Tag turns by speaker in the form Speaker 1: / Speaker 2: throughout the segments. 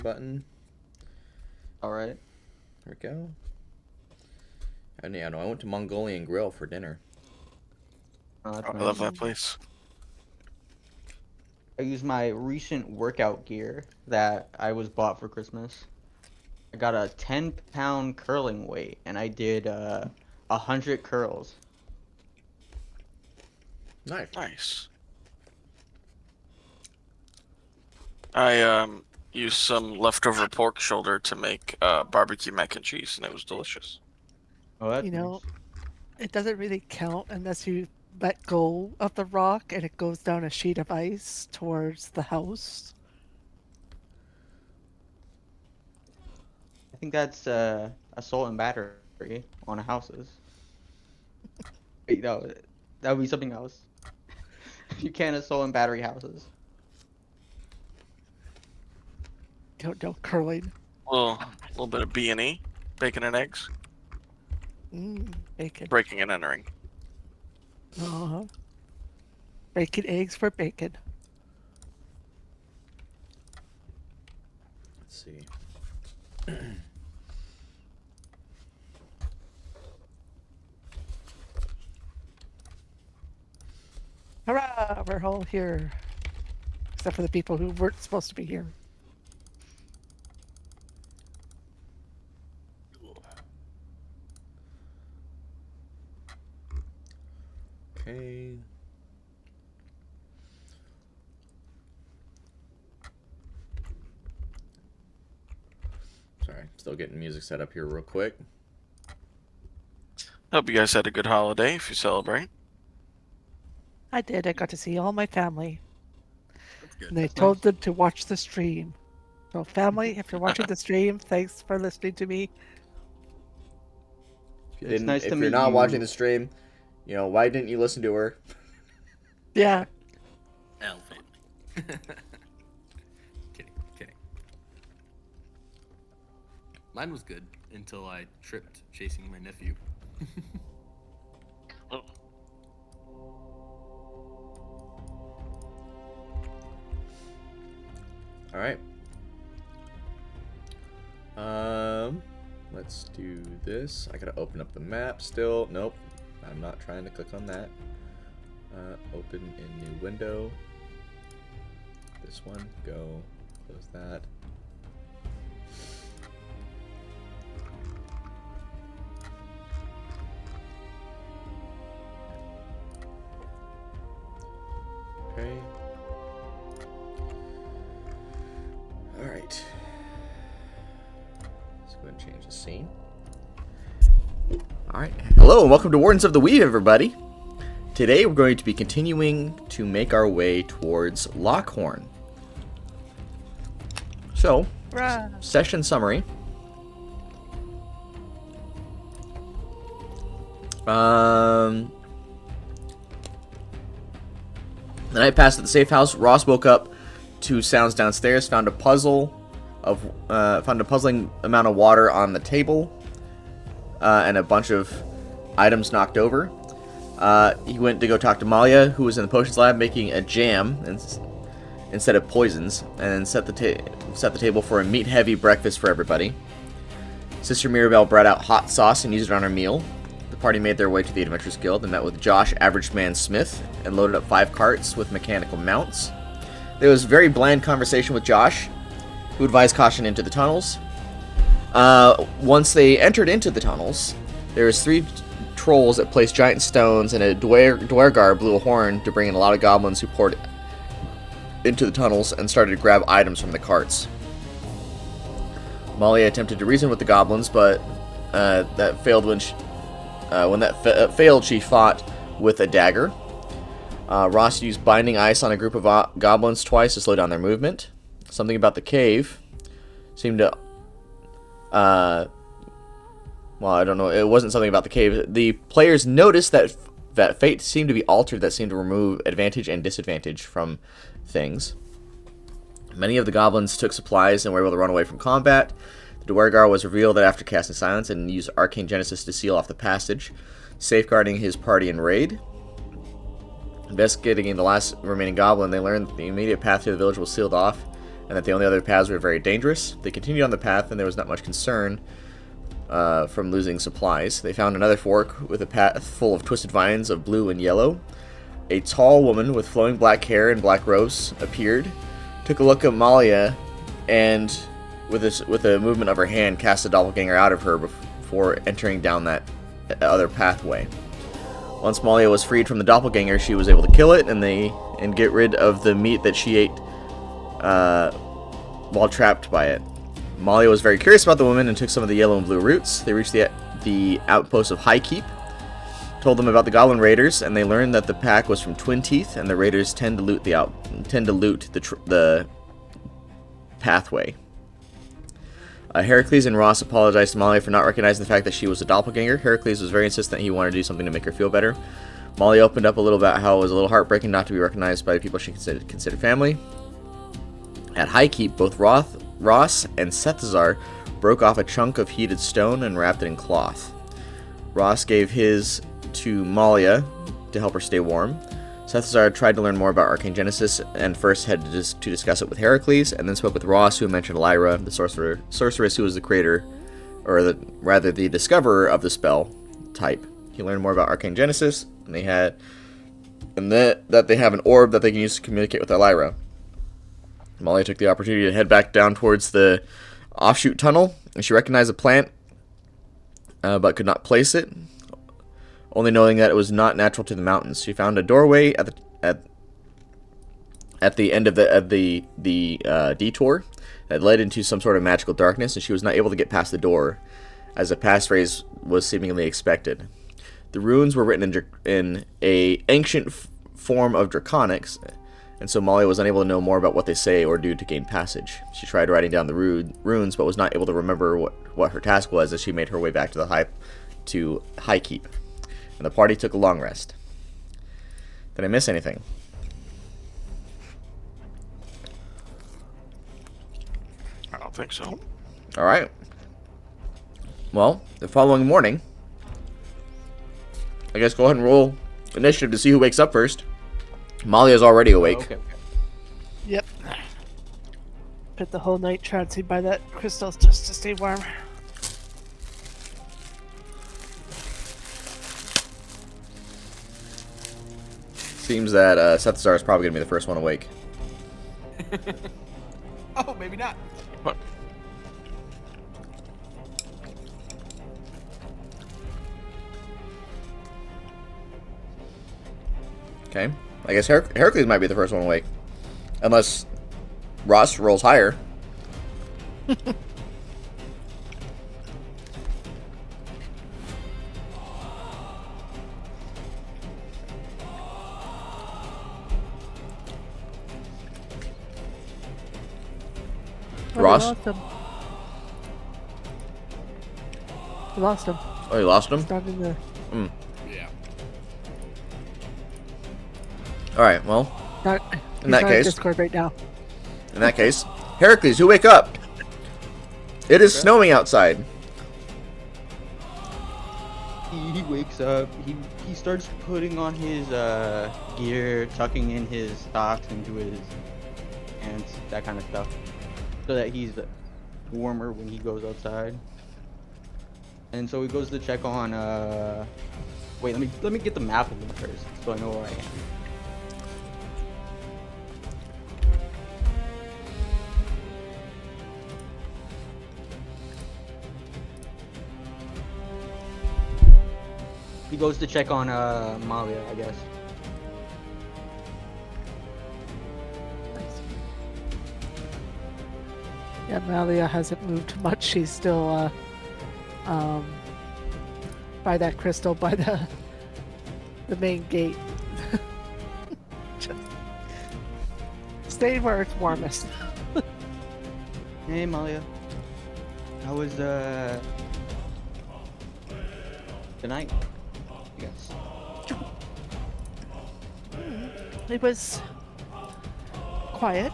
Speaker 1: button.
Speaker 2: All right.
Speaker 1: There we go. And yeah, no, I went to Mongolian Grill for dinner.
Speaker 2: Oh, that's
Speaker 3: Oh, I love
Speaker 2: nice.
Speaker 3: that place.
Speaker 2: I use my recent workout gear that I was bought for Christmas. I got a 10-pound curling weight, and I did 100 curls.
Speaker 1: Nice.
Speaker 3: Nice. I used some leftover pork shoulder to make barbecue mac and cheese, and it was delicious.
Speaker 2: Oh, that's
Speaker 4: You know,
Speaker 2: nice.
Speaker 4: it doesn't really count unless you let go of the rock and it goes down a sheet of ice towards the house.
Speaker 2: I think that's assault and battery on houses. Wait, no, that would be something else. You can't assault and battery houses.
Speaker 4: Don't know, curling.
Speaker 3: Little bit of B&E, bacon and eggs,
Speaker 4: Bacon.
Speaker 3: breaking and entering.
Speaker 4: Uh-huh. Bacon eggs for bacon.
Speaker 1: Let's see.
Speaker 4: Hurrah! We're all here. Except for the people who weren't supposed to be here.
Speaker 1: Okay. Sorry, still getting music set up here real quick.
Speaker 3: Hope you guys had a good holiday if you celebrate.
Speaker 4: I did. I got to see all my family.
Speaker 5: That's good.
Speaker 4: And they
Speaker 2: That's
Speaker 4: told
Speaker 2: nice.
Speaker 4: them to watch the stream. So, family, if you're watching the stream, thanks for listening to me.
Speaker 2: It's nice to
Speaker 1: If you're
Speaker 2: meet
Speaker 1: not
Speaker 2: you.
Speaker 1: watching the stream, why didn't you listen to her?
Speaker 4: Yeah.
Speaker 5: Elephant. Kidding, kidding. Mine was good until I tripped chasing my nephew.
Speaker 3: Oh,
Speaker 1: All right. Let's do this. I gotta open up the map still. Nope, I'm not trying to click on that. Open in new window. This one, go, close that. Okay. All right. Let's go ahead and change the scene. All right. Hello and welcome to Wardens of the Weave, everybody. Today we're going to be continuing to make our way towards Lockhorn. So,
Speaker 4: Hurrah!
Speaker 1: session summary. The night passed at the safe house. Ross woke up to sounds downstairs. Found a puzzling amount of water on the table, and a bunch of items knocked over. He went to go talk to Malia, who was in the potions lab making a jam instead of poisons, and then set the table for a meat-heavy breakfast for everybody. Sister Mirabelle brought out hot sauce and used it on her meal. The party made their way to the Adventurers Guild and met with Josh, Average Man Smith, and loaded up 5 carts with mechanical mounts. There was a very bland conversation with Josh, who advised caution into the tunnels. Once they entered into the tunnels, there was 3 trolls that placed giant stones, and a Dwergar blew a horn to bring in a lot of goblins who poured into the tunnels and started to grab items from the carts. Molly attempted to reason with the goblins, but that failed when that failed, she fought with a dagger. Ross used Binding Ice on a group of goblins twice to slow down their movement. Something about the cave seemed to... well, I don't know. It wasn't something about the cave. The players noticed that fate seemed to be altered, that seemed to remove advantage and disadvantage from things. Many of the goblins took supplies and were able to run away from combat. The Dwergar was revealed that after casting silence and used Arcane Genesis to seal off the passage, safeguarding his party in raid. Investigating the last remaining goblin, they learned that the immediate path to the village was sealed off, and that the only other paths were very dangerous. They continued on the path, and there was not much concern from losing supplies. They found another fork with a path full of twisted vines of blue and yellow. A tall woman with flowing black hair and black robes appeared, took a look at Malia, and with a movement of her hand cast the doppelganger out of her before entering down that other pathway. Once Malia was freed from the doppelganger, she was able to kill it and get rid of the meat that she ate while trapped by it. Malia was very curious about the woman and took some of the yellow and blue roots. They reached the outpost of High Keep, told them about the Goblin Raiders, and they learned that the pack was from Twin Teeth, and the Raiders tend to loot the pathway. Heracles and Ross apologized to Malia for not recognizing the fact that she was a doppelganger. Heracles was very insistent that he wanted to do something to make her feel better. Malia opened up a little about how it was a little heartbreaking not to be recognized by the people she considered family. At High Keep, both Ross and Sethazar broke off a chunk of heated stone and wrapped it in cloth. Ross gave his to Malia to help her stay warm. Sethazar tried to learn more about Arcane Genesis and first had to discuss it with Heracles, and then spoke with Ross, who mentioned Lyra, the sorceress who was the creator, or the discoverer of the spell type. He learned more about Arcane Genesis, and that they have an orb that they can use to communicate with Lyra. Malia took the opportunity to head back down towards the offshoot tunnel, and she recognized a plant, but could not place it, only knowing that it was not natural to the mountains. She found a doorway at the end of the detour that led into some sort of magical darkness, and she was not able to get past the door, as a passphrase was seemingly expected. The runes were written in a ancient form of Draconics, and so Malia was unable to know more about what they say or do to gain passage. She tried writing down the runes, but was not able to remember what her task was as she made her way back to High Keep. And the party took a long rest. Did I miss anything?
Speaker 3: I don't think so.
Speaker 1: Alright. Well, the following morning, I guess go ahead and roll initiative to see who wakes up first. Malia's already awake.
Speaker 2: Okay.
Speaker 4: Yep. Spent the whole night trancing by that crystal just to stay warm.
Speaker 1: Seems that Sethazar is probably going to be the first one awake.
Speaker 5: Oh, maybe not.
Speaker 3: What?
Speaker 1: Okay. I guess Heracles might be the first one awake. Unless Ross rolls higher. Ross?
Speaker 4: We lost him.
Speaker 1: Oh, you lost him?
Speaker 4: He's not in the...
Speaker 5: Yeah.
Speaker 1: Alright, well,
Speaker 4: He's
Speaker 1: that
Speaker 4: not
Speaker 1: case-
Speaker 4: Discord right now.
Speaker 1: in that case, Heracles, you wake up. It is snowing outside.
Speaker 2: He wakes up. He starts putting on his gear, tucking in his socks into his pants, that kind of stuff, so that he's warmer when he goes outside. And so he goes to check on. Wait, let me get the map of him first, so I know where I am. He goes to check on Malia, I guess.
Speaker 4: Yeah, Malia hasn't moved much. She's still by that crystal, by the main gate. Just stay where it's warmest.
Speaker 2: Hey, Malia. How was the night? Yes.
Speaker 4: It was quiet.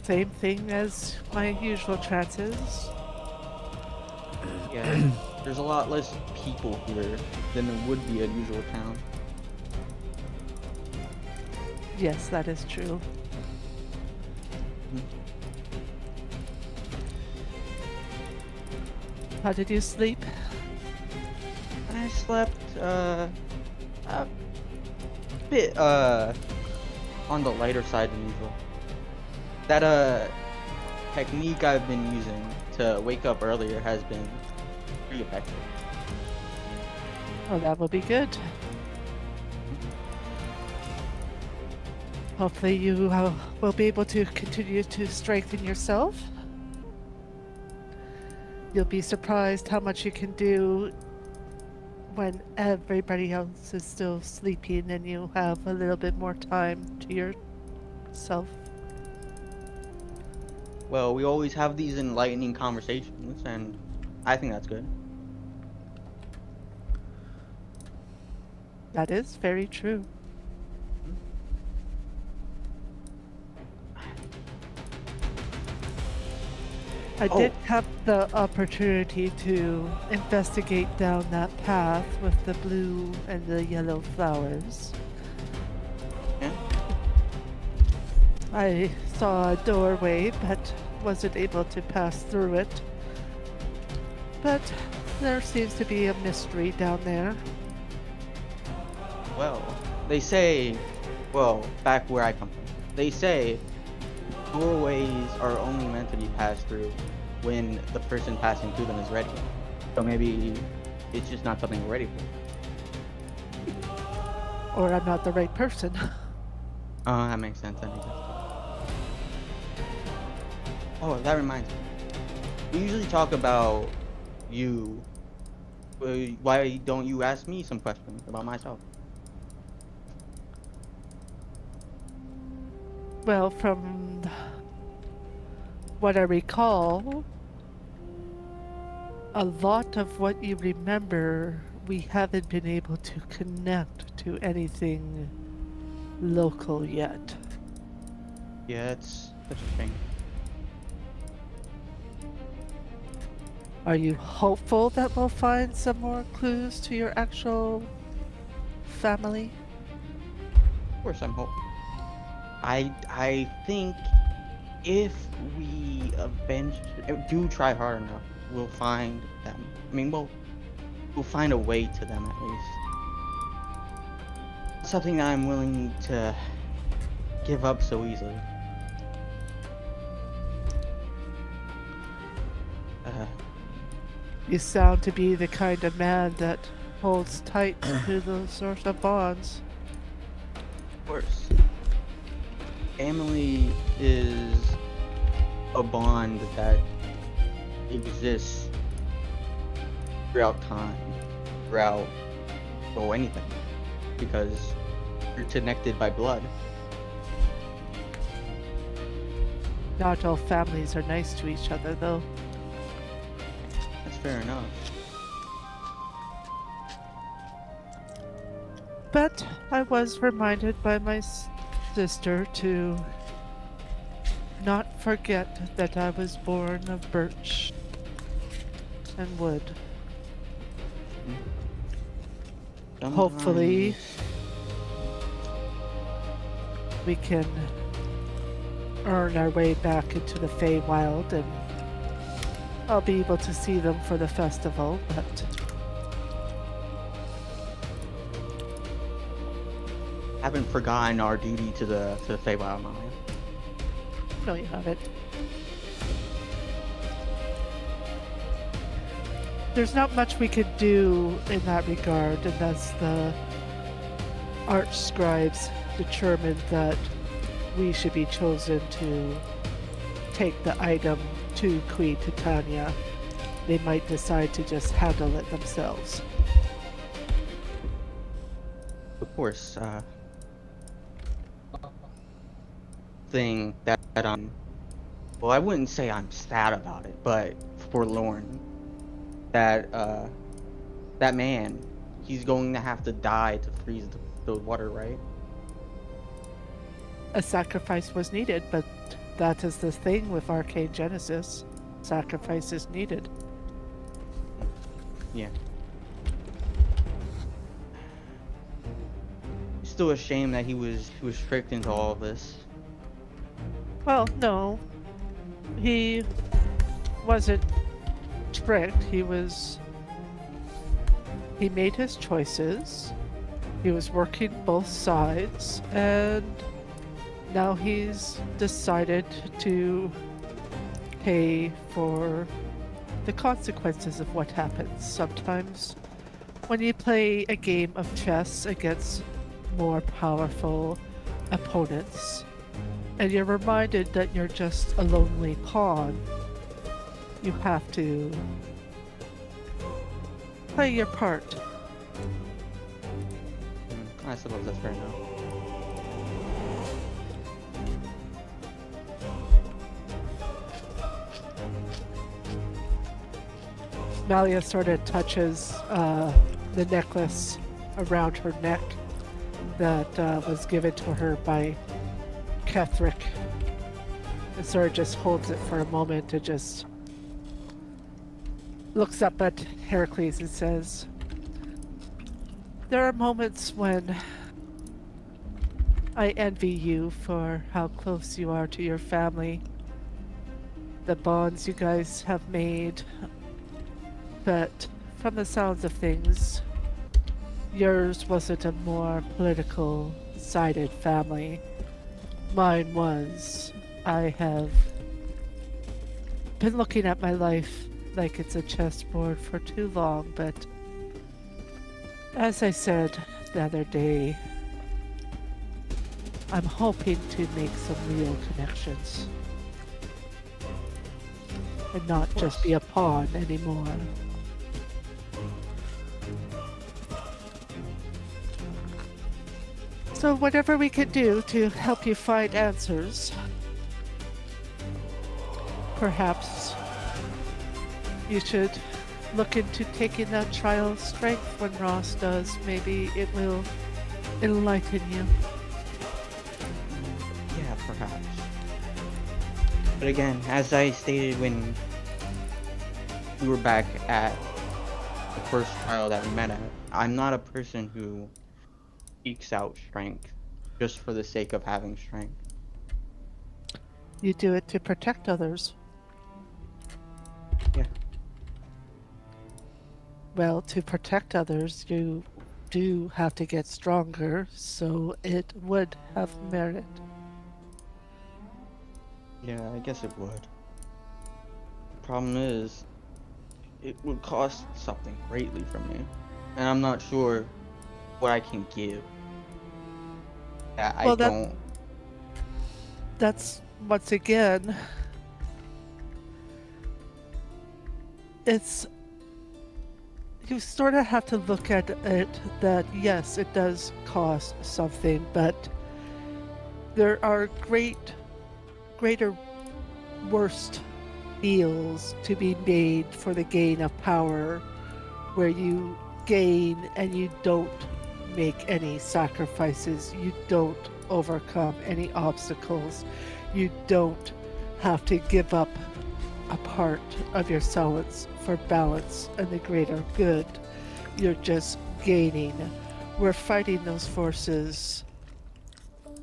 Speaker 4: Same thing as my usual trances.
Speaker 2: Yeah. There's a lot less people here than there would be at usual town.
Speaker 4: Yes, that is true. How did you sleep?
Speaker 2: I slept a bit on the lighter side than usual. That technique I've been using to wake up earlier has been pretty effective.
Speaker 4: Oh, that will be good. Hopefully you will be able to continue to strengthen yourself. You'll be surprised how much you can do when everybody else is still sleeping and you have a little bit more time to yourself.
Speaker 2: Well, we always have these enlightening conversations, and I think that's good.
Speaker 4: That is very true. I did have the opportunity to investigate down that path with the blue and the yellow flowers.
Speaker 2: Yeah.
Speaker 4: I saw a doorway, but wasn't able to pass through it. But there seems to be a mystery down there.
Speaker 2: Well, they say, well, back where I come from, they say doorways are only meant to be passed through when the person passing through them is ready. So maybe it's just not something we're ready for.
Speaker 4: Or I'm not the right person.
Speaker 2: Oh, that makes sense. Oh, that reminds me. We usually talk about you. Why don't you ask me some questions about myself?
Speaker 4: Well, from what I recall, a lot of what you remember, we haven't been able to connect to anything local yet.
Speaker 2: Yeah, it's such a shame.
Speaker 4: Are you hopeful that we'll find some more clues to your actual family?
Speaker 2: Of course, I'm hoping. I think if we do try hard enough, we'll find them. I mean, we'll find a way to them at least. Something I'm willing to give up so easily.
Speaker 4: You sound to be the kind of man that holds tight to those sorts of bonds.
Speaker 2: Of course. Family is a bond that exists throughout time, throughout, well, anything, because you're connected by blood.
Speaker 4: Not all families are nice to each other, though.
Speaker 2: That's fair enough.
Speaker 4: But I was reminded by my sister to not forget that I was born of birch and wood. Hopefully, we can earn our way back into the Feywild and I'll be able to see them for the festival, but
Speaker 2: Haven't forgotten our duty to the Feywild Maya.
Speaker 4: no, you haven't. There's not much we could do in that regard unless the archscribes determined that we should be chosen to take the item to Queen Titania. They might decide to just handle it themselves.
Speaker 2: Of course, thing that well, I wouldn't say I'm sad about it, but forlorn. That that man, he's going to have to die to freeze the water, right?
Speaker 4: A sacrifice was needed, but that is the thing with Arcane Genesis. Sacrifice is needed.
Speaker 2: Yeah. It's still a shame that he was tricked into all of this.
Speaker 4: Well, no. He wasn't tricked. He made his choices. He was working both sides, and now he's decided to pay for the consequences of what happens. Sometimes when you play a game of chess against more powerful opponents, and you're reminded that you're just a lonely pawn, you have to play your part.
Speaker 2: I suppose that's fair enough.
Speaker 4: Malia sort of touches the necklace around her neck that was given to her by Kethric, and sort of just holds it for a moment and just looks up at Heracles and says, "There are moments when I envy you for how close you are to your family, the bonds you guys have made, but from the sounds of things, yours wasn't a more political sided family. Mine was. I have been looking at my life like it's a chessboard for too long, but as I said the other day, I'm hoping to make some real connections and not just be a pawn anymore." So whatever we can do to help you find answers, perhaps you should look into taking that trial of strength when Ross does. Maybe it will enlighten you.
Speaker 2: Yeah, perhaps. But again, as I stated when we were back at the first trial that we met at, I'm not a person who seeks out strength just for the sake of having strength.
Speaker 4: You do it to protect others.
Speaker 2: Yeah.
Speaker 4: Well, to protect others, you do have to get stronger, so it would have merit.
Speaker 2: Yeah, I guess it would. The problem is, it would cost something greatly for me. And I'm not sure what I can give.
Speaker 4: Well,
Speaker 2: I don't.
Speaker 4: That's once again, it's, you sort of have to look at it that yes, it does cost something, but there are greater, worst deals to be made for the gain of power, where you gain and you don't make any sacrifices, you don't overcome any obstacles, you don't have to give up a part of your silence for balance and the greater good. You're just gaining. We're fighting those forces,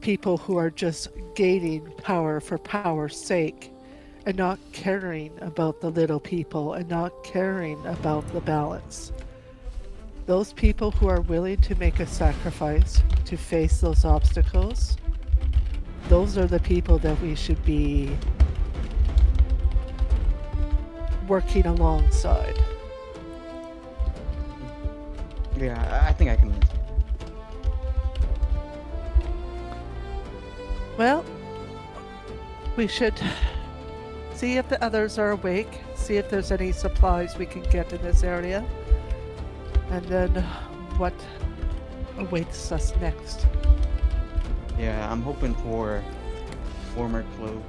Speaker 4: people who are just gaining power for power's sake and not caring about the little people and not caring about the balance. Those people who are willing to make a sacrifice to face those obstacles, those are the people that we should be working alongside.
Speaker 2: Yeah, I think I can understand.
Speaker 4: Well, we should see if the others are awake, see if there's any supplies we can get in this area, and then what awaits us next.
Speaker 2: Yeah, I'm hoping for warmer clothes.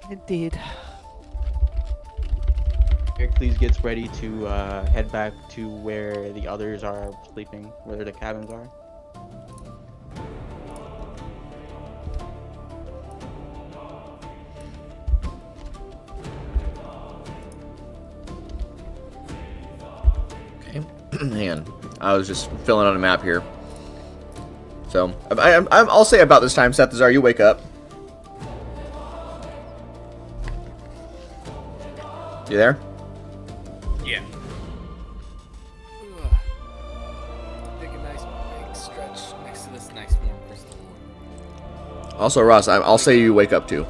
Speaker 4: Indeed.
Speaker 2: Heracles gets ready to head back to where the others are sleeping, where the cabins are.
Speaker 1: Okay. Hang on. I was just filling out a map here. So I'll say about this time, Sethazar, you wake up. You there?
Speaker 5: Yeah. Take a nice big stretch next to this nice warm crystal.
Speaker 1: Also, Ross, I'll say you wake up too.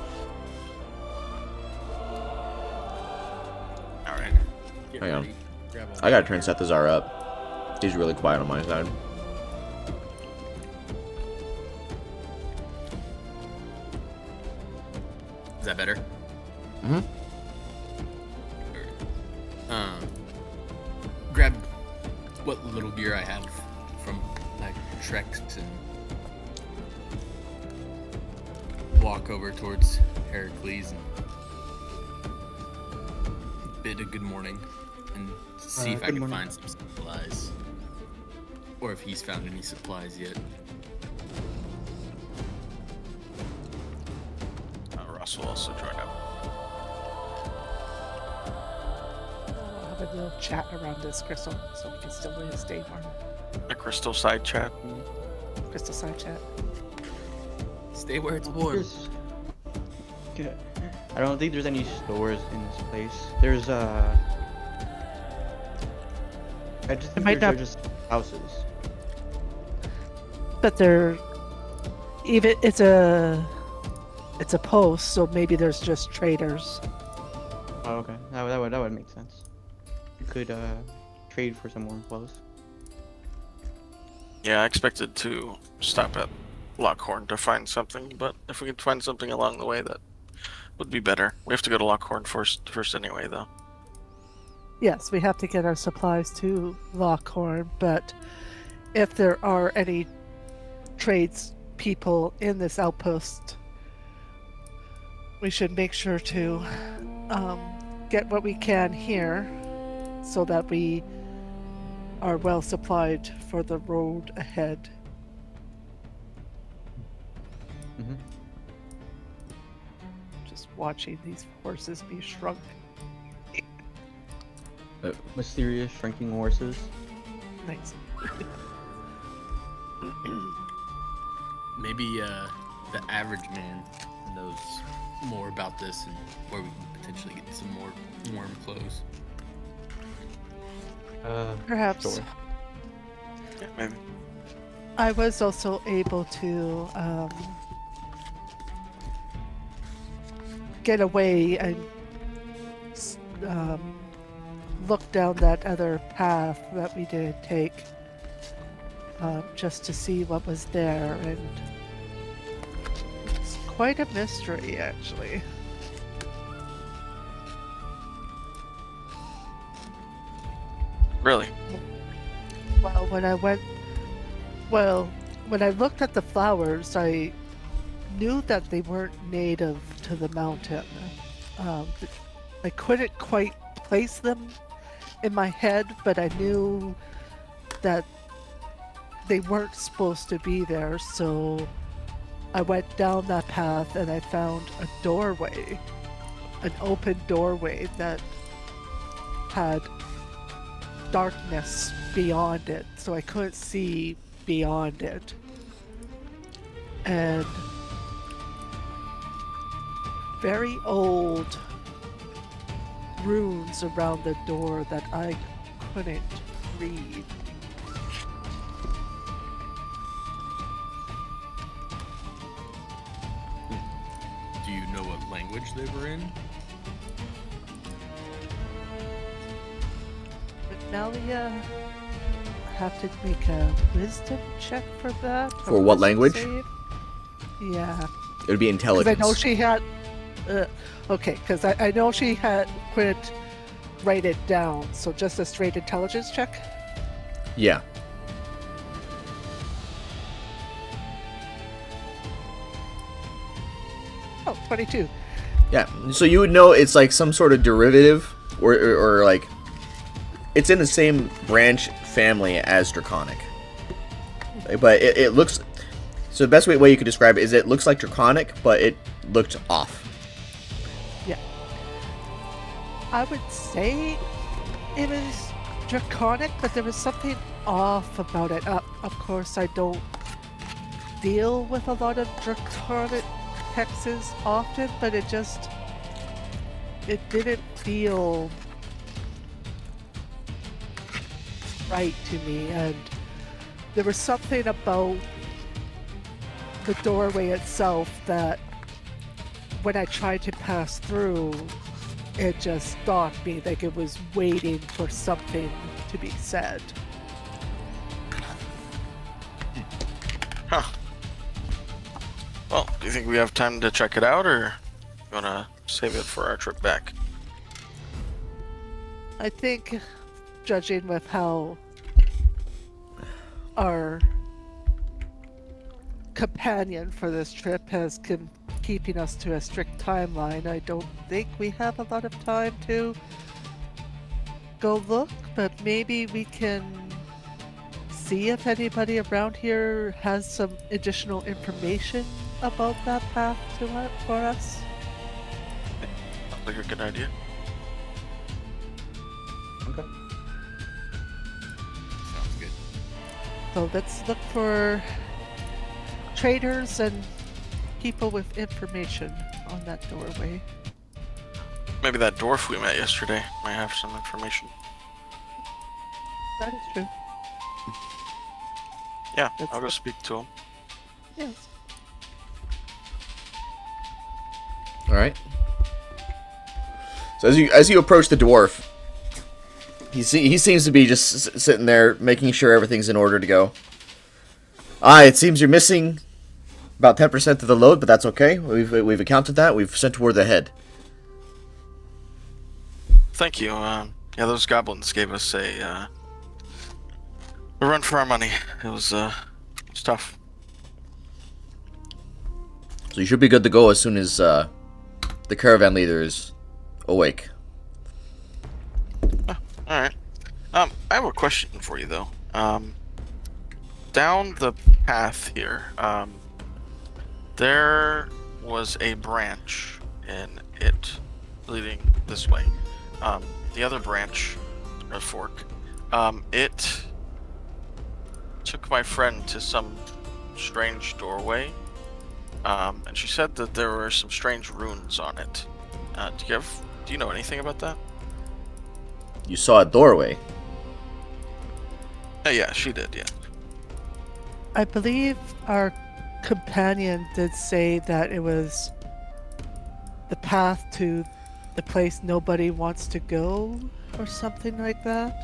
Speaker 3: All right.
Speaker 5: Get
Speaker 1: Hang on.
Speaker 5: ready. Grab a
Speaker 1: I gotta turn Sethazar up. He's really quiet on my side.
Speaker 5: Is that better?
Speaker 1: Mm-hmm.
Speaker 5: Grab what little gear I have from my treks and walk over towards Heracles and bid a good morning and see if I
Speaker 2: Good
Speaker 5: can
Speaker 2: morning.
Speaker 5: find some supplies. Or if he's found any supplies yet.
Speaker 3: Ross will also join up.
Speaker 4: I'll have a little chat around this crystal so we can still stay warm.
Speaker 3: A crystal side chat.
Speaker 4: Crystal side chat.
Speaker 5: Stay where it's warm.
Speaker 2: Yeah. I don't think there's any stores in this place. There's I just think
Speaker 4: might
Speaker 2: they're
Speaker 4: not-
Speaker 2: just houses.
Speaker 4: But they're even it's a post, so maybe there's just traders.
Speaker 2: Oh, okay. That would make sense. You could trade for some more clothes.
Speaker 3: Yeah, I expected to stop at Lockhorn to find something, but if we could find something along the way, that would be better. We have to go to Lockhorn first anyway, though.
Speaker 4: Yes, we have to get our supplies to Lockhorn, but if there are any trades people in this outpost, we should make sure to get what we can here so that we are well supplied for the road ahead.
Speaker 2: Mm-hmm.
Speaker 4: Just watching these horses be shrunk.
Speaker 2: Mysterious shrinking horses.
Speaker 4: Nice.
Speaker 5: Maybe the average man knows more about this and where we can potentially get some more warm clothes.
Speaker 4: Perhaps.
Speaker 2: Sure.
Speaker 3: Yeah, maybe.
Speaker 4: I was also able to get away and look down that other path that we didn't take, just to see what was there, and it's quite a mystery, actually.
Speaker 3: Really?
Speaker 4: Well, when I looked at the flowers, I knew that they weren't native to the mountain. I couldn't quite place them in my head, but I knew that they weren't supposed to be there, so I went down that path and I found a doorway, an open doorway that had darkness beyond it, so I couldn't see beyond it. And very old runes around the door that I couldn't read.
Speaker 5: Do you know what language they were in?
Speaker 4: But Malia, have to make a wisdom check for that. or
Speaker 1: For what
Speaker 4: wisdom
Speaker 1: language?
Speaker 4: save? Yeah.
Speaker 1: It would be
Speaker 4: Because
Speaker 1: intelligence.
Speaker 4: I know she had. Okay, because I know she couldn't write it down, so just a straight intelligence check.
Speaker 1: Yeah.
Speaker 4: Oh, 22.
Speaker 1: Yeah. So you would know it's like some sort of derivative, or like it's in the same branch family as Draconic. But it looks. So the best way you could describe it is it looks like Draconic, but it looked off.
Speaker 4: Yeah. I would say it was draconic, but there was something off about it. Of course, I don't deal with a lot of draconic hexes often, but it didn't feel right to me, and there was something about the doorway itself that when I tried to pass through, it just stopped me, like it was waiting for something to be said.
Speaker 3: Huh. Well, do you think we have time to check it out, or you wanna save it for our trip back?
Speaker 4: I think, judging with how our companion for this trip has been keeping us to a strict timeline, I don't think we have a lot of time to go look, but maybe we can see if anybody around here has some additional information about that path for us.
Speaker 3: Sounds like a good idea.
Speaker 2: Okay.
Speaker 5: Sounds good.
Speaker 4: So let's look for traders and people with information on that doorway.
Speaker 3: Maybe that dwarf we met yesterday might have some information.
Speaker 4: That is true.
Speaker 3: Yeah,
Speaker 4: That's
Speaker 3: I'll go
Speaker 4: the-
Speaker 3: speak to him.
Speaker 4: Yes.
Speaker 1: All right. So as you approach the dwarf, he seems to be just sitting there, making sure everything's in order to go. It seems you're missing about 10% of the load, but that's okay. We've accounted that. We've sent word ahead.
Speaker 3: Thank you. Yeah, those goblins gave us a run for our money. It was tough.
Speaker 1: So you should be good to go as soon as the caravan leader is awake.
Speaker 3: All right. I have a question for you though. Down the path here, there was a branch in it leading this way. The other branch, a fork, it took my friend to some strange doorway, and she said that there were some strange runes on it. Do you know anything about that?
Speaker 1: You saw a doorway.
Speaker 3: Yeah, she did. Yeah.
Speaker 4: I believe our companion did say that it was the path to the place nobody wants to go, or something like that.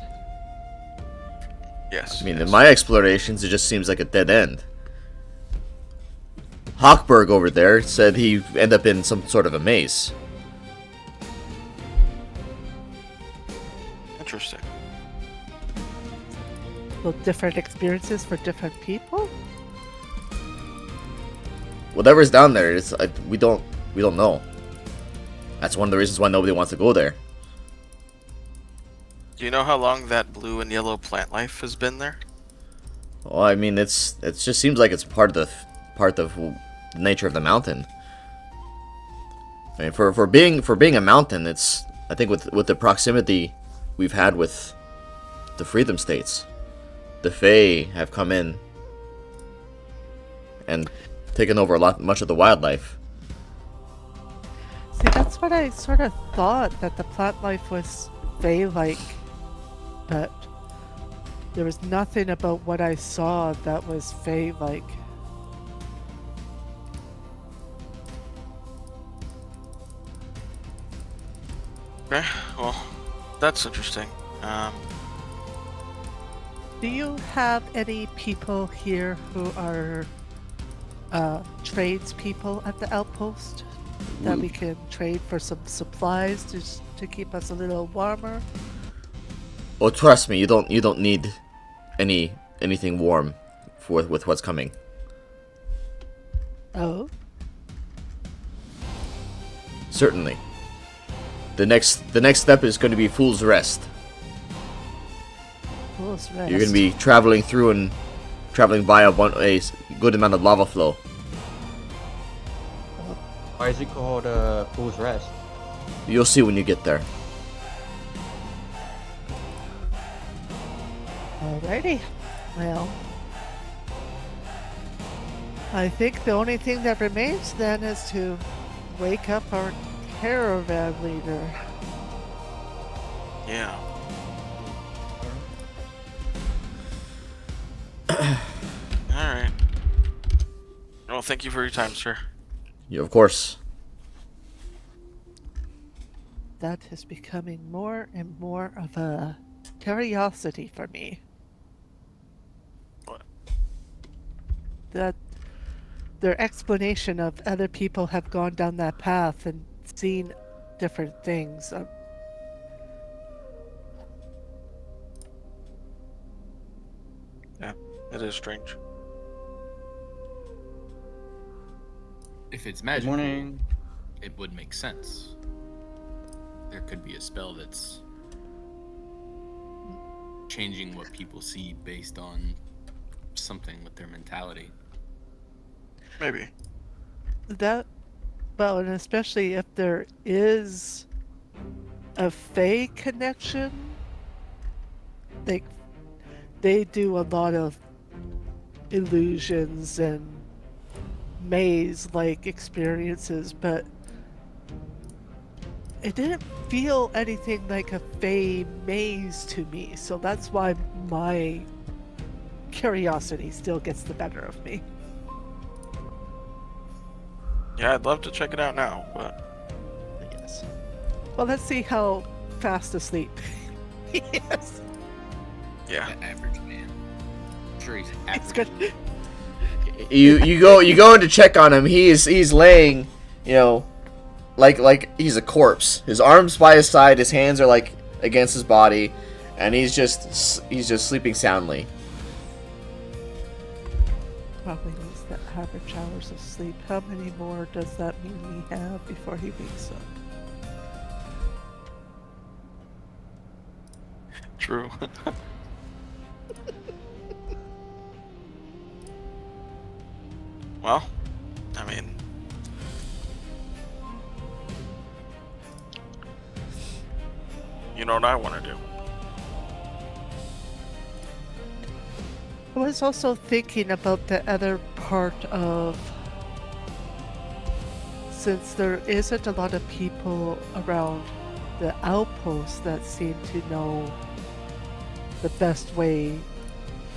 Speaker 3: Yes.
Speaker 1: I mean,
Speaker 3: yes.
Speaker 1: in my explorations, it just seems like a dead end. Hochberg over there said he ended up in some sort of a maze.
Speaker 3: Interesting.
Speaker 4: Well, different experiences for different people.
Speaker 1: Whatever's down there, we don't know. That's one of the reasons why nobody wants to go there.
Speaker 3: Do you know how long that blue and yellow plant life has been there?
Speaker 1: Well, I mean, it just seems like it's part of the nature of the mountain. I mean, for being a mountain, it's, I think with the proximity we've had with the Freedom States, the Fae have come in and taken over much of the wildlife.
Speaker 4: See, that's what I sort of thought, that the plant life was Fae-like, but there was nothing about what I saw that was Fae-like.
Speaker 3: Okay, well, that's interesting.
Speaker 4: Do you have any people here who are tradespeople at the outpost that we can trade for some supplies to keep us a little warmer?
Speaker 1: Oh, trust me, you don't need anything warm with what's coming.
Speaker 4: Oh,
Speaker 1: Certainly. The next step is going to be Fool's Rest.
Speaker 4: Fool's Rest.
Speaker 1: You're going to be traveling by a good amount of lava flow.
Speaker 2: Why is it called Fool's Rest?
Speaker 1: You'll see when you get there.
Speaker 4: Alrighty. Well, I think the only thing that remains then is to wake up our caravan leader.
Speaker 3: Yeah. Alright. Well, thank you for your time, sir.
Speaker 1: You, of course.
Speaker 4: That is becoming more and more of a curiosity for me.
Speaker 3: What?
Speaker 4: That their explanation of other people have gone down that path and seen different things.
Speaker 3: Yeah, it is strange.
Speaker 5: If it's
Speaker 2: Good
Speaker 5: magical,
Speaker 2: morning.
Speaker 5: it would make sense. There could be a spell that's changing what people see based on something with their mentality.
Speaker 3: Maybe.
Speaker 4: That, well, and especially if there is a Fae connection, they they do a lot of illusions and maze-like experiences, but it didn't feel anything like a Fae maze to me. So that's why my curiosity still gets the better of me.
Speaker 3: Yeah, I'd love to check it out now, but
Speaker 4: Yes. Well, let's see how fast asleep he is.
Speaker 3: yeah.
Speaker 5: The average man. I'm sure he's average.
Speaker 4: It's good.
Speaker 1: You go in to check on him. He's laying, like he's a corpse. His arms by his side, his hands are like against his body, and he's just sleeping soundly.
Speaker 4: Probably needs the average hours of sleep. How many more does that mean we have before he wakes up?
Speaker 3: True. Well, I mean, you know what I want to do.
Speaker 4: I was also thinking about the other part of, since there isn't a lot of people around the outpost that seem to know the best way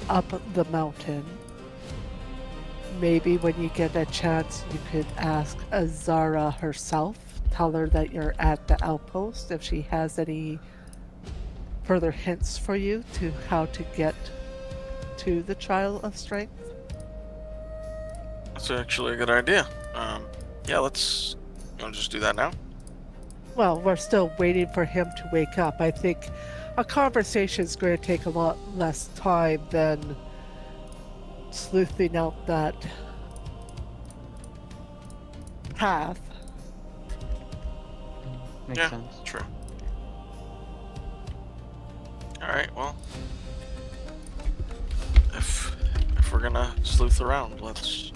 Speaker 4: up the mountain, maybe when you get a chance you could ask Azara herself, tell her that you're at the outpost if she has any further hints for you to how to get to the Trial of Strength.
Speaker 3: That's actually a good idea. Yeah, let's just do that now.
Speaker 4: Well, we're still waiting for him to wake up. I think a conversation is going to take a lot less time than sleuthing out that path.
Speaker 2: Makes
Speaker 3: Yeah,
Speaker 2: sense.
Speaker 3: true. All right, well, if we're gonna sleuth around, let's.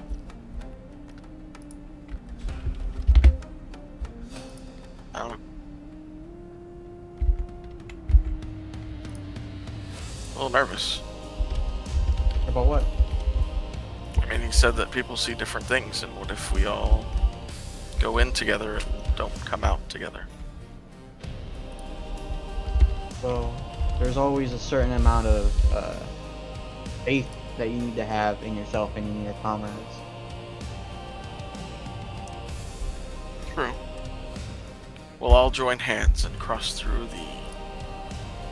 Speaker 3: I don't know. A little nervous.
Speaker 2: About what?
Speaker 3: I mean, he said that people see different things, and what if we all go in together and don't come out together?
Speaker 2: Well, there's always a certain amount of faith that you need to have in yourself and in your comrades.
Speaker 3: True. We'll all join hands and cross through the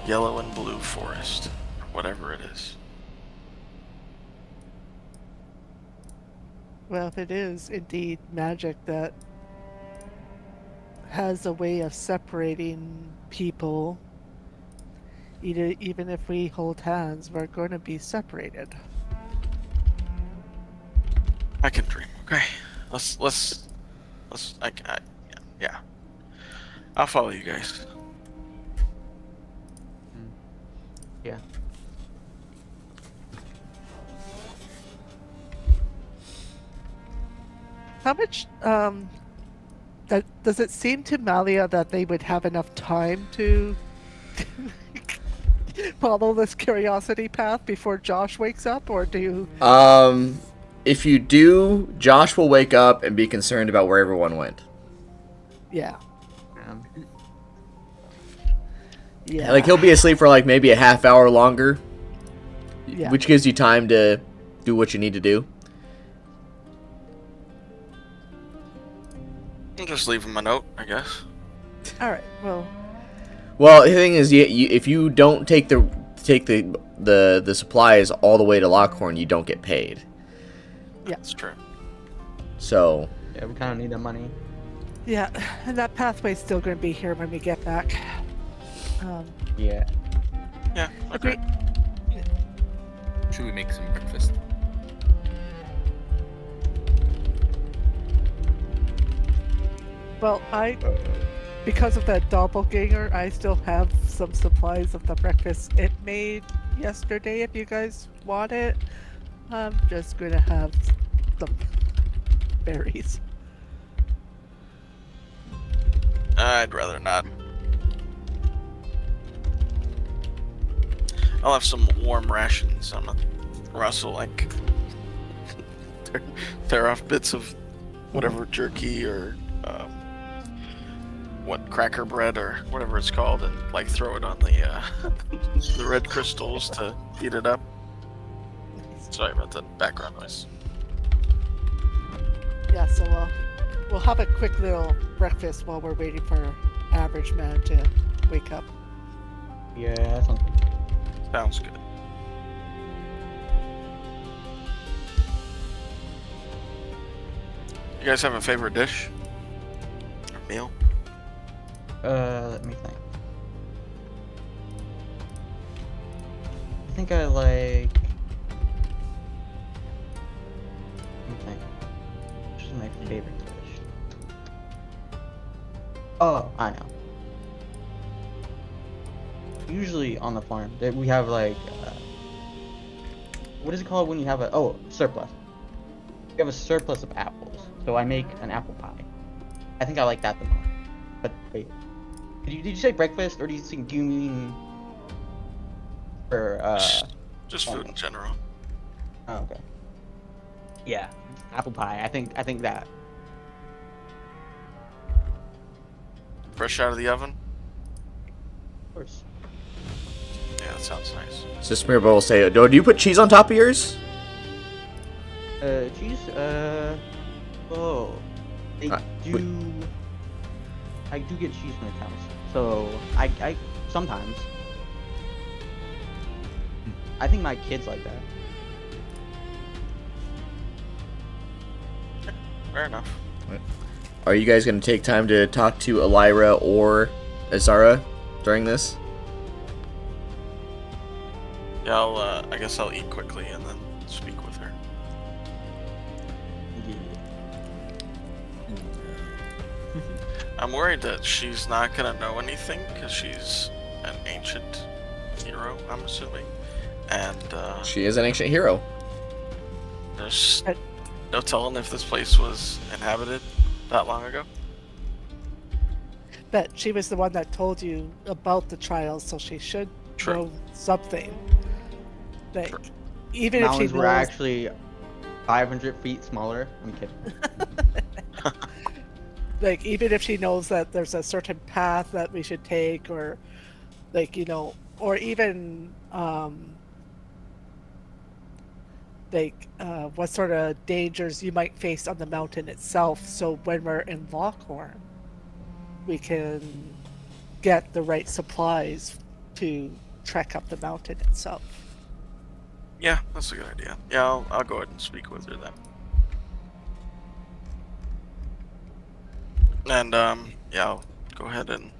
Speaker 3: yellow and blue forest, or whatever it is.
Speaker 4: Well, if it is indeed magic that has a way of separating people, even if we hold hands, we're going to be separated.
Speaker 3: I can dream. Okay, yeah. I'll follow you guys.
Speaker 2: Yeah.
Speaker 4: How much that does it seem to Malia that they would have enough time to follow this curiosity path before Josh wakes up, or do you?
Speaker 1: if you do, Josh will wake up and be concerned about where everyone went.
Speaker 4: Yeah.
Speaker 2: Um,
Speaker 4: Yeah.
Speaker 1: Like, he'll be asleep for, like, maybe a half hour longer,
Speaker 4: Yeah.
Speaker 1: which gives you time to do what you need to do.
Speaker 3: I'll just leave him a note, I guess.
Speaker 4: All right.
Speaker 1: Well, the thing is, if you don't take the supplies all the way to Lockhorn, you don't get paid.
Speaker 4: Yeah.
Speaker 3: That's true.
Speaker 1: So,
Speaker 2: yeah, we kind of need the money.
Speaker 4: Yeah. And that pathway's still going to be here when we get back.
Speaker 2: Yeah.
Speaker 3: Yeah, okay.
Speaker 4: Agree.
Speaker 5: Should we make some breakfast?
Speaker 4: Well, because of that doppelganger, I still have some supplies of the breakfast it made yesterday. If you guys want it, I'm just gonna have some berries.
Speaker 3: I'd rather not. I'll have some warm rations. I'm gonna rustle, like, tear off bits of whatever jerky or what cracker bread or whatever it's called, and like throw it on the the red crystals to heat it up. Sorry about the background noise.
Speaker 4: Yeah, so we'll have a quick little breakfast while we're waiting for Average Man to wake up.
Speaker 2: Yeah, that sounds good.
Speaker 3: Sounds good. You guys have a favorite dish or meal?
Speaker 2: Let me think. I think I like. Let me think. Which is my favorite dish? Oh, I know. Usually on the farm, we have like. What is it called when you have a surplus? We have a surplus of apples, so I make an apple pie. I think I like that the most. But wait. Did you say breakfast, or do you mean for
Speaker 3: Just food in general.
Speaker 2: Oh, okay. Yeah, apple pie. I think that.
Speaker 3: Fresh out of the oven?
Speaker 2: Of course.
Speaker 3: Yeah, that sounds nice.
Speaker 1: so Smearbo will say, do you put cheese on top of yours?
Speaker 2: Cheese. Oh, they do. I do get cheese when it comes. So I sometimes. I think my kids like that.
Speaker 3: Fair enough.
Speaker 1: Are you guys going to take time to talk to Elira or Azara during this?
Speaker 3: Yeah, I guess I'll eat quickly and then speak with her. I'm worried that she's not gonna know anything because she's an ancient hero, I'm assuming, and
Speaker 1: She is an ancient hero.
Speaker 3: there's no telling if this place was inhabited that long ago.
Speaker 4: But she was the one that told you about the trials, so she should
Speaker 3: True.
Speaker 4: know something. Like,
Speaker 3: True.
Speaker 4: even if she
Speaker 2: Mountains
Speaker 4: knows,
Speaker 2: were actually 500 feet smaller. I'm kidding.
Speaker 4: like, even if she knows that there's a certain path that we should take, or, like, or even, what sort of dangers you might face on the mountain itself. So when we're in Lockhorn, we can get the right supplies to trek up the mountain itself.
Speaker 3: Yeah, that's a good idea. Yeah, I'll go ahead and speak with her then. And yeah, I'll go ahead and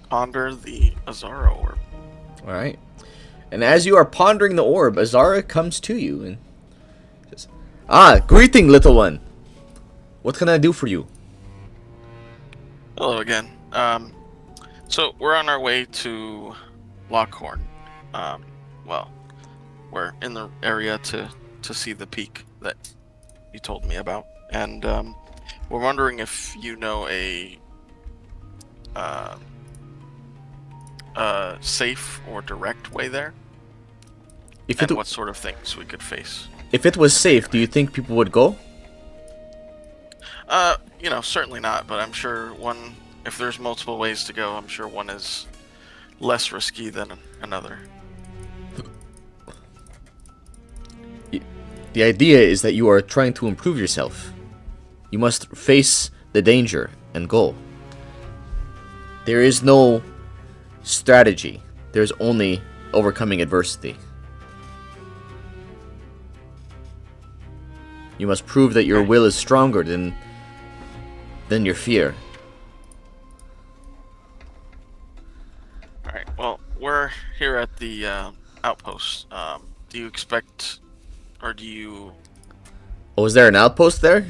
Speaker 3: ponder the Azara orb.
Speaker 1: All right. And as you are pondering the orb, Azara comes to you and says, greeting, little one. What can I do for you?
Speaker 3: Hello again. So we're on our way to Lockhorn. Well, we're in the area to see the peak that you told me about, and we're wondering if you know a safe or direct way there,
Speaker 1: If
Speaker 3: and
Speaker 1: it
Speaker 3: what sort of things we could face.
Speaker 1: if it was safe, do you think people would go?
Speaker 3: Certainly not, but I'm sure if there's multiple ways to go, I'm sure one is less risky than another.
Speaker 1: The idea is that you are trying to improve yourself. You must face the danger and go. There is no strategy. There's only overcoming adversity. You must prove that your will is stronger than your fear.
Speaker 3: Alright, well, we're here at the outpost. Do you expect, or do you...
Speaker 1: Oh, is there an outpost there?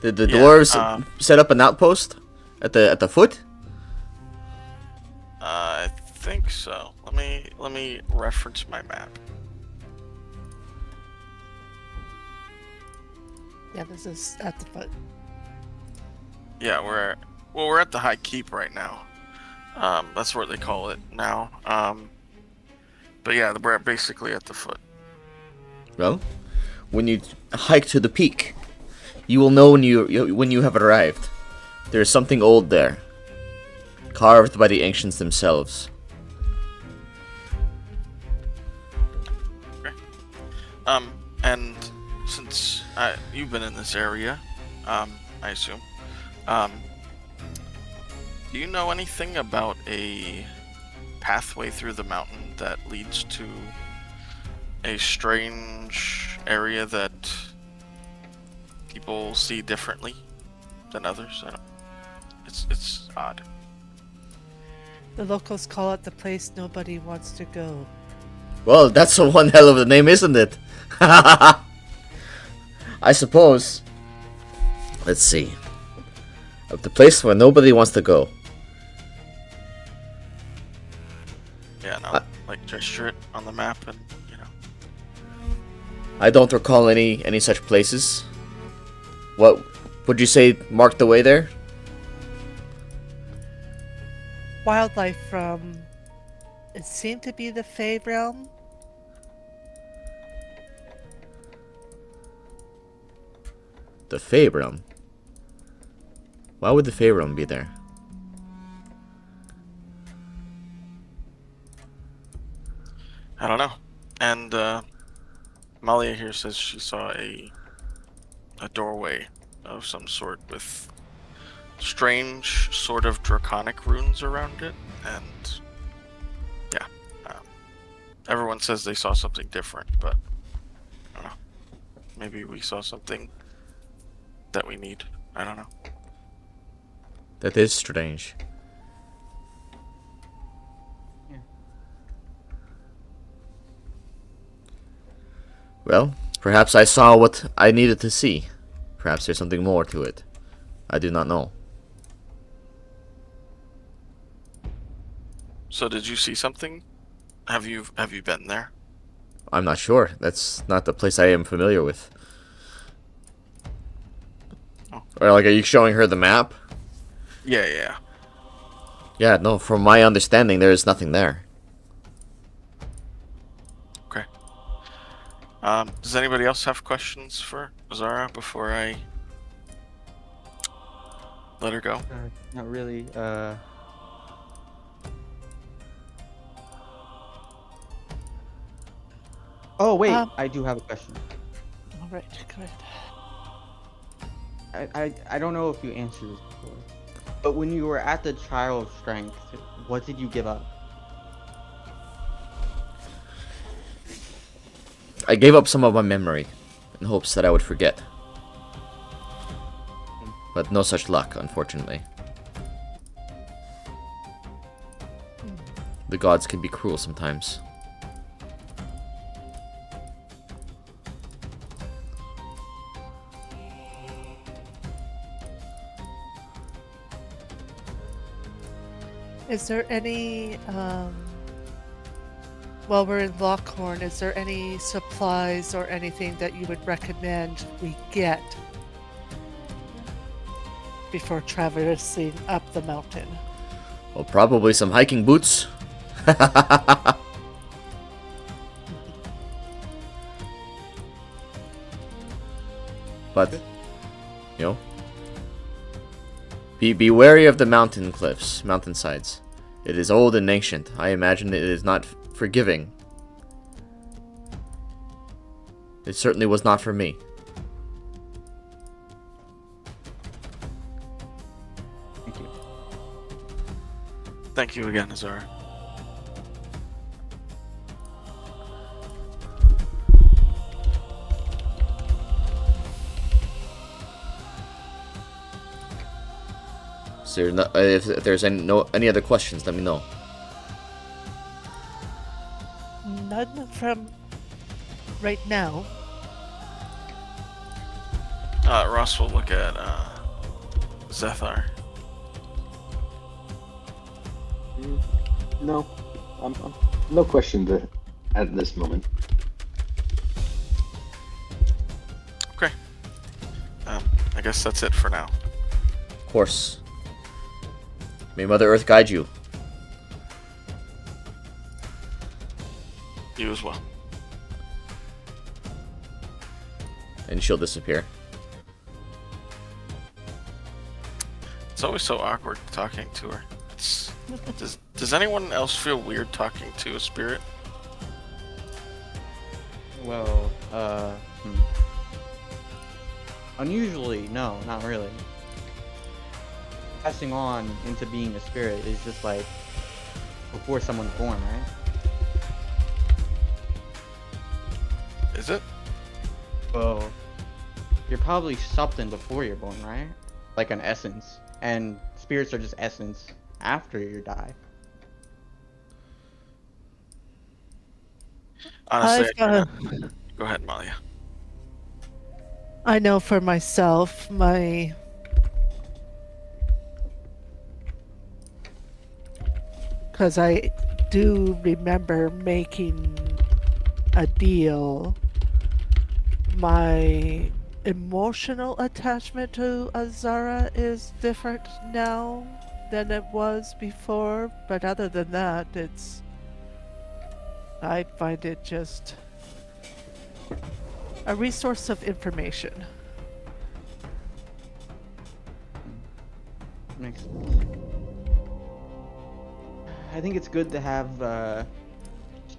Speaker 1: Did the
Speaker 3: Yeah,
Speaker 1: dwarves set up an outpost at the foot?
Speaker 3: I think so. Let me reference my map.
Speaker 4: Yeah, this is at the foot.
Speaker 3: Yeah, we're at the High Keep right now. That's what they call it now. But yeah, we're basically at the foot.
Speaker 1: Well, when you hike to the peak, you will know when you have arrived. There is something old there, carved by the ancients themselves.
Speaker 3: Okay. And since you've been in this area, I assume, do you know anything about a pathway through the mountain that leads to a strange area that people see differently than others? It's odd.
Speaker 4: The locals call it the place nobody wants to go.
Speaker 1: Well, that's a one hell of a name, isn't it? I suppose. Let's see. Of the place where nobody wants to go.
Speaker 3: Yeah, no, gesture it on the map and,
Speaker 1: I don't recall any such places. What would you say marked the way there?
Speaker 4: Wildlife from, it seemed to be the Fey realm.
Speaker 1: The Fey realm. Why would the Fey realm be there?
Speaker 3: I don't know. And Malia here says she saw a doorway of some sort with strange sort of draconic runes around it, and yeah, everyone says they saw something different, but I don't know. Maybe we saw something that we need. I don't know.
Speaker 1: That is strange.
Speaker 2: Yeah.
Speaker 1: Well, perhaps I saw what I needed to see. Perhaps there's something more to it. I do not know.
Speaker 3: So did you see something? Have you been there?
Speaker 1: I'm not sure. That's not the place I am familiar with.
Speaker 3: Oh.
Speaker 1: Or like, are you showing her the map?
Speaker 3: Yeah.
Speaker 1: Yeah, no, from my understanding, there is nothing there.
Speaker 3: Okay. Does anybody else have questions for Zara before I let her go?
Speaker 2: Not really. Oh wait, I do have a question.
Speaker 4: All right, go ahead.
Speaker 2: I don't know if you answered this before, but when you were at the trial of strength, what did you give up?
Speaker 1: I gave up some of my memory in hopes that I would forget. But no such luck, unfortunately. The gods can be cruel sometimes.
Speaker 4: Is there any, while we're in Lockhorn, is there any supplies or anything that you would recommend we get before traversing up the mountain?
Speaker 1: Well, probably some hiking boots. But, you know, be wary of the mountain cliffs, mountainsides. It is old and ancient. I imagine it is not forgiving. It certainly was not for me.
Speaker 2: Thank you.
Speaker 3: Thank you again, Azara.
Speaker 1: So if there's any other questions, let me know.
Speaker 4: None from right now.
Speaker 3: Ross will look at Zethar.
Speaker 6: No, no questions at this moment.
Speaker 3: Okay. I guess that's it for now.
Speaker 1: Of course. May Mother Earth guide you.
Speaker 3: You as well.
Speaker 1: And she'll disappear.
Speaker 3: It's always so awkward talking to her. Does anyone else feel weird talking to a spirit?
Speaker 2: Well, unusually, no, not really. Passing on into being a spirit is just like before someone's born, right?
Speaker 3: Is it?
Speaker 2: Well, you're probably something before you're born, right? Like an essence. And spirits are just essence after you die.
Speaker 3: Honestly,
Speaker 4: I've,
Speaker 3: go ahead, Malia.
Speaker 4: I know for myself, because I do remember making a deal. My emotional attachment to Azara is different now than it was before, but other than that, I find it just a resource of information.
Speaker 2: Makes sense. I think it's good to have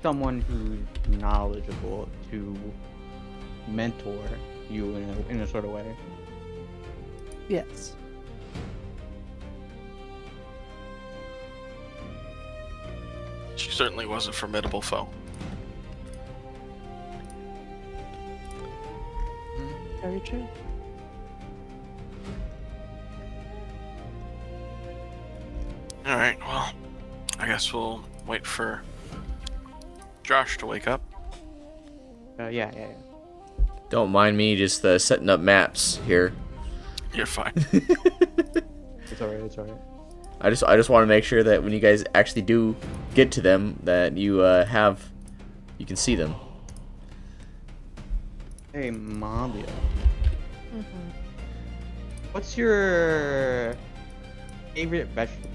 Speaker 2: someone who's knowledgeable to mentor you in a sort of way.
Speaker 4: Yes.
Speaker 3: She certainly was a formidable foe.
Speaker 4: Very true.
Speaker 3: Alright, well, I guess we'll wait for Josh to wake up.
Speaker 2: Yeah.
Speaker 1: Don't mind me just setting up maps here.
Speaker 3: You're fine.
Speaker 2: It's alright.
Speaker 1: I just want to make sure that when you guys actually do get to them, that you you can see them.
Speaker 2: Hey, Malia. What's your favorite vegetable?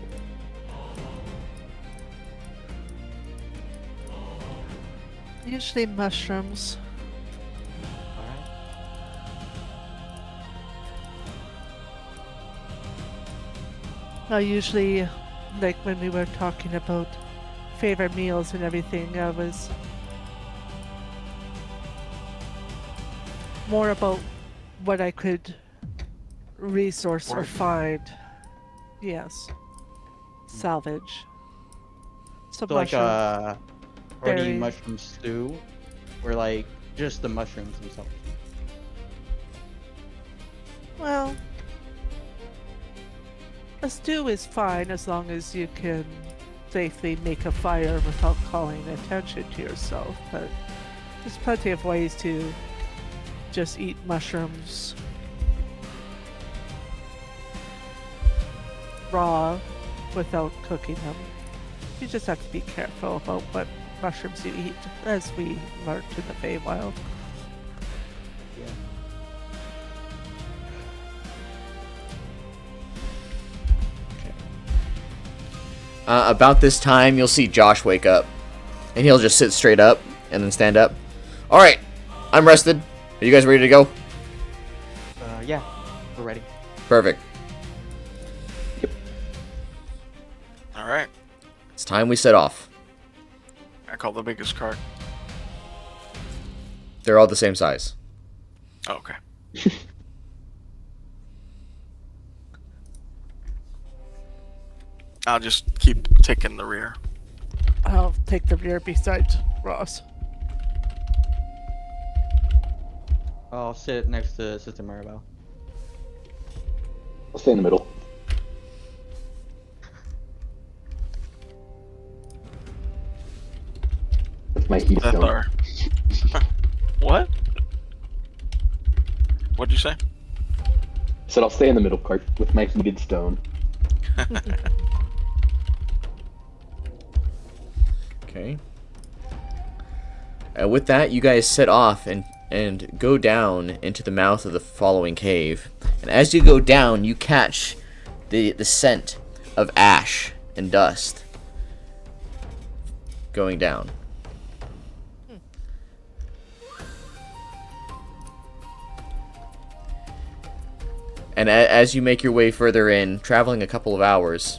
Speaker 4: Usually mushrooms.
Speaker 2: Alright.
Speaker 4: I usually, like when we were talking about favorite meals and everything, I was more about what I could resource or
Speaker 3: Work.
Speaker 4: find. Yes. Salvage. Some
Speaker 2: So like
Speaker 4: mushroom
Speaker 2: hearty
Speaker 4: berry.
Speaker 2: mushroom stew, or like just the mushrooms themselves.
Speaker 4: Well, a stew is fine as long as you can safely make a fire without calling attention to yourself, but there's plenty of ways to just eat mushrooms raw without cooking them. You just have to be careful about what mushrooms you eat, as we learned in the Feywild.
Speaker 2: Yeah.
Speaker 1: About this time, you'll see Josh wake up, and he'll just sit straight up and then stand up. All right, I'm rested. Are you guys ready to go? Perfect.
Speaker 3: All right.
Speaker 1: It's time we set off.
Speaker 3: I call the biggest cart.
Speaker 1: They're all the same size.
Speaker 3: Oh, okay. I'll just keep taking the rear.
Speaker 4: I'll take the rear beside Ross.
Speaker 2: I'll sit next to Sister Maribel.
Speaker 6: I'll stay in the middle. With my heat
Speaker 3: That's
Speaker 6: stone.
Speaker 3: our. What? What'd you say?
Speaker 6: I said I'll stay in the middle cart with my heated stone.
Speaker 1: Okay. And with that, you guys set off and go down into the mouth of the following cave. And as you go down, you catch the scent of ash and dust going down. And as you make your way further in, traveling a couple of hours,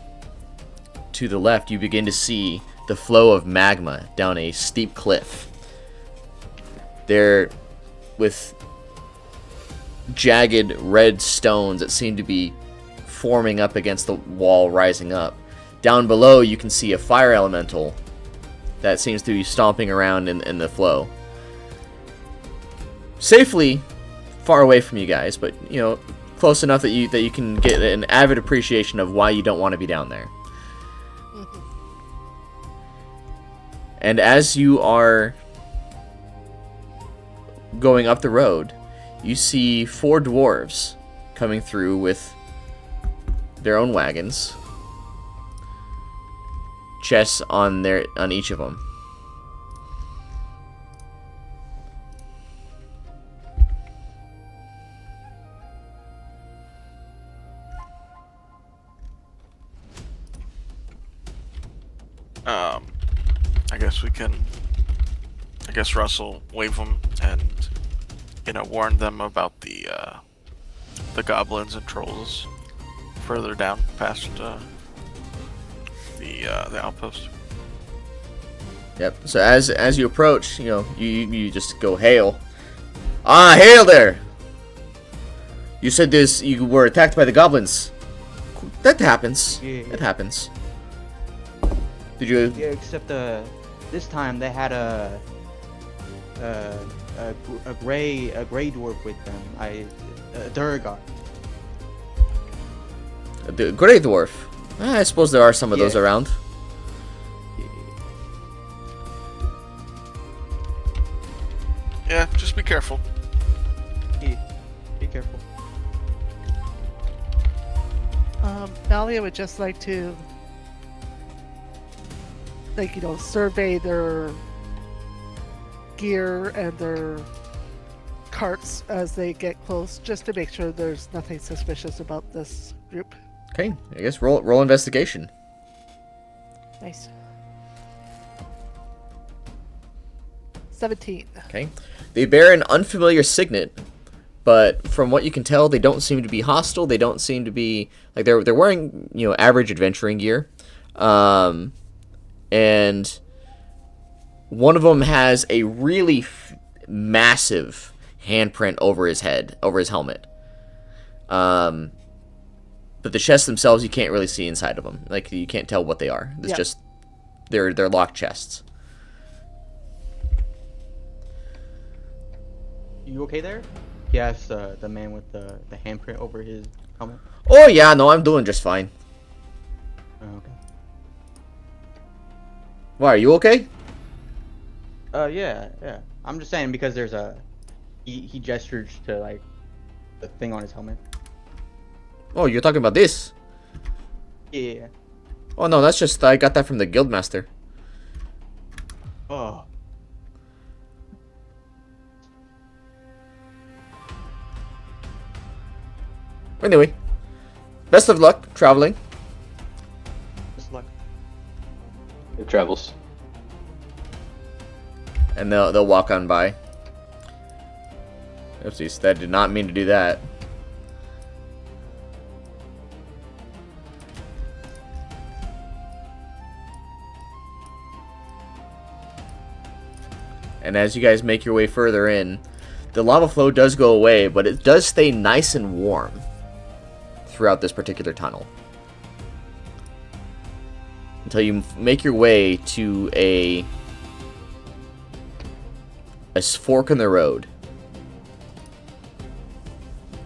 Speaker 1: to the left, you begin to see the flow of magma down a steep cliff. There, with jagged red stones that seem to be forming up against the wall, rising up. Down below, you can see a fire elemental that seems to be stomping around in the flow. Safely far away from you guys, but, you know, close enough that you can get an avid appreciation of why you don't want to be down there. And as you are going up the road, you see 4 dwarves coming through with their own wagons, chests on each of them.
Speaker 3: I guess Russell wave them and, you know, warn them about the goblins and trolls further down past the outpost.
Speaker 1: Yep. So as you approach, you know, you just go, hail. Ah, hail there! You said you were attacked by the goblins. That happens.
Speaker 2: Yeah.
Speaker 1: It happens. Did you?
Speaker 2: Yeah, except this time they had a gray dwarf with them. A Durgar.
Speaker 1: The Grey Dwarf. I suppose there are some of those
Speaker 2: Yeah.
Speaker 1: around.
Speaker 3: Yeah, just be careful.
Speaker 2: Yeah, be careful.
Speaker 4: Malia would just like to, survey their gear and their carts as they get close, just to make sure there's nothing suspicious about this group.
Speaker 1: Okay, I guess roll investigation.
Speaker 4: Nice. 17.
Speaker 1: Okay. They bear an unfamiliar signet, but from what you can tell, they don't seem to be hostile. They don't seem to be like they're wearing, you know, average adventuring gear. And one of them has a really massive handprint over his head, over his helmet. But the chests themselves, you can't really see inside of them. Like, you can't tell what they are. It's just they're locked chests.
Speaker 2: You okay there? Yes, the man with the handprint over his helmet.
Speaker 1: Oh yeah, no, I'm doing just fine.
Speaker 2: Oh, okay.
Speaker 1: Why, are you okay?
Speaker 2: Yeah. I'm just saying because there's he gestures to like the thing on his helmet.
Speaker 1: Oh, you're talking about this?
Speaker 2: Yeah.
Speaker 1: Oh no, that's just I got that from the guildmaster.
Speaker 2: Oh.
Speaker 1: Anyway, best of luck traveling.
Speaker 2: Just luck.
Speaker 6: It travels.
Speaker 1: And they'll walk on by. Oopsies, that did not mean to do that. And as you guys make your way further in, the lava flow does go away, but it does stay nice and warm throughout this particular tunnel. Until you make your way to a fork in the road.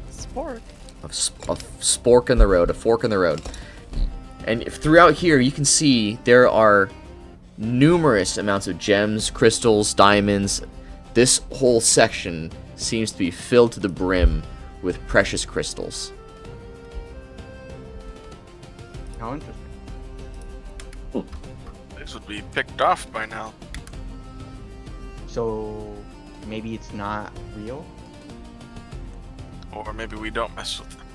Speaker 4: Sport.
Speaker 1: A spork in the road, a fork in the road. And throughout here, you can see there are numerous amounts of gems, crystals, diamonds. This whole section seems to be filled to the brim with precious crystals.
Speaker 2: How interesting.
Speaker 3: These would be picked off by now.
Speaker 2: So maybe it's not real?
Speaker 3: Or maybe we don't mess with them.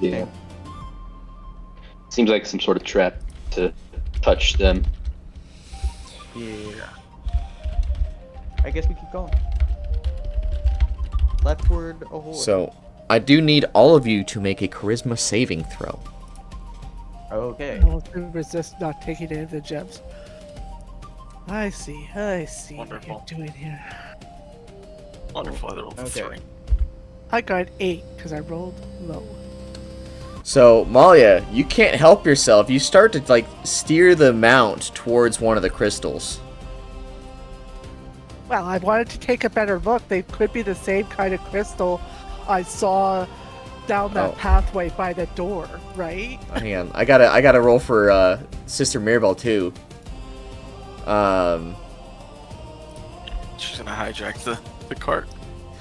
Speaker 2: Yeah.
Speaker 6: Seems like some sort of trap to touch them.
Speaker 2: Yeah. I guess we keep going. Leftward ahoy.
Speaker 1: So, I do need all of you to make a charisma saving throw.
Speaker 2: Okay.
Speaker 4: I will resist not taking any of the gems. I see
Speaker 3: Wonderful.
Speaker 4: what you're doing here.
Speaker 3: Wonderful. I rolled a
Speaker 2: Okay.
Speaker 3: 3.
Speaker 4: I got 8 because I rolled low.
Speaker 1: So, Malia, you can't help yourself. You start to, like, steer the mount towards one of the crystals.
Speaker 4: Well, I wanted to take a better look. They could be the same kind of crystal I saw down that
Speaker 1: Oh.
Speaker 4: pathway by the door, right?
Speaker 1: Hang on. I gotta roll for, Sister Mirabelle, too.
Speaker 3: She's gonna hijack the cart.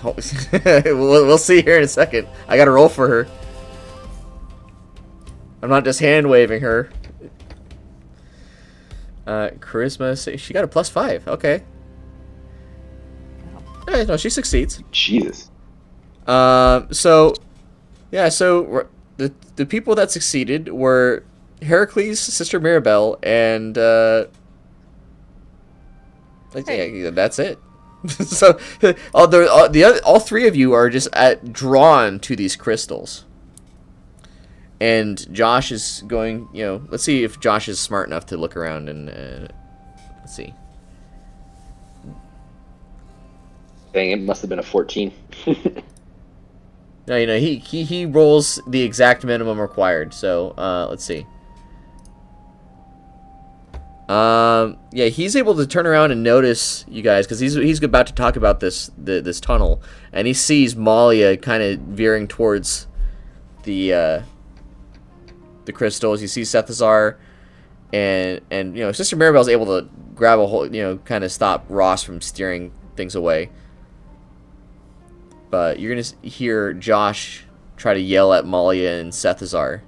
Speaker 1: we'll see here in a second. I gotta roll for her. I'm not just hand waving her. Charisma. She got a +5. Okay. No, she succeeds.
Speaker 6: Jesus.
Speaker 1: So the people that succeeded were Heracles, Sister Mirabelle, and yeah, that's it. So all three of you are just drawn to these crystals. And Josh is going, let's see if Josh is smart enough to look around and let's see.
Speaker 6: Dang, it must have been a 14.
Speaker 1: No, he rolls the exact minimum required. So let's see. Yeah, he's able to turn around and notice you guys because he's about to talk about this tunnel, and he sees Malia kind of veering towards the crystals. You see Sethazar, and Sister Mirabelle's able to grab a hold, kind of stop Ross from steering things away. But you're gonna hear Josh try to yell at Malia and Sethazar.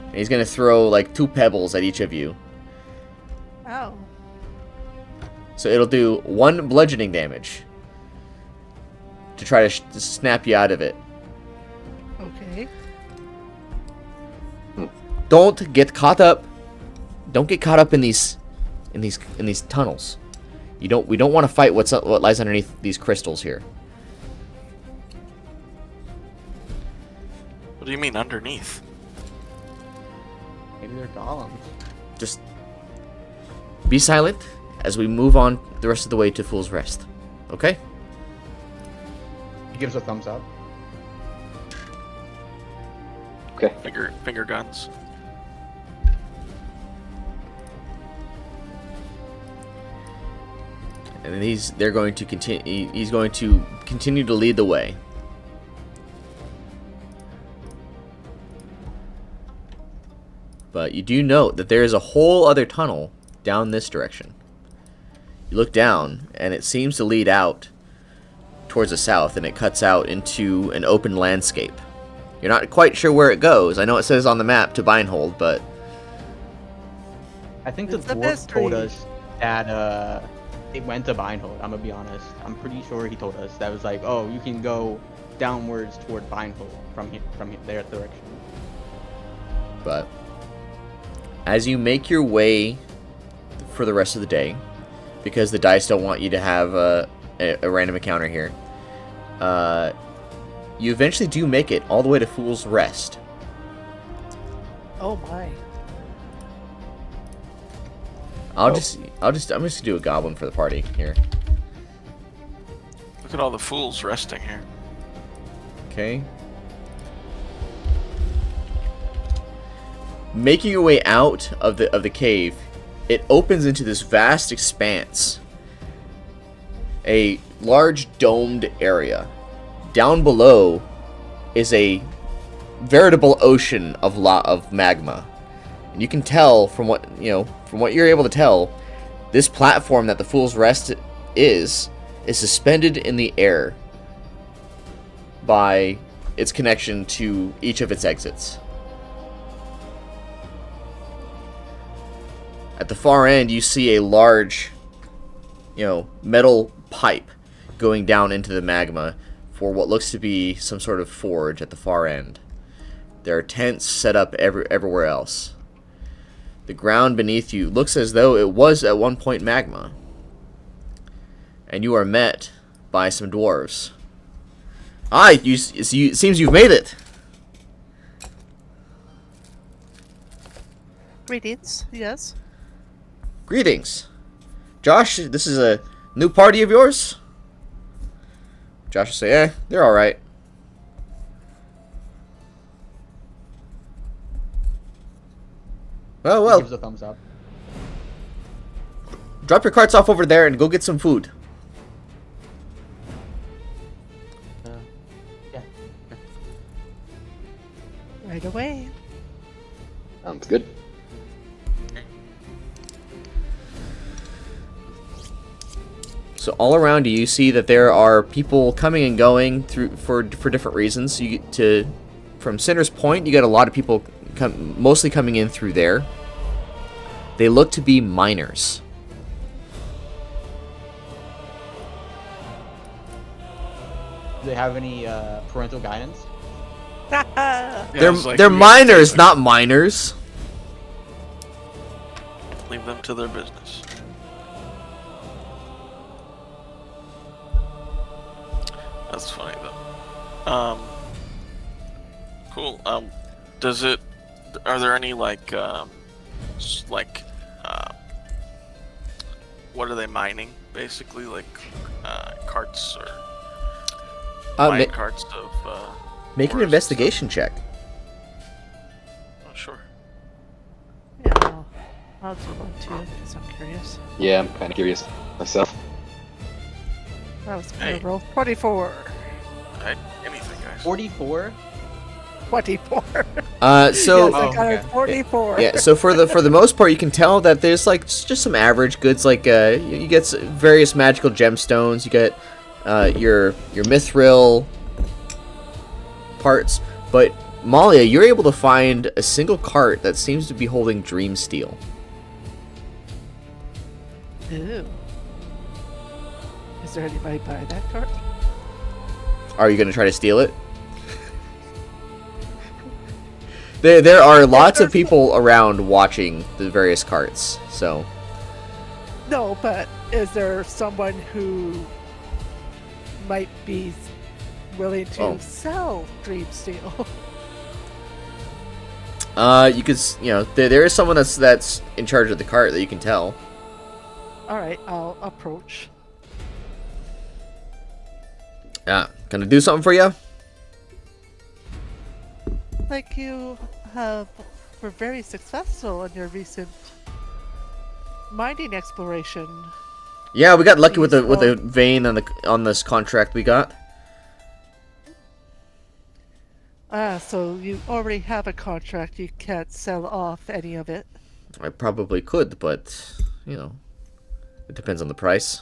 Speaker 1: And he's gonna throw like 2 pebbles at each of you.
Speaker 4: Oh.
Speaker 1: So it'll do 1 bludgeoning damage to try to snap you out of it.
Speaker 4: Okay.
Speaker 1: Don't get caught up. Don't get caught up in these tunnels. We don't want to fight what lies underneath these crystals here.
Speaker 3: What do you mean underneath?
Speaker 2: Maybe they're golems.
Speaker 1: Just be silent as we move on the rest of the way to Fool's Rest. Okay?
Speaker 2: He gives a thumbs up.
Speaker 6: Okay.
Speaker 3: Finger guns.
Speaker 1: And then they're going to continue. He's going to continue to lead the way. But you do note that there is a whole other tunnel down this direction. You look down, and it seems to lead out towards the south, and it cuts out into an open landscape. You're not quite sure where it goes. I know it says on the map to Bindhold, but
Speaker 2: I think the
Speaker 4: It's a
Speaker 2: dwarf told
Speaker 4: mystery.
Speaker 2: us that it went to Bindhold. I'm gonna be honest. I'm pretty sure he told us that was like, oh, you can go downwards toward Bindhold from their direction.
Speaker 1: But as you make your way for the rest of the day, because the dice don't want you to have a random encounter here, you eventually do make it all the way to Fool's Rest.
Speaker 4: Oh my.
Speaker 1: I'm just gonna do a goblin for the party here.
Speaker 3: Look at all the fools resting here.
Speaker 1: Okay. Making your way out of the cave, it opens into this vast expanse. A large domed area. Down below is a veritable ocean of magma. And you can tell from what you're able to tell, this platform that the Fool's Rest is suspended in the air by its connection to each of its exits. At the far end, you see a large, metal pipe going down into the magma for what looks to be some sort of forge at the far end. There are tents set up everywhere else. The ground beneath you looks as though it was at one point magma. And you are met by some dwarves. It seems you've made it.
Speaker 4: Greetings, yes.
Speaker 1: Greetings. Josh, this is a new party of yours? Josh will say, they're alright. Well,
Speaker 2: Gives a thumbs up.
Speaker 1: drop your carts off over there and go get some food.
Speaker 2: Yeah.
Speaker 4: Right away.
Speaker 6: Sounds good.
Speaker 1: So all around you see that there are people coming and going through for different reasons. From Cinder's Point, you got a lot of people mostly coming in through there. They look to be miners.
Speaker 2: Do they have any parental guidance?
Speaker 3: Yeah,
Speaker 1: They're
Speaker 3: it's like,
Speaker 1: they're
Speaker 3: we gotta
Speaker 1: miners,
Speaker 3: take
Speaker 1: not miners.
Speaker 3: Leave them to their business. That's funny though. Cool. Are there any what are they mining? Basically, carts or mine carts of.
Speaker 1: Make an
Speaker 3: ores and
Speaker 1: investigation check.
Speaker 3: stuff? Oh, sure.
Speaker 4: Yeah, I'll do one too, because I'm curious.
Speaker 6: Yeah, I'm kind of curious myself.
Speaker 4: I was gonna
Speaker 3: Hey.
Speaker 4: roll 24.
Speaker 3: Anything, guys.
Speaker 2: 44?
Speaker 4: 24.
Speaker 1: So
Speaker 4: yes, I got
Speaker 2: okay.
Speaker 4: a 44.
Speaker 1: yeah, so for the most part, you can tell that there's just some average goods. You get various magical gemstones. You get your mithril parts, but Malia, you're able to find a single cart that seems to be holding dream steel.
Speaker 4: Ooh. Is there anybody buying that cart?
Speaker 1: Are you going to try to steal it? There are lots of people around watching the various carts, so...
Speaker 4: No, but is there someone who might be willing to
Speaker 1: Oh.
Speaker 4: sell Dream Steel?
Speaker 1: You could, there is someone that's in charge of the cart that you can tell.
Speaker 4: Alright, I'll approach.
Speaker 1: Yeah, can I do something for you?
Speaker 4: Like you were very successful in your recent mining exploration.
Speaker 1: Yeah, we got lucky with the
Speaker 4: Please,
Speaker 1: vein on this contract we got.
Speaker 4: So you already have a contract, you can't sell off any of it.
Speaker 1: I probably could, but it depends on the price.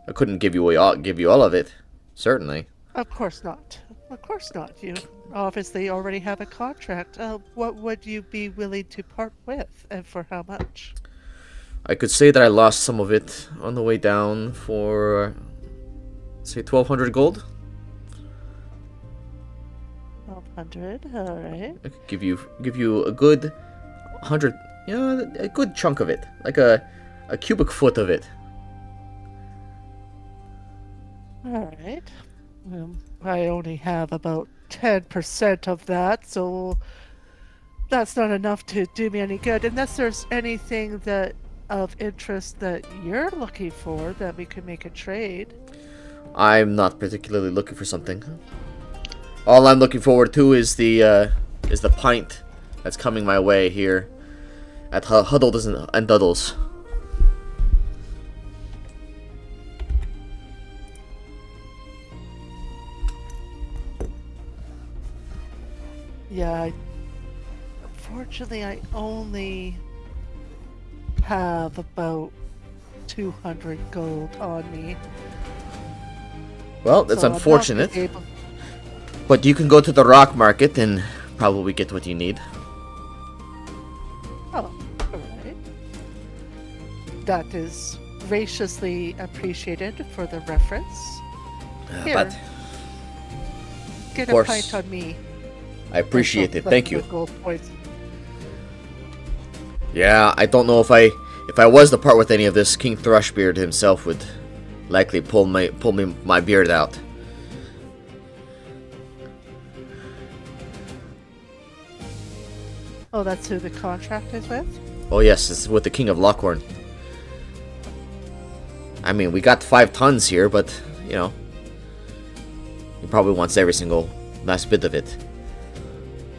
Speaker 1: I couldn't give you all of it, certainly.
Speaker 4: Of course not. Of course not. You obviously already have a contract. What would you be willing to part with, and for how much?
Speaker 1: I could say that I lost some of it on the way down for, say, 1,200 gold.
Speaker 4: 1,200. All right.
Speaker 1: I could give you a good 100, a good chunk of it, like a cubic foot of it.
Speaker 4: All right. I only have about 10% of that, so that's not enough to do me any good, unless there's anything that of interest that you're looking for that we could make a trade.
Speaker 1: I'm not particularly looking for something. All I'm looking forward to is the pint that's coming my way here at Huddles and Duddles.
Speaker 4: Yeah, unfortunately, I only have about 200 gold on me.
Speaker 1: Well, that's
Speaker 4: so I'm not
Speaker 1: unfortunate.
Speaker 4: able-
Speaker 1: But you can go to the rock market and probably get what you need.
Speaker 4: Oh, alright. That is graciously appreciated for the reference. Here.
Speaker 1: But
Speaker 4: Get
Speaker 1: course.
Speaker 4: a pint on me.
Speaker 1: I appreciate it. Thank you.
Speaker 4: Gold points.
Speaker 1: Yeah, I don't know if I was to part with any of this, King Thrushbeard himself would likely pull me my beard out.
Speaker 4: Oh, that's who the contract is with?
Speaker 1: Oh yes, this is with the King of Lockhorn. I mean, we got 5 tons here, but you know, he probably wants every single last bit of it.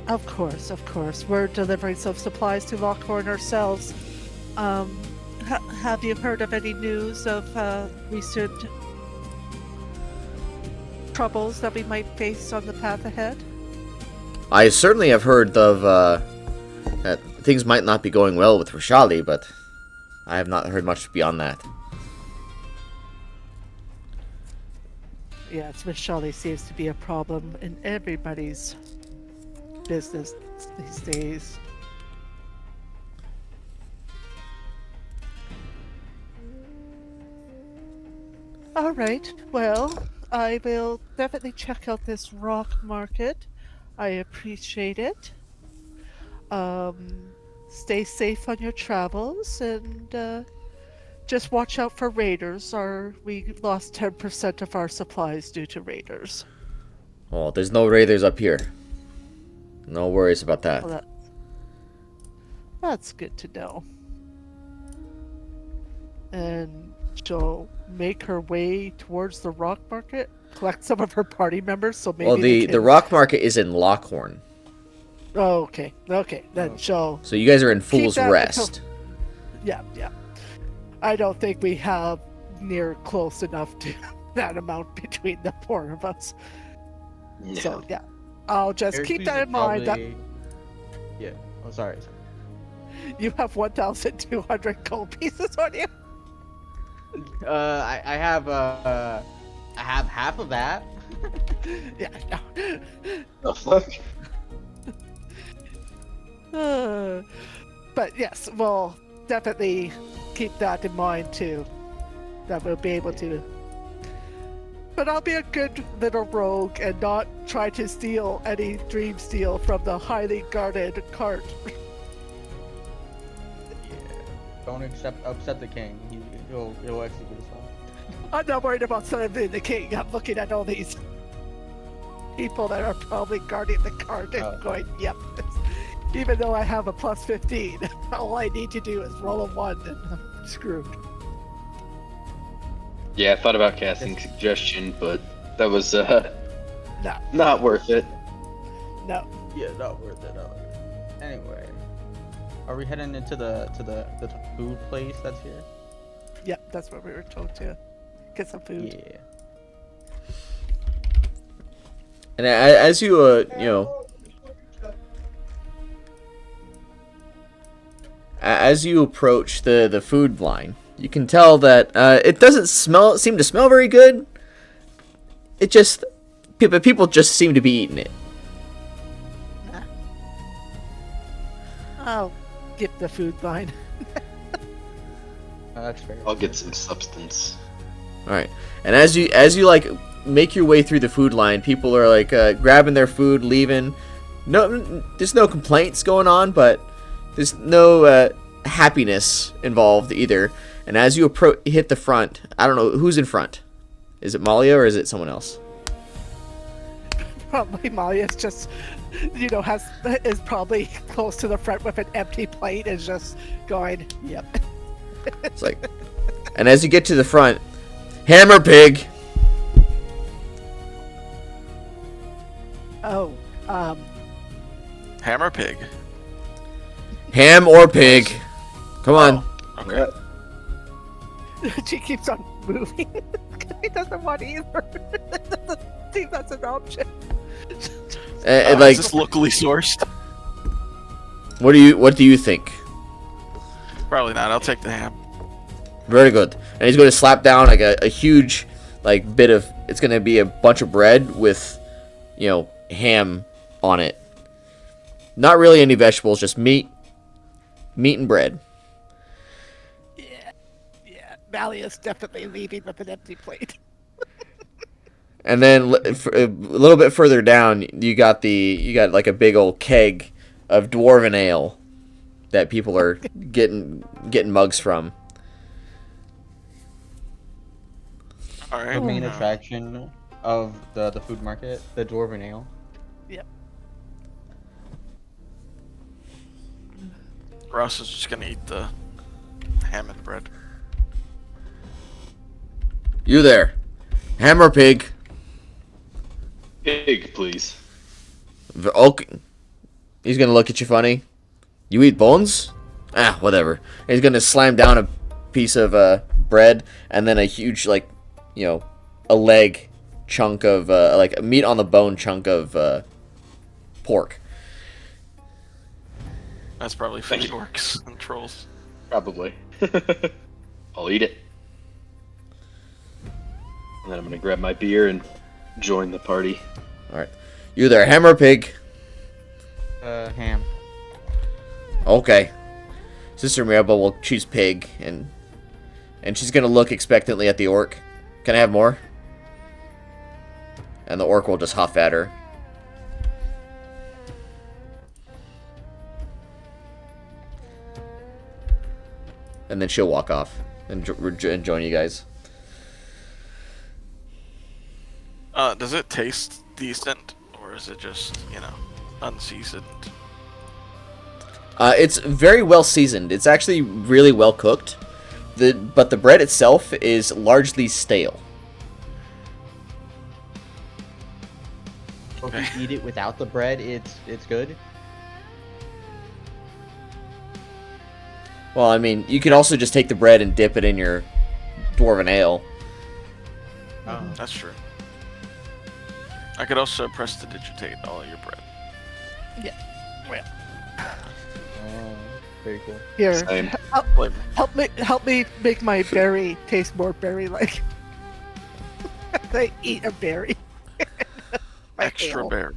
Speaker 4: Of course, of course. We're delivering some supplies to Lockhorn ourselves. Have you heard of any news of recent troubles that we might face on the path ahead?
Speaker 1: I certainly have heard of that things might not be going well with Rashali, but I have not heard much beyond that.
Speaker 4: Yeah, Smith-Shawley seems to be a problem in everybody's business these days. Alright, well, I will definitely check out this rock market. I appreciate it. Stay safe on your travels, and just watch out for raiders. We lost 10% of our supplies due to raiders.
Speaker 1: Oh, there's no raiders up here. No worries about that.
Speaker 4: Well, that's good to know. And she'll make her way towards the rock market, collect some of her party members, so maybe
Speaker 1: Well,
Speaker 4: they
Speaker 1: the
Speaker 4: can...
Speaker 1: rock market is in Lockhorn,
Speaker 4: Oh, okay. Then she'll...
Speaker 1: so you guys are in
Speaker 4: Keep
Speaker 1: Fool's
Speaker 4: that
Speaker 1: Rest.
Speaker 4: Yeah. I don't think we have near close enough to that amount between the 4 of us.
Speaker 6: No.
Speaker 4: So, yeah. I'll just keep
Speaker 2: Airspeed
Speaker 4: that in
Speaker 2: is
Speaker 4: mind. That
Speaker 2: probably- Yeah. Oh, sorry.
Speaker 4: you have 1,200 gold pieces on you.
Speaker 2: I have half of that.
Speaker 4: Yeah, I
Speaker 6: The fuck?
Speaker 4: know. But yes, we'll definitely keep that in mind too. That we'll be able to. But I'll be a good little rogue and not try to steal any dream steel from the highly guarded cart.
Speaker 2: Don't upset the king. He'll execute us all.
Speaker 4: I'm not worried about sending the king. I'm looking at all these people that are probably guarding the cart and
Speaker 2: Oh.
Speaker 4: going, yep. Even though I have a plus 15, all I need to do is roll a 1 and I'm screwed.
Speaker 6: Yeah, I thought about casting suggestion, but that was
Speaker 4: No,
Speaker 6: not worth it.
Speaker 4: no.
Speaker 2: Yeah, not worth it. Anyway, are we heading into the food place that's here?
Speaker 4: Yep, that's what we were told to get some food.
Speaker 2: Yeah.
Speaker 1: And as you as you approach the food line, you can tell that it doesn't seem to smell very good. It just people just seem to be eating it.
Speaker 4: I'll get the food line.
Speaker 2: That's fair.
Speaker 6: I'll get some substance.
Speaker 1: All right, and as you like make your way through the food line, people are like grabbing their food, leaving. No, there's no complaints going on, but there's no happiness involved either. And as you hit the front, I don't know who's in front. Is it Malia or is it someone else?
Speaker 4: Probably Malia's just, is probably close to the front with an empty plate, is just going, yep.
Speaker 1: It's like, and as you get to the front, Hammer Pig.
Speaker 4: Oh,
Speaker 3: Hammer pig.
Speaker 1: Ham or pig. Come on.
Speaker 3: Oh, okay.
Speaker 4: she keeps on moving. He doesn't want either. Doesn't think that's an option.
Speaker 1: And,
Speaker 3: Is
Speaker 1: like,
Speaker 3: this locally sourced?
Speaker 1: what do you think?
Speaker 3: Probably not. I'll take the ham.
Speaker 1: Very good. And he's going to slap down like a huge like bit of. It's going to be a bunch of bread with, ham on it. Not really any vegetables, just meat and bread.
Speaker 4: Yeah, Malia's definitely leaving with an empty plate.
Speaker 1: And then a little bit further down, you got like a big old keg of dwarven ale that people are getting mugs from.
Speaker 3: All right.
Speaker 2: The main attraction of the food market, the Dwarven Ale.
Speaker 4: Yep.
Speaker 3: Ross is just gonna eat the ham and bread.
Speaker 1: You there, Hammer Pig.
Speaker 6: Pig, please.
Speaker 1: Okay. He's gonna look at you funny. You eat bones? Ah, whatever. And he's gonna slam down a piece of bread and then a huge a leg chunk of like a meat on the bone chunk of pork.
Speaker 3: That's probably for the orcs and trolls.
Speaker 6: Probably. I'll eat it. And then I'm gonna grab my beer and join the party.
Speaker 1: All right. You there, Hammer Pig?
Speaker 2: Ham.
Speaker 1: Okay. Sister Mirabelle will choose pig, and she's gonna look expectantly at the orc. Can I have more? And the orc will just huff at her. And then she'll walk off and join you guys.
Speaker 3: Does it taste decent, or is it just, unseasoned?
Speaker 1: It's very well seasoned. It's actually really well cooked. But the bread itself is largely stale.
Speaker 2: So if you eat it without the bread, it's good.
Speaker 1: Well, I mean, you can also just take the bread and dip it in your dwarven ale.
Speaker 2: Oh.
Speaker 3: That's true. I could also prestidigitate all your bread.
Speaker 2: Oh, very cool.
Speaker 4: Here,
Speaker 6: Same.
Speaker 4: help me make my berry taste more berry-like. I eat a berry. My
Speaker 3: Extra
Speaker 4: ale.
Speaker 3: berry.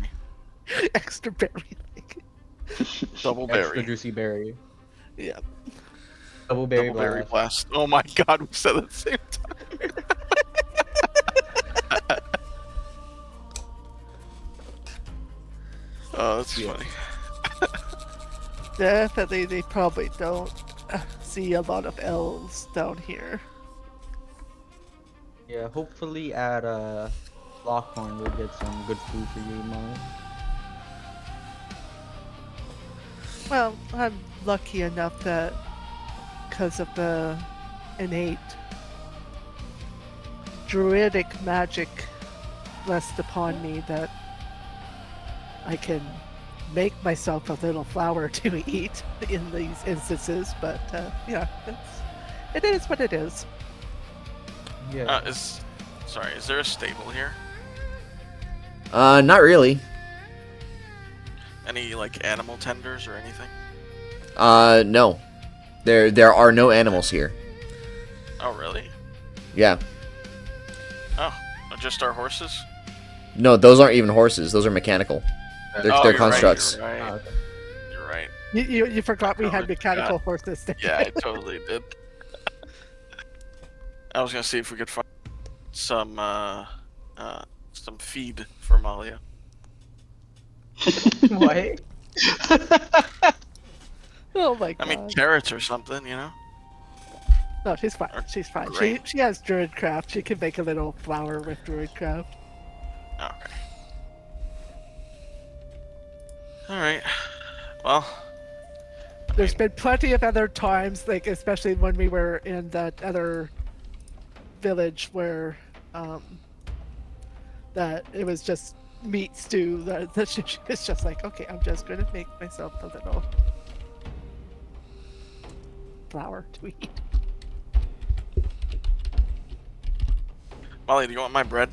Speaker 4: Extra berry-like.
Speaker 3: Double
Speaker 2: Extra
Speaker 3: berry.
Speaker 2: juicy berry.
Speaker 4: Yeah.
Speaker 2: Double berry
Speaker 3: Double berry
Speaker 2: blast.
Speaker 3: blast. Oh my god, we said it at the same time. Oh, that's funny.
Speaker 4: Definitely, they probably don't see a lot of elves down here.
Speaker 2: Yeah, hopefully at Lockhorn we'll get some good food for you, Mom.
Speaker 4: Well, I'm lucky enough that because of the innate druidic magic blessed upon me that I can make myself a little flour to eat in these instances, but yeah, it is what it is.
Speaker 2: Yeah.
Speaker 3: Is there a stable here?
Speaker 1: Not really.
Speaker 3: Any like animal tenders or anything?
Speaker 1: No. There are no animals here.
Speaker 3: Oh really?
Speaker 1: Yeah.
Speaker 3: Oh, just our horses?
Speaker 1: No, those aren't even horses. Those are mechanical. They're
Speaker 3: Oh, you're
Speaker 1: constructs.
Speaker 3: Right,
Speaker 2: Oh, okay.
Speaker 3: you're right.
Speaker 4: You forgot we had
Speaker 3: Totally
Speaker 4: mechanical horses there.
Speaker 3: Yeah, I totally did. I was gonna see if we could find some feed for Malia.
Speaker 2: What?
Speaker 4: Oh my god.
Speaker 3: I mean, carrots or something,
Speaker 4: No, she's fine. She's fine.
Speaker 3: Great.
Speaker 4: She has druid craft. She can make a little flower with druid craft.
Speaker 3: Okay. All right. Well,
Speaker 4: There's been plenty of other times, like especially when we were in that other village where that it was just meat stew. It's just like, okay, I'm just gonna make myself a little flour to eat.
Speaker 3: Molly, do you want my bread?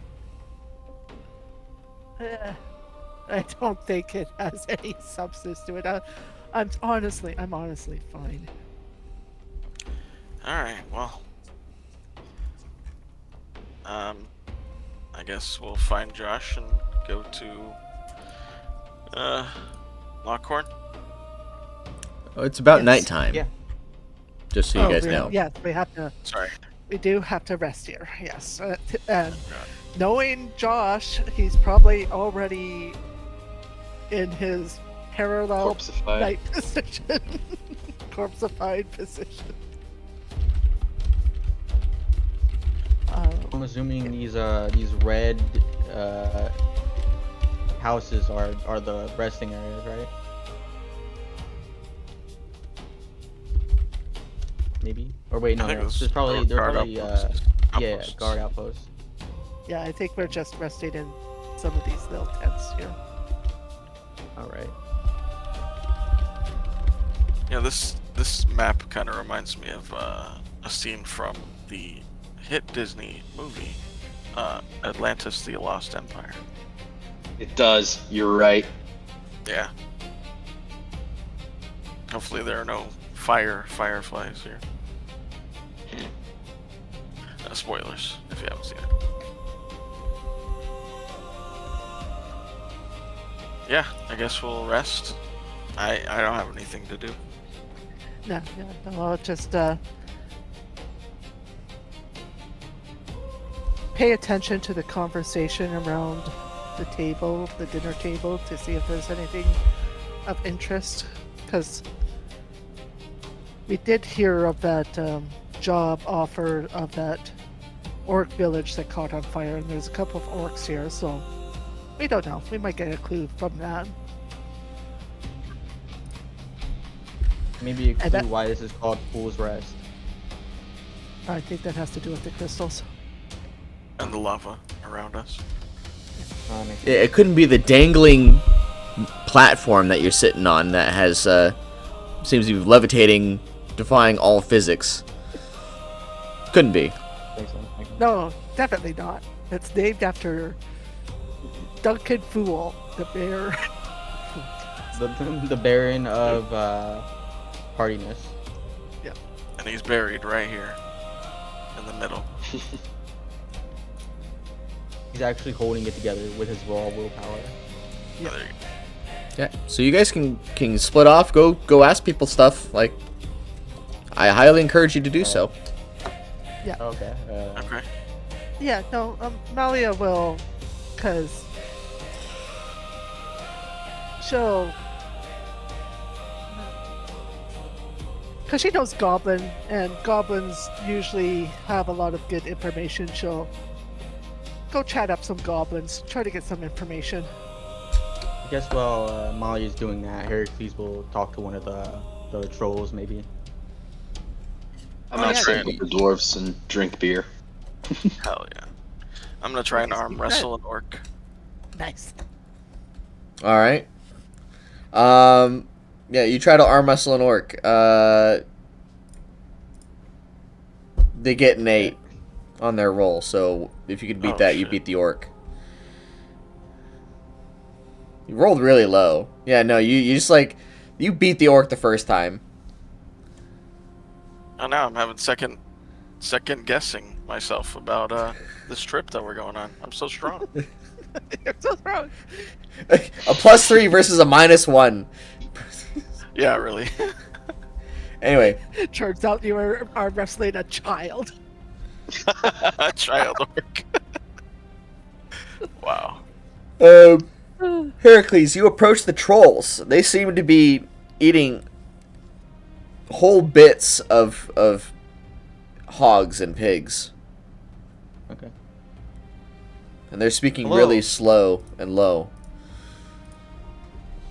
Speaker 4: I don't think it has any substance to it. I'm honestly fine.
Speaker 3: All right. Well, I guess we'll find Josh and go to Lockhorn.
Speaker 1: Oh, it's about
Speaker 4: Yes.
Speaker 1: nighttime.
Speaker 2: Yeah.
Speaker 1: Just so you guys know.
Speaker 4: Yes, we have to.
Speaker 3: Sorry.
Speaker 4: We do have to rest here. Yes, and knowing Josh, he's probably already in his parallel
Speaker 6: Corpseified.
Speaker 4: night position, corpseified position.
Speaker 2: I'm assuming these red houses are the resting areas, right? Maybe. Or wait, no,
Speaker 3: I think
Speaker 2: no.
Speaker 3: it's
Speaker 2: There's probably
Speaker 3: guard
Speaker 2: yeah,
Speaker 3: outposts.
Speaker 2: guard outposts.
Speaker 4: Yeah, I think we're just resting in some of these little tents here.
Speaker 2: All right.
Speaker 3: Yeah, this map kind of reminds me of a scene from the hit Disney movie, Atlantis: The Lost Empire.
Speaker 6: It does. You're right.
Speaker 3: Yeah. Hopefully there are no fireflies here. Spoilers if you haven't seen it. Yeah, I guess we'll rest. I don't have anything to do.
Speaker 4: No, I'll just pay attention to the conversation around the table, the dinner table, to see if there's anything of interest. Because we did hear of that job offer of that orc village that caught on fire, and there's a couple of orcs here, so we don't know. We might get a clue from that.
Speaker 2: Maybe a
Speaker 4: And
Speaker 2: clue
Speaker 4: that-
Speaker 2: why this is called Fool's Rest.
Speaker 4: I think that has to do with the crystals.
Speaker 3: And the lava around us.
Speaker 2: Makes
Speaker 1: It couldn't be the dangling platform that you're sitting on that has seems to be levitating, defying all physics. Couldn't be.
Speaker 2: sense.
Speaker 4: No, definitely not. It's named after Duncan Fool, the bear.
Speaker 2: The Baron of Hardiness.
Speaker 3: And he's buried right here in the middle.
Speaker 2: He's actually holding it together with his raw willpower.
Speaker 3: Yeah. There you go.
Speaker 1: Yeah. So you guys can split off. Go ask people stuff. Like, I highly encourage you to do so.
Speaker 2: Okay.
Speaker 3: Okay.
Speaker 4: Yeah, no, Malia will, because she knows Goblin, and Goblins usually have a lot of good information. She'll go chat up some Goblins, try to get some information.
Speaker 2: I guess while Molly's doing that, Heracles will talk to one of the trolls, maybe.
Speaker 6: I'm
Speaker 3: Oh,
Speaker 6: not
Speaker 3: yeah,
Speaker 6: sitting
Speaker 3: dude.
Speaker 6: with the dwarves and drink beer.
Speaker 3: Hell yeah. I'm gonna try and arm wrestle an orc.
Speaker 4: Nice.
Speaker 1: All right. Yeah, you try to arm wrestle an orc. They get an 8 on their roll, so if you could beat
Speaker 3: Oh,
Speaker 1: that, you
Speaker 3: shit.
Speaker 1: beat the orc. You rolled really low. Yeah, no, you just like, you beat the orc the first time.
Speaker 3: Oh, now I'm having second guessing myself about this trip that we're going on. I'm so strong.
Speaker 4: You're so wrong.
Speaker 1: A +3 versus a -1.
Speaker 3: Yeah, really.
Speaker 1: Anyway,
Speaker 4: Turns out you are wrestling a child.
Speaker 3: Child orc. Wow.
Speaker 1: Heracles, you approach the trolls. They seem to be eating whole bits of hogs and pigs.
Speaker 2: Okay.
Speaker 1: And they're speaking
Speaker 2: Hello.
Speaker 1: really slow and low.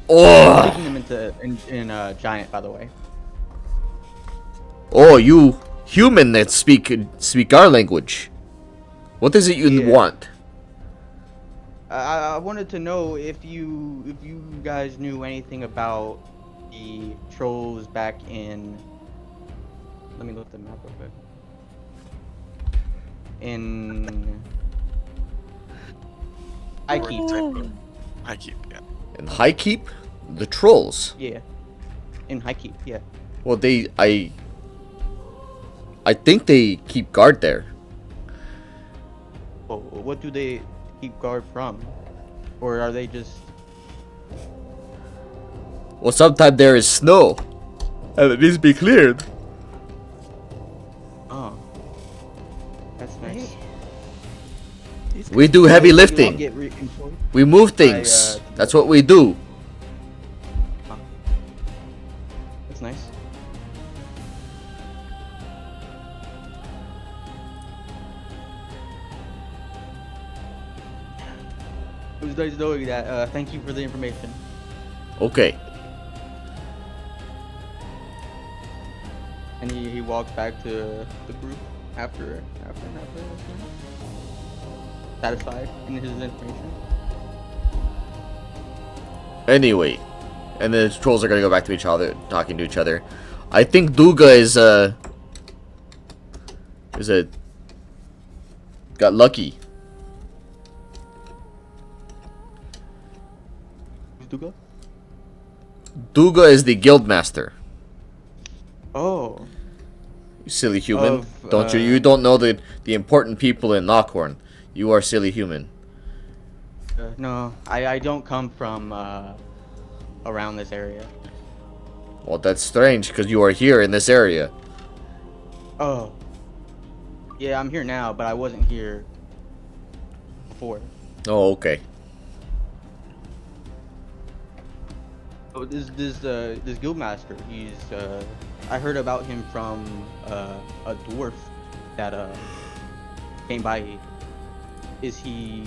Speaker 1: Oh,
Speaker 2: Making them into in giant, by the way.
Speaker 1: oh, you human that speak our language. What is it you
Speaker 2: Yeah.
Speaker 1: want?
Speaker 2: I wanted to know if you guys knew anything about the trolls back in. Let me look at the map real quick. In I
Speaker 3: Or
Speaker 2: keep.
Speaker 3: type of I keep, yeah.
Speaker 1: In High Keep, the trolls.
Speaker 2: Yeah. In High Keep, yeah.
Speaker 1: Well, I think they keep guard there.
Speaker 2: Well, what do they keep guard from? Or are they just
Speaker 1: Well, sometimes there is snow, and it needs to be cleared.
Speaker 2: oh. That's nice.
Speaker 4: These
Speaker 1: We
Speaker 4: guys-
Speaker 1: do heavy
Speaker 2: Maybe I'll
Speaker 1: lifting.
Speaker 2: get reinforced.
Speaker 1: We move things.
Speaker 2: uh,
Speaker 1: That's what we do.
Speaker 2: That's nice. It was nice knowing that. Thank you for the information.
Speaker 1: Okay.
Speaker 2: And he walks back to the group after satisfied in his information.
Speaker 1: Anyway, and the trolls are gonna go back to each other, talking to each other. I think Duga is got lucky.
Speaker 2: Who's Duga?
Speaker 1: Duga is the guild master.
Speaker 2: Oh.
Speaker 1: You silly human.
Speaker 2: Of,
Speaker 1: Don't you? You don't know the important people in Knockhorn. You are silly human.
Speaker 2: No, I don't come from around this area.
Speaker 1: Well, that's strange because you are here in this area.
Speaker 2: Oh. Yeah, I'm here now, but I wasn't here before.
Speaker 1: Oh, okay.
Speaker 2: Oh, this guildmaster. He's I heard about him from a dwarf that came by. Is he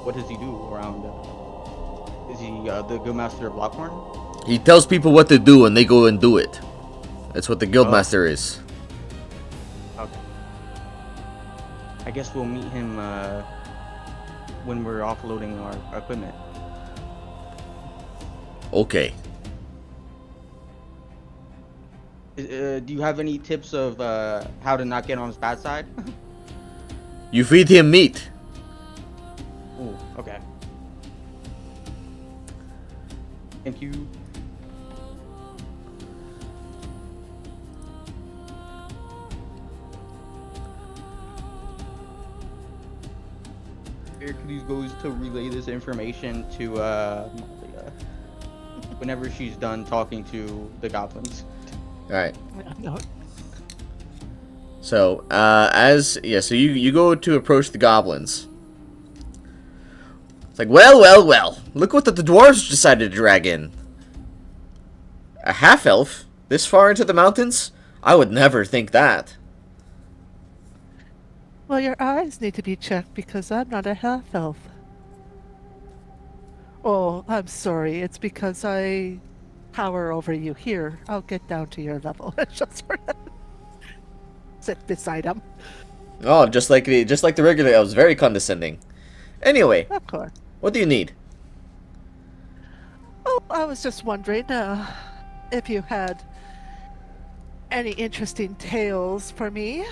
Speaker 2: what does he do around? Is he the guildmaster of Lockhorn?
Speaker 1: He tells people what to do and they go and do it. That's what the guild master is.
Speaker 2: Okay. I guess we'll meet him when we're offloading our equipment.
Speaker 1: Okay.
Speaker 2: Do you have any tips of how to not get on his bad side?
Speaker 1: You feed him meat.
Speaker 2: Ooh, okay. Thank you. Hercules goes to relay this information to Malia whenever she's done talking to the goblins.
Speaker 1: All right.
Speaker 4: No,
Speaker 1: So, so you go to approach the goblins. It's like, well, look what the dwarves decided to drag in. A half-elf? This far into the mountains? I would never think that.
Speaker 4: well, your eyes need to be checked because I'm not a half elf. Oh, I'm sorry. It's because I power over you. Here, I'll get down to your level. Just sort of sit beside him.
Speaker 1: Oh, just like the regular elves, very condescending. Anyway,
Speaker 4: Of course.
Speaker 1: what do you need?
Speaker 4: Oh, I was just wondering if you had any interesting tales for me.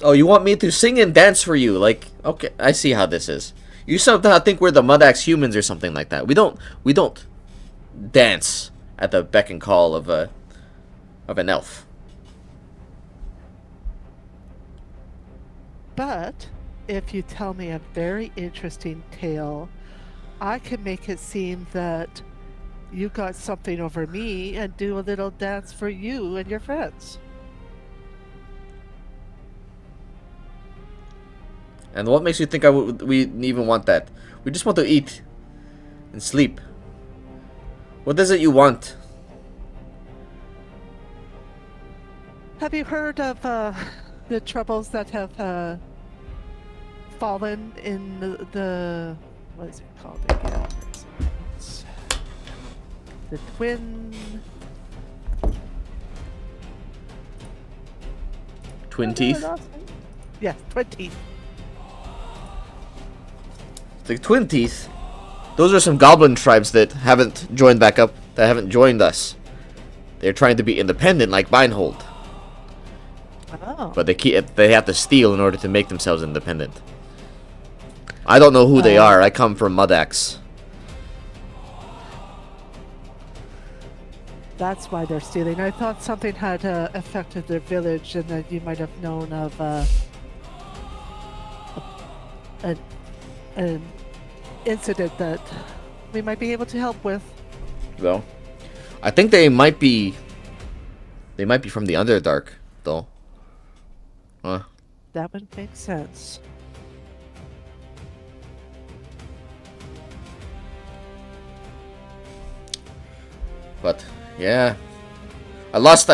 Speaker 1: Oh, you want me to sing and dance for you? Like, okay, I see how this is. You somehow think we're the Mudax humans or something like that. We don't dance at the beck and call of an elf.
Speaker 4: But if you tell me a very interesting tale, I can make it seem that you got something over me and do a little dance for you and your friends.
Speaker 1: And what makes you think we even want that? We just want to eat and sleep. What is it you want?
Speaker 4: Have you heard of the troubles that have fallen in the what is it called again? Where is it? It's the twin.
Speaker 1: Twin
Speaker 4: Oh,
Speaker 1: Teeth.
Speaker 4: no, I lost it. Yes, twin teeth.
Speaker 1: The Twin Teeth. Those are some goblin tribes that haven't joined back up. That haven't joined us. They're trying to be independent, like Bindhold,
Speaker 4: Oh.
Speaker 1: but they have to steal in order to make themselves independent. I don't know who they are. I come from Mudax.
Speaker 4: That's why they're stealing. I thought something had affected their village, and that you might have known of an incident that we might be able to help with.
Speaker 1: Though, I think they might be. They might be from the Underdark, though.
Speaker 4: That would make sense.
Speaker 1: But yeah, I lost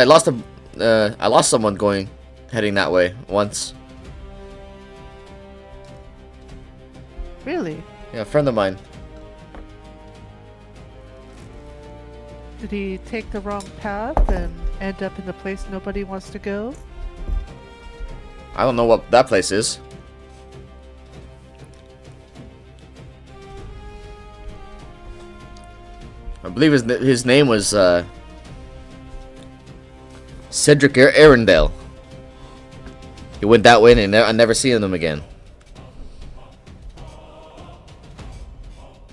Speaker 1: someone heading that way once.
Speaker 4: Really?
Speaker 1: Yeah, a friend of mine.
Speaker 4: Did he take the wrong path and end up in the place nobody wants to go?
Speaker 1: I don't know what that place is. I believe his name was Cedric Arendelle. He went that way, and I never seen him again.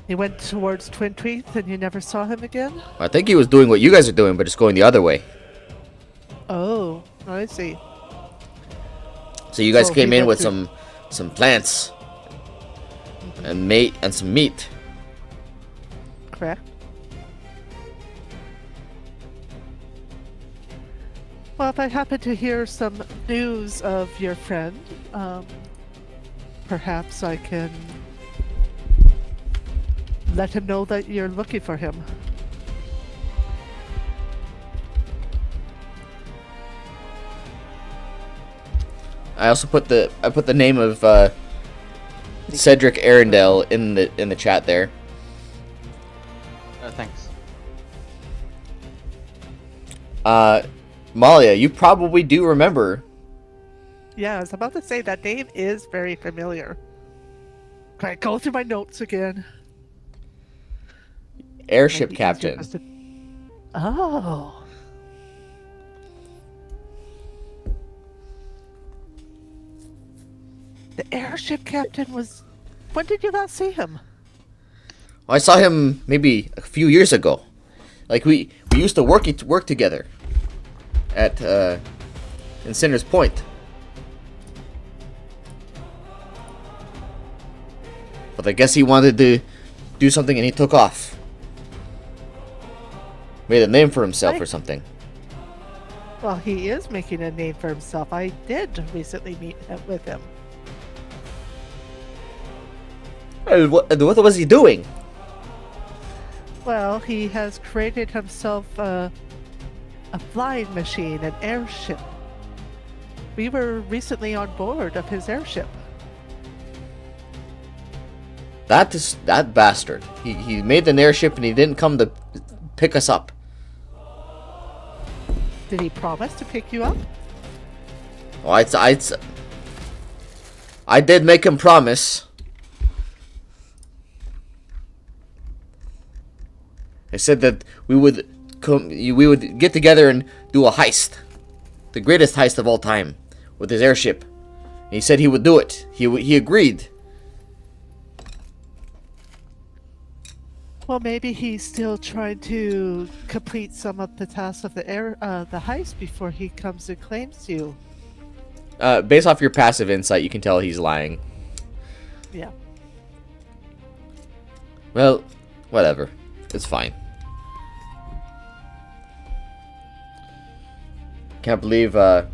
Speaker 4: He went towards Twin Teeth and you never saw him again?
Speaker 1: I think he was doing what you guys are doing, but just going the other way.
Speaker 4: Oh, I see.
Speaker 1: So you guys
Speaker 4: So
Speaker 1: came
Speaker 4: he
Speaker 1: in
Speaker 4: went
Speaker 1: with
Speaker 4: through-
Speaker 1: some plants and some meat.
Speaker 4: Correct. Well, if I happen to hear some news of your friend, perhaps I can let him know that you're looking for him.
Speaker 1: I also put the name of Cedric Arendelle in the chat there.
Speaker 2: Thanks.
Speaker 1: Malia, you probably do remember.
Speaker 4: Yeah, I was about to say that name is very familiar. Can I go through my notes again?
Speaker 1: Airship
Speaker 4: Might be easier
Speaker 1: captain.
Speaker 4: just to- Oh. The airship captain was. When did you last see him?
Speaker 1: I saw him maybe a few years ago. Like we used to work together at in Sinner's Point. But I guess he wanted to do something and he took off. Made a name for himself
Speaker 4: Right.
Speaker 1: or something.
Speaker 4: Well, he is making a name for himself. I did recently meet with him.
Speaker 1: What was he doing?
Speaker 4: Well, he has created himself a flying machine, an airship. We were recently on board of his airship.
Speaker 1: That bastard. He made an airship and he didn't come to pick us up.
Speaker 4: Did he promise to pick you up?
Speaker 1: Oh, I did make him promise. I said that we would get together and do a heist, the greatest heist of all time, with his airship. And he said he would do it. He agreed.
Speaker 4: Well, maybe he's still trying to complete some of the tasks of the heist before he comes and claims you.
Speaker 1: Based off your passive insight, you can tell he's lying.
Speaker 4: Yeah.
Speaker 1: Well, whatever. It's fine. Can't believe I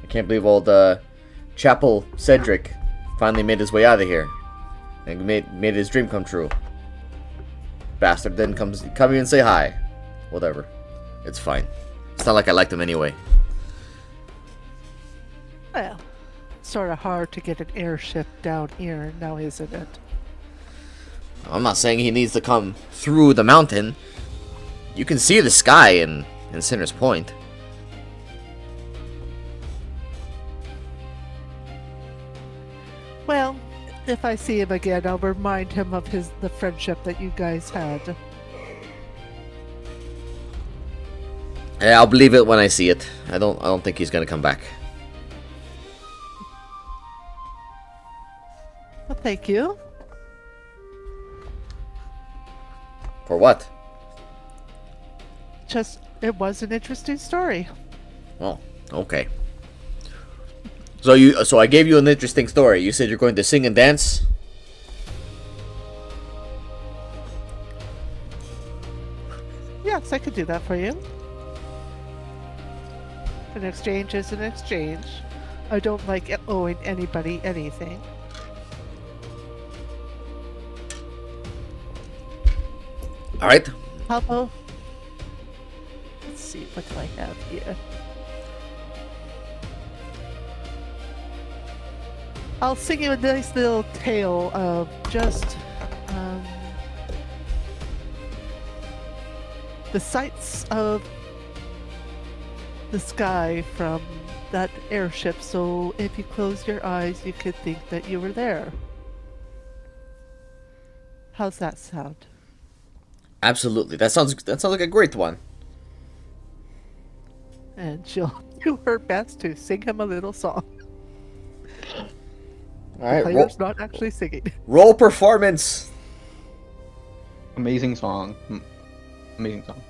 Speaker 1: can't believe old Chapel Cedric finally made his way out of here and made his dream come true. Bastard didn't come here and say hi. Whatever. It's fine. It's not like I liked him anyway.
Speaker 4: Well, sort of hard to get an airship down here now, isn't it?
Speaker 1: I'm not saying he needs to come through the mountain. You can see the sky in Sinner's Point.
Speaker 4: Well, if I see him again, I'll remind him of the friendship that you guys had.
Speaker 1: Yeah, I'll believe it when I see it. I don't think he's gonna come back.
Speaker 4: Well, thank you.
Speaker 1: For what?
Speaker 4: Just, it was an interesting story.
Speaker 1: Oh, okay. So I gave you an interesting story. You said you're going to sing and dance?
Speaker 4: Yes, I could do that for you. An exchange is an exchange. I don't like owing anybody anything.
Speaker 1: Alright.
Speaker 4: How about... Let's see, what do I have here? I'll sing you a nice little tale of just the sights of the sky from that airship, so if you close your eyes you could think that you were there. How's that sound?
Speaker 1: Absolutely. That sounds like a great one.
Speaker 4: And she'll do her best to sing him a little song.
Speaker 1: Alright,
Speaker 4: The player's not actually singing.
Speaker 1: roll performance.
Speaker 2: Amazing song. Amazing song.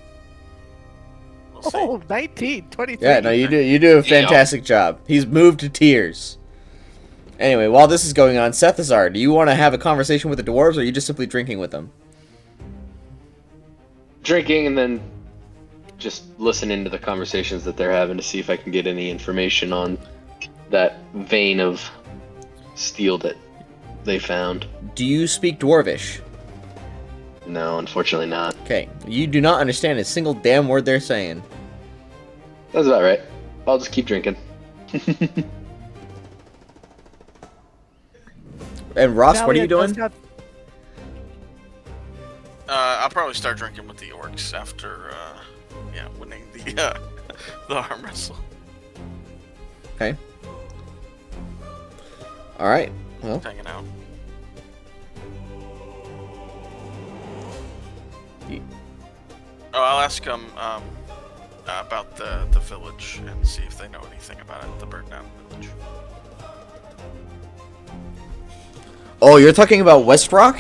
Speaker 3: We'll see.
Speaker 4: Oh, 19, 23.
Speaker 1: Yeah, no, you do a fantastic job. He's moved to tears. Anyway, while this is going on, Sethazar, do you want to have a conversation with the dwarves, or are you just simply drinking with them?
Speaker 6: Drinking and then just listening to the conversations that they're having to see if I can get any information on that vein of steel that they found.
Speaker 1: Do you speak Dwarvish?
Speaker 6: No, unfortunately not.
Speaker 1: Okay, you do not understand a single damn word they're saying.
Speaker 6: That's about right. I'll just keep drinking.
Speaker 1: And Ross, what are
Speaker 4: Malia
Speaker 1: you
Speaker 4: does
Speaker 1: doing?
Speaker 4: have-
Speaker 3: I'll probably start drinking with the orcs after, winning the arm wrestle.
Speaker 1: Okay. Alright, well,
Speaker 3: Hanging out.
Speaker 1: Ye-
Speaker 3: Oh, I'll ask them about the village and see if they know anything about it, the burned down village.
Speaker 1: oh, you're talking about West Rock?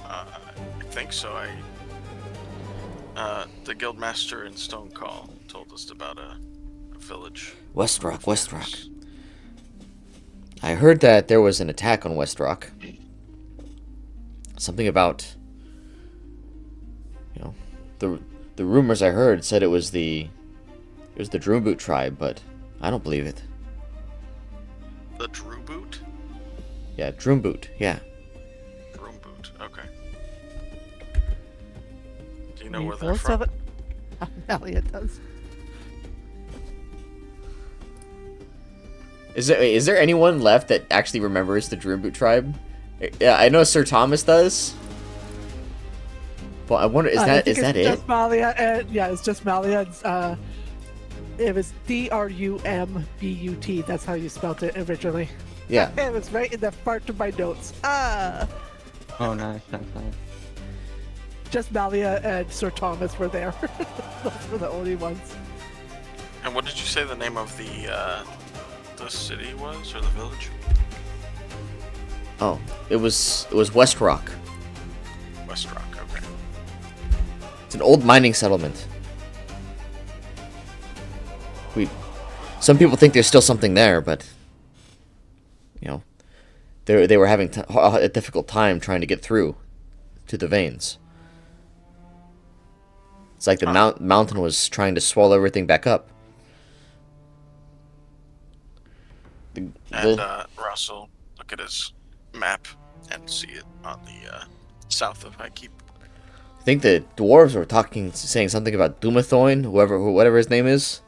Speaker 3: I think so. The guildmaster in Stonecall told us about a village.
Speaker 1: West Rock. I heard that there was an attack on West Rock. Something about, the rumors I heard said it was the Droomboot tribe, but I don't believe it.
Speaker 3: The Drew Boot?
Speaker 1: Yeah, Droomboot. Yeah.
Speaker 3: Drew Boot. Okay. Do you know
Speaker 4: You
Speaker 3: where they're
Speaker 4: both
Speaker 3: from?
Speaker 4: have it? Malia does.
Speaker 1: Is there anyone left that actually remembers the Droomboot tribe? Yeah, I know Sir Thomas does. But I wonder, is that
Speaker 4: it's
Speaker 1: it?
Speaker 4: Just Malia, and yeah, it's just Malia. It was Drumbut. That's how you spelled it originally.
Speaker 1: Yeah.
Speaker 4: It was right in the part of my notes. Ah,
Speaker 2: Oh, nice.
Speaker 4: just Malia and Sir Thomas were there. Those were the only ones.
Speaker 3: And what did you say the name of the city was, or the village?
Speaker 1: Oh, it was West Rock.
Speaker 3: West Rock. Okay.
Speaker 1: It's an old mining settlement. Some people think there's still something there, but they were having a difficult time trying to get through to the veins. It's like the mountain was trying to swallow everything back up.
Speaker 3: And Russell look at his map and see it on the south of Highkeep.
Speaker 1: I think the dwarves were saying something about Dumathoin, whatever his name is.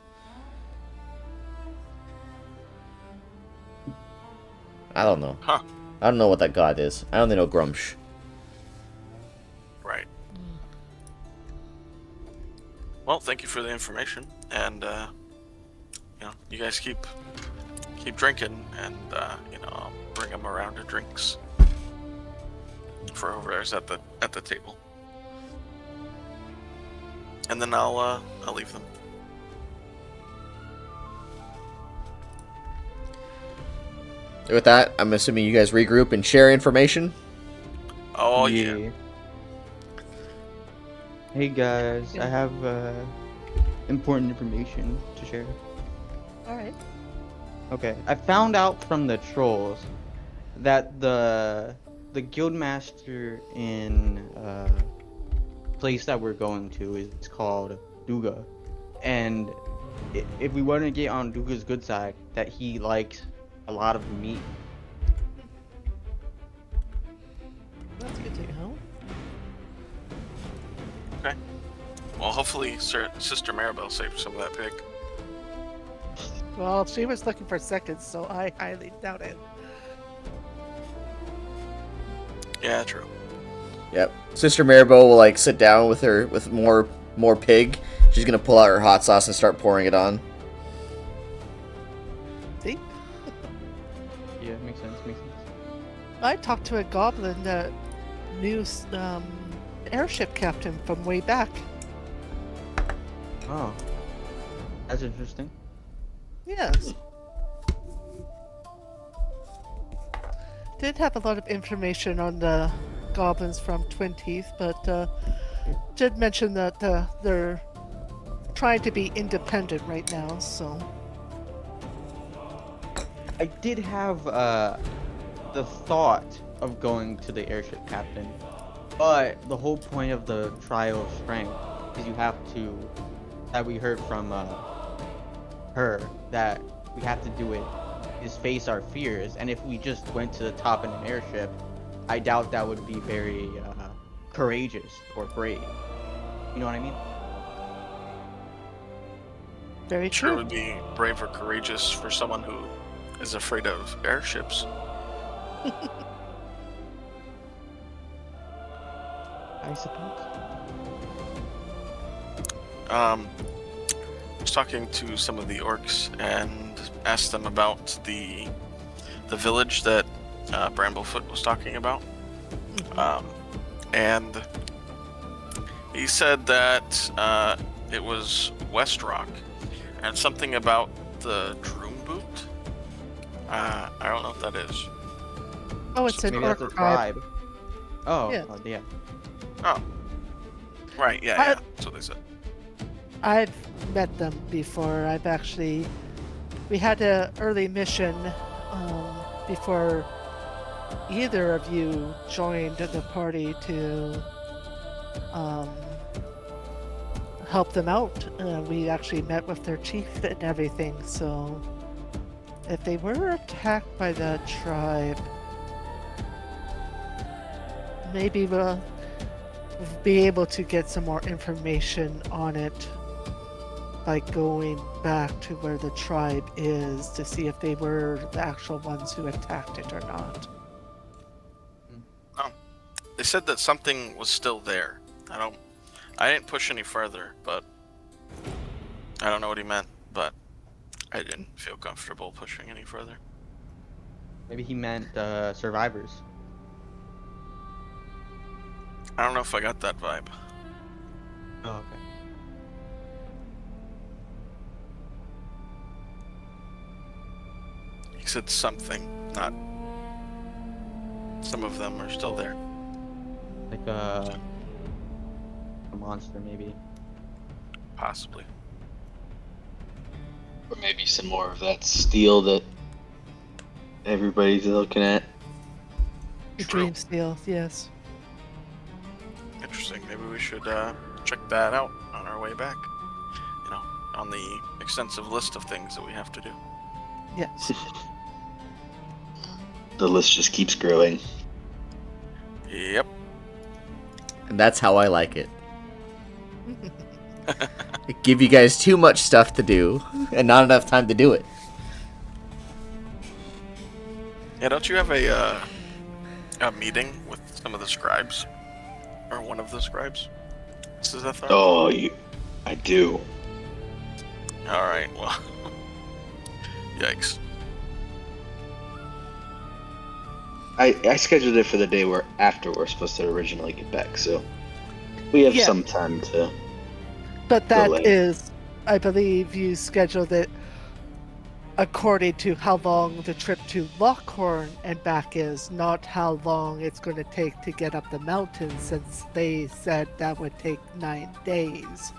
Speaker 1: I don't know.
Speaker 3: Huh.
Speaker 1: I don't know what that god is. I only know Grumsh.
Speaker 3: Right. Well, thank you for the information, and you guys keep drinking, and I'll bring them around to drinks for over there's at the table, and then I'll leave them.
Speaker 1: With that, I'm assuming you guys regroup and share information.
Speaker 3: Oh yeah.
Speaker 2: Hey guys, I have important information to share.
Speaker 4: All right.
Speaker 2: Okay, I found out from the trolls that the guildmaster in place that we're going to is called Duga, and if we want to get on Duga's good side, that he likes a lot of meat.
Speaker 4: That's good to know.
Speaker 3: Okay. Well, hopefully, Sister Maribel saved some of that pig.
Speaker 4: Well, she was looking for seconds, so I highly doubt it.
Speaker 3: Yeah, true.
Speaker 1: Yep. Sister Maribel will like sit down with her with more pig. She's gonna pull out her hot sauce and start pouring it on.
Speaker 4: See?
Speaker 2: Yeah, makes sense.
Speaker 4: I talked to a goblin that knew airship captain from way back.
Speaker 2: Oh, that's interesting.
Speaker 4: Yes. Did have a lot of information on the goblins from Twin Teeth, but did mention that they're trying to be independent right now, so...
Speaker 2: I did have the thought of going to the airship captain, but the whole point of the trial of strength is you have to, that we heard from her, that we have to do it is face our fears, and if we just went to the top in an airship, I doubt that would be very courageous or brave. You know what I mean?
Speaker 4: Very
Speaker 3: Sure, it
Speaker 4: true.
Speaker 3: would be brave or courageous for someone who is afraid of airships.
Speaker 2: I suppose.
Speaker 3: I was talking to some of the orcs and asked them about the village that Bramblefoot was talking about, and he said that it was West Rock, and something about the Droom Boot. I don't know what that is.
Speaker 4: Oh, it's an
Speaker 2: Maybe
Speaker 4: orc
Speaker 2: that's a
Speaker 4: tribe.
Speaker 2: tribe. Oh,
Speaker 4: Yeah.
Speaker 2: Yeah.
Speaker 3: Oh, right, yeah, that's what they said.
Speaker 4: I've met them before. We had an early mission before either of you joined the party to help them out. We actually met with their chief and everything, so if they were attacked by that tribe, maybe we'll be able to get some more information on it by going back to where the tribe is to see if they were the actual ones who attacked it or not.
Speaker 3: Oh, they said that something was still there. I didn't push any further, but I don't know what he meant, but I didn't feel comfortable pushing any further.
Speaker 2: Maybe he meant survivors.
Speaker 3: I don't know if I got that vibe.
Speaker 2: Oh, okay.
Speaker 3: He said something, not... Some of them are still there.
Speaker 2: Like a monster, maybe.
Speaker 3: Possibly.
Speaker 6: Or maybe some more of that steel that everybody's looking at.
Speaker 4: The
Speaker 3: True.
Speaker 4: dream steel, yes.
Speaker 3: Interesting. Maybe we should check that out on our way back. On the extensive list of things that we have to do.
Speaker 4: Yes.
Speaker 6: The list just keeps growing.
Speaker 3: Yep.
Speaker 1: And that's how I like it. Give you guys too much stuff to do and not enough time to do it.
Speaker 3: Yeah, don't you have a meeting with some of the scribes? Or one of the scribes? This is
Speaker 6: Oh, I do.
Speaker 3: Alright, well. Yikes.
Speaker 6: I scheduled it for the day after we're supposed to originally get back, so we have
Speaker 4: Yeah.
Speaker 6: some time to.
Speaker 4: But that
Speaker 6: Delay.
Speaker 4: is, I believe you scheduled it according to how long the trip to Lockhorn and back is, not how long it's going to take to get up the mountain, since they said that would take 9 days.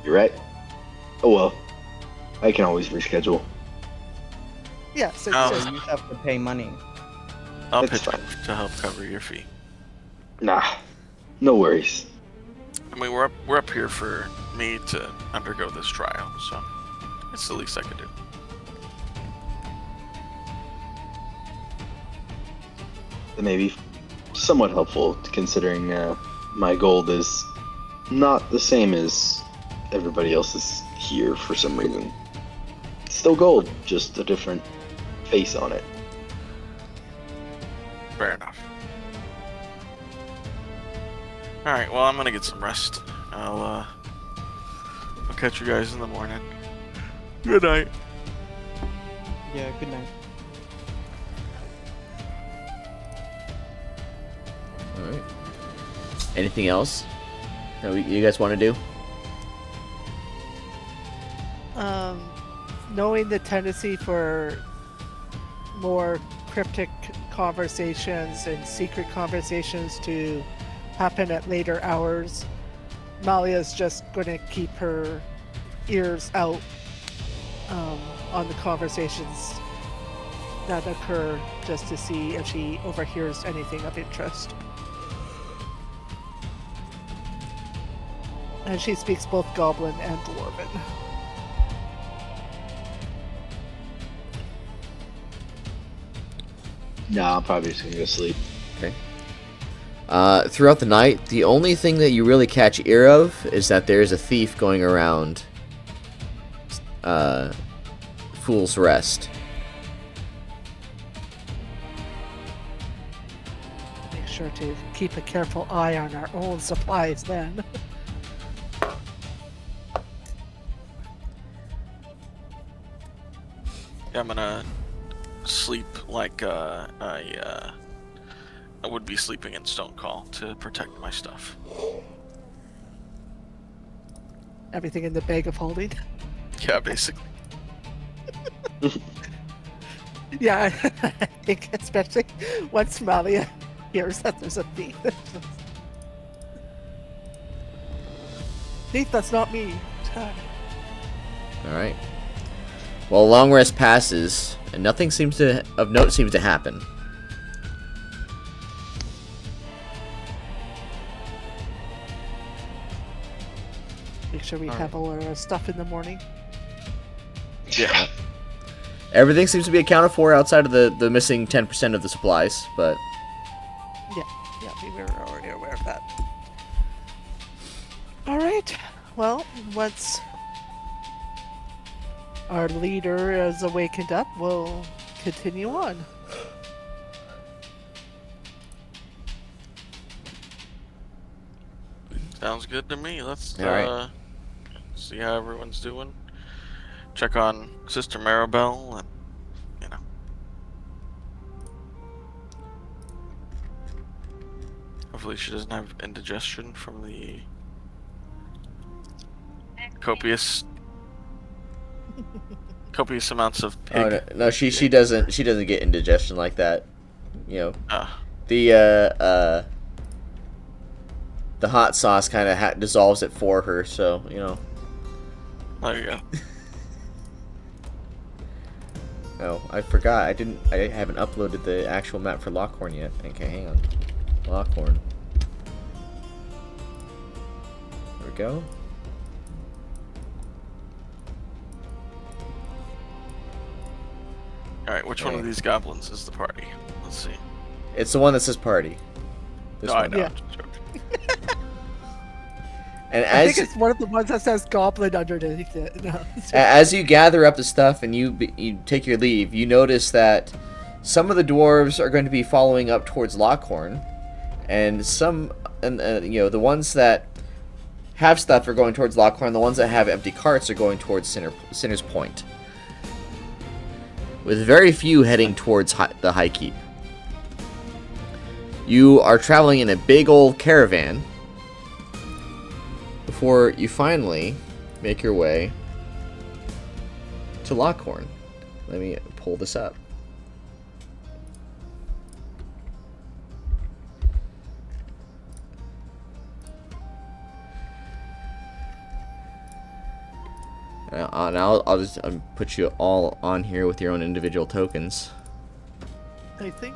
Speaker 6: You're right. Oh well, I can always reschedule.
Speaker 4: Yes, it's
Speaker 3: Oh.
Speaker 4: just,
Speaker 2: So you have to pay money.
Speaker 3: I'll
Speaker 6: It's
Speaker 3: pitch
Speaker 6: fine.
Speaker 3: in to help cover your fee.
Speaker 6: Nah, no worries.
Speaker 3: I mean, we're up here for me to undergo this trial, so it's the least I could do.
Speaker 6: That may be somewhat helpful, considering my gold is not the same as everybody else's here for some reason. It's still gold, just a different face on it.
Speaker 3: Fair enough. Alright, well, I'm gonna get some rest. I'll catch you guys in the morning. Good night.
Speaker 2: Yeah, good night.
Speaker 1: All right. Anything else that you guys want to do?
Speaker 4: knowing the tendency for more cryptic conversations and secret conversations to happen at later hours, Malia's just going to keep her ears out on the conversations that occur, just to see if she overhears anything of interest. And she speaks both Goblin and Dwarven.
Speaker 6: Nah, I'm probably just gonna go sleep.
Speaker 1: Okay. Throughout the night, the only thing that you really catch ear of is that there is a thief going around Fool's Rest.
Speaker 4: Make sure to keep a careful eye on our own supplies then.
Speaker 3: Yeah, I'm gonna sleep like I would be sleeping in Stone Call to protect my stuff.
Speaker 4: Everything in the bag of holding.
Speaker 3: Yeah, basically.
Speaker 4: Yeah, I think especially once Malia hears that there's a thief. Thief, that's not me.
Speaker 1: All right. Well, a long rest passes, and nothing of note seems to happen.
Speaker 4: Make sure we
Speaker 2: All
Speaker 4: have all our stuff in the morning.
Speaker 3: Yeah.
Speaker 1: Everything seems to be accounted for outside of the missing 10% of the supplies, but
Speaker 4: Yeah, we were already aware of that. All right. Well, once our leader is awakened up, we'll continue on.
Speaker 3: Sounds good to me. Let's
Speaker 1: All right.
Speaker 3: see how everyone's doing. Check on Sister Maribel, and you know, hopefully she doesn't have indigestion from the copious amounts of pig.
Speaker 1: oh, no, she doesn't get indigestion like that. You know,
Speaker 3: Ah,
Speaker 1: the hot sauce kind of dissolves it for her, so you know.
Speaker 3: there you go.
Speaker 1: Oh, I forgot. I haven't uploaded the actual map for Lockhorn yet. Okay, hang on. Lockhorn. There we go.
Speaker 3: All right, which one of
Speaker 1: Okay.
Speaker 3: these goblins is the party? Let's see.
Speaker 1: It's the one that says party. This
Speaker 3: No, I
Speaker 1: one.
Speaker 3: know.
Speaker 4: Yeah.
Speaker 3: I'm just joking.
Speaker 1: And
Speaker 4: I
Speaker 1: as
Speaker 4: think it's one of the ones that says goblin underneath it. No.
Speaker 1: as you gather up the stuff and you take your leave, you notice that some of the dwarves are going to be following up towards Lockhorn, and the ones that have stuff are going towards Lockhorn. The ones that have empty carts are going towards Sinner's Point, with very few heading towards the High Keep. You are traveling in a big old caravan before you finally make your way to Lockhorn. Let me pull this up. And I'll just put you all on here with your own individual tokens.
Speaker 4: I think.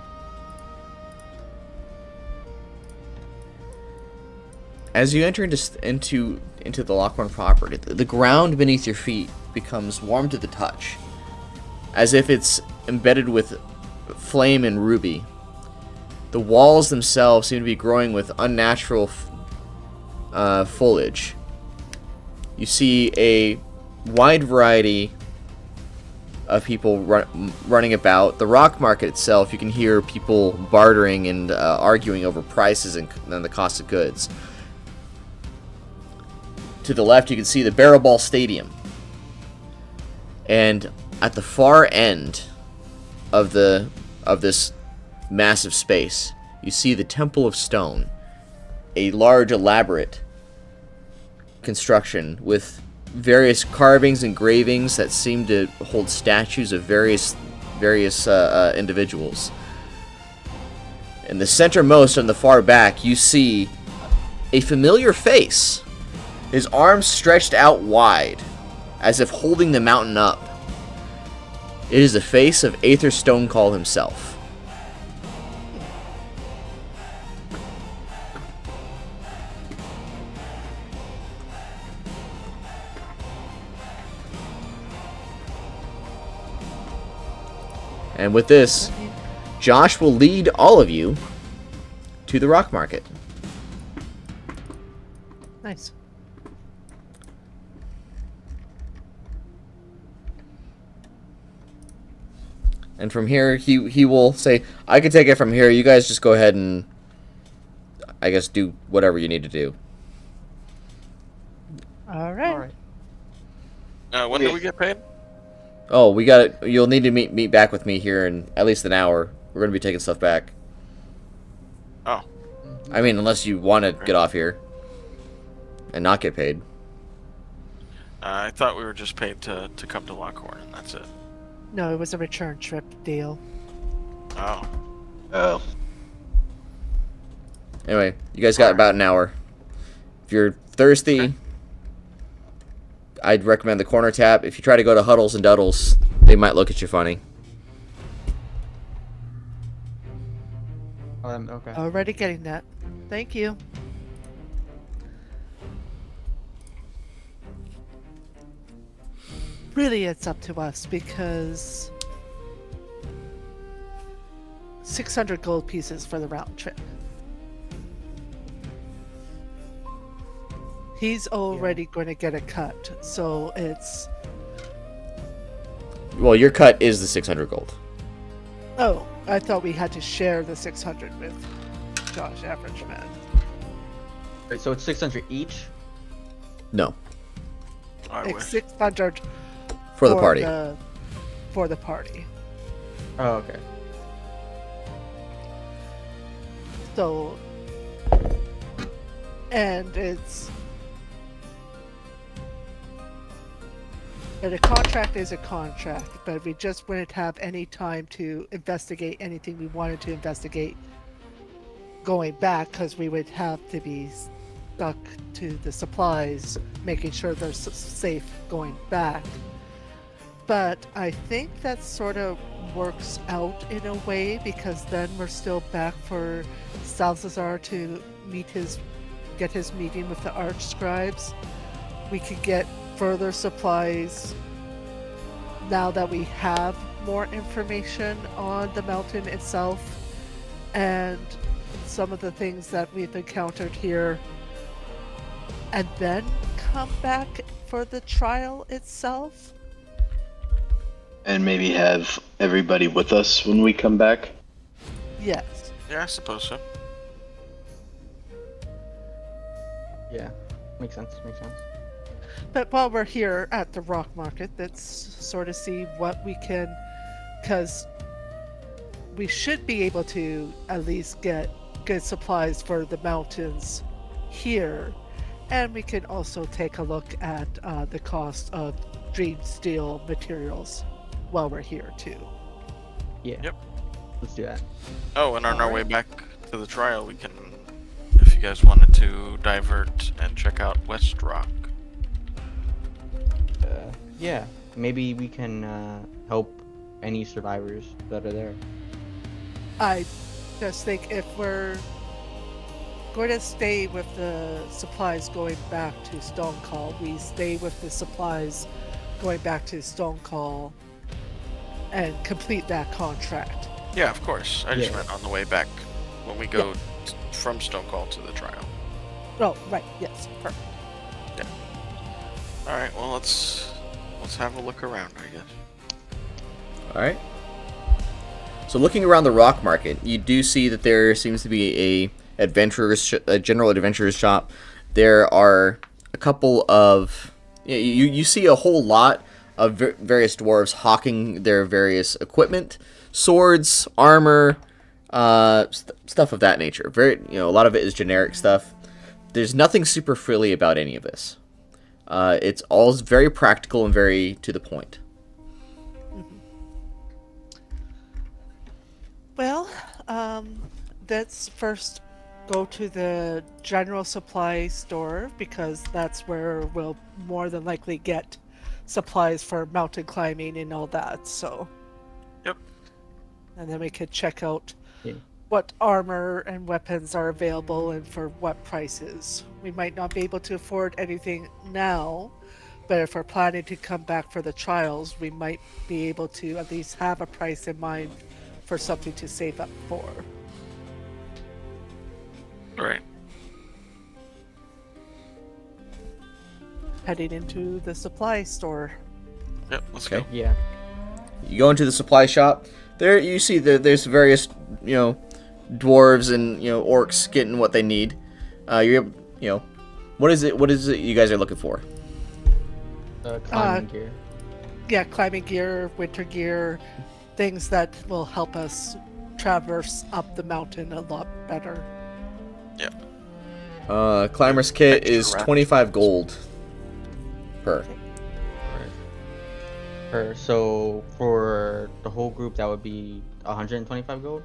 Speaker 1: As you enter into the Lockhorn property, the ground beneath your feet becomes warm to the touch, as if it's embedded with flame and ruby. The walls themselves seem to be growing with unnatural foliage. You see a wide variety of people running about. The rock market itself, you can hear people bartering and arguing over prices and the cost of goods. To the left, you can see the Barrel Ball Stadium. And at the far end of this massive space, you see the Temple of Stone, a large, elaborate construction with various carvings and engravings that seem to hold statues of various individuals. In the centermost, on the far back, you see a familiar face. His arms stretched out wide, as if holding the mountain up. It is the face of Aether Stonecall himself. And with this, Josh will lead all of you to the rock market.
Speaker 4: Nice.
Speaker 1: And from here, he will say, I can take it from here. You guys just go ahead and, I guess, do whatever you need to do.
Speaker 4: All right.
Speaker 2: All right.
Speaker 3: When do we get paid?
Speaker 1: Oh, we got it. You'll need to meet back with me here in at least an hour. We're going to be taking stuff back.
Speaker 3: Oh.
Speaker 1: I mean, unless you want to get off here and not get paid.
Speaker 3: I thought we were just paid to come to Lockhorn, and that's it.
Speaker 4: No, it was a return trip deal.
Speaker 3: Oh.
Speaker 6: Oh.
Speaker 1: Anyway, you guys got about an hour. If you're thirsty,
Speaker 3: Okay.
Speaker 1: I'd recommend the corner tap. If you try to go to Huddles and Duddles, they might look at you funny.
Speaker 2: Okay.
Speaker 4: Already getting that. Thank you. Really, it's up to us because 600 gold pieces for the round trip. He's already going to get a cut, so it's...
Speaker 1: Well, your cut is the 600 gold.
Speaker 4: Oh, I thought we had to share the 600 with Josh Average Man.
Speaker 2: Wait, so it's 600 each?
Speaker 1: No,
Speaker 3: I
Speaker 4: It's
Speaker 3: wish.
Speaker 4: 600
Speaker 1: for the party.
Speaker 4: For the party.
Speaker 2: Oh, okay.
Speaker 4: So, and it's, and a contract is a contract, but we just wouldn't have any time to investigate anything we wanted to investigate going back, because we would have to be stuck to the supplies, making sure they're safe going back. But I think that sort of works out in a way, because then we're still back for Salazar to get his meeting with the archscribes. We could get further supplies now that we have more information on the mountain itself and some of the things that we've encountered here and then come back for the trial itself?
Speaker 6: And maybe have everybody with us when we come back.
Speaker 4: Yes.
Speaker 3: Yeah, I suppose so.
Speaker 2: Yeah, makes sense. Makes sense.
Speaker 4: But while we're here at the rock market, let's sort of see what we can, because we should be able to at least get good supplies for the mountains here. And we can also take a look at the cost of dream steel materials while we're here too.
Speaker 2: Yeah.
Speaker 3: Yep.
Speaker 2: Let's do that.
Speaker 3: Oh, and on our way
Speaker 2: Alright.
Speaker 3: back to the trial, we can, if you guys wanted to divert and check out West Rock.
Speaker 2: Yeah. Maybe we can help any survivors that are there.
Speaker 4: I just think if we're going to stay with the supplies going back to Stone Call, we stay with the supplies going back to Stone Call and complete that contract.
Speaker 3: Yeah, of course. I just
Speaker 2: Yeah.
Speaker 3: meant on the way back when we go from Stone Call to the trial.
Speaker 4: Oh, right, yes, perfect.
Speaker 3: All right. Well, let's have a look around, I guess.
Speaker 1: All right. So looking around the rock market, you do see that there seems to be a general adventurer's shop. There are a couple of you see a whole lot of various dwarves hawking their various equipment, swords, armor, stuff of that nature. A lot of it is generic stuff. There's nothing super frilly about any of this. It's all very practical and very to the point.
Speaker 4: Well, let's first go to the general supply store because that's where we'll more than likely get supplies for mountain climbing and all that. So,
Speaker 3: Yep.
Speaker 4: and then we could check out
Speaker 2: Yeah.
Speaker 4: what armor and weapons are available and for what prices. We might not be able to afford anything now, but if we're planning to come back for the trials, we might be able to at least have a price in mind for something to save up for.
Speaker 3: All right.
Speaker 4: Heading into the supply store.
Speaker 3: Yep. Let's
Speaker 1: Okay.
Speaker 3: go.
Speaker 2: Yeah.
Speaker 1: You go into the supply shop. There you see there's various dwarves and orcs getting what they need. You're able, what is it you guys are looking for?
Speaker 2: Climbing gear.
Speaker 4: Yeah, climbing gear, winter gear, things that will help us traverse up the mountain a lot better.
Speaker 1: Climber's kit
Speaker 3: Extra
Speaker 1: is
Speaker 3: wrap.
Speaker 1: 25 gold per.
Speaker 2: So for the whole group, that would be 125 gold.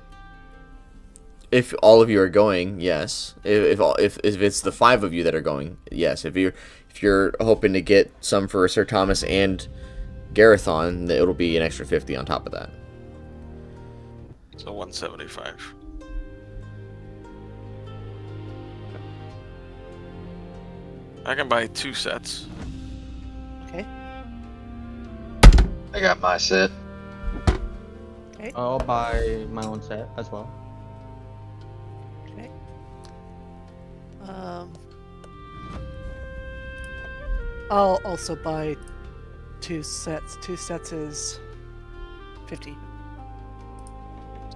Speaker 1: If all of you are going, yes. If it's the 5 of you that are going, yes. If you're hoping to get some for Sir Thomas and Garethon, it'll be an extra 50 on top of that.
Speaker 3: So 175. I can buy 2 sets.
Speaker 4: Okay.
Speaker 6: I got my set.
Speaker 2: I'll buy my own set as well.
Speaker 4: Okay. I'll also buy 2 sets. 2 sets is 50.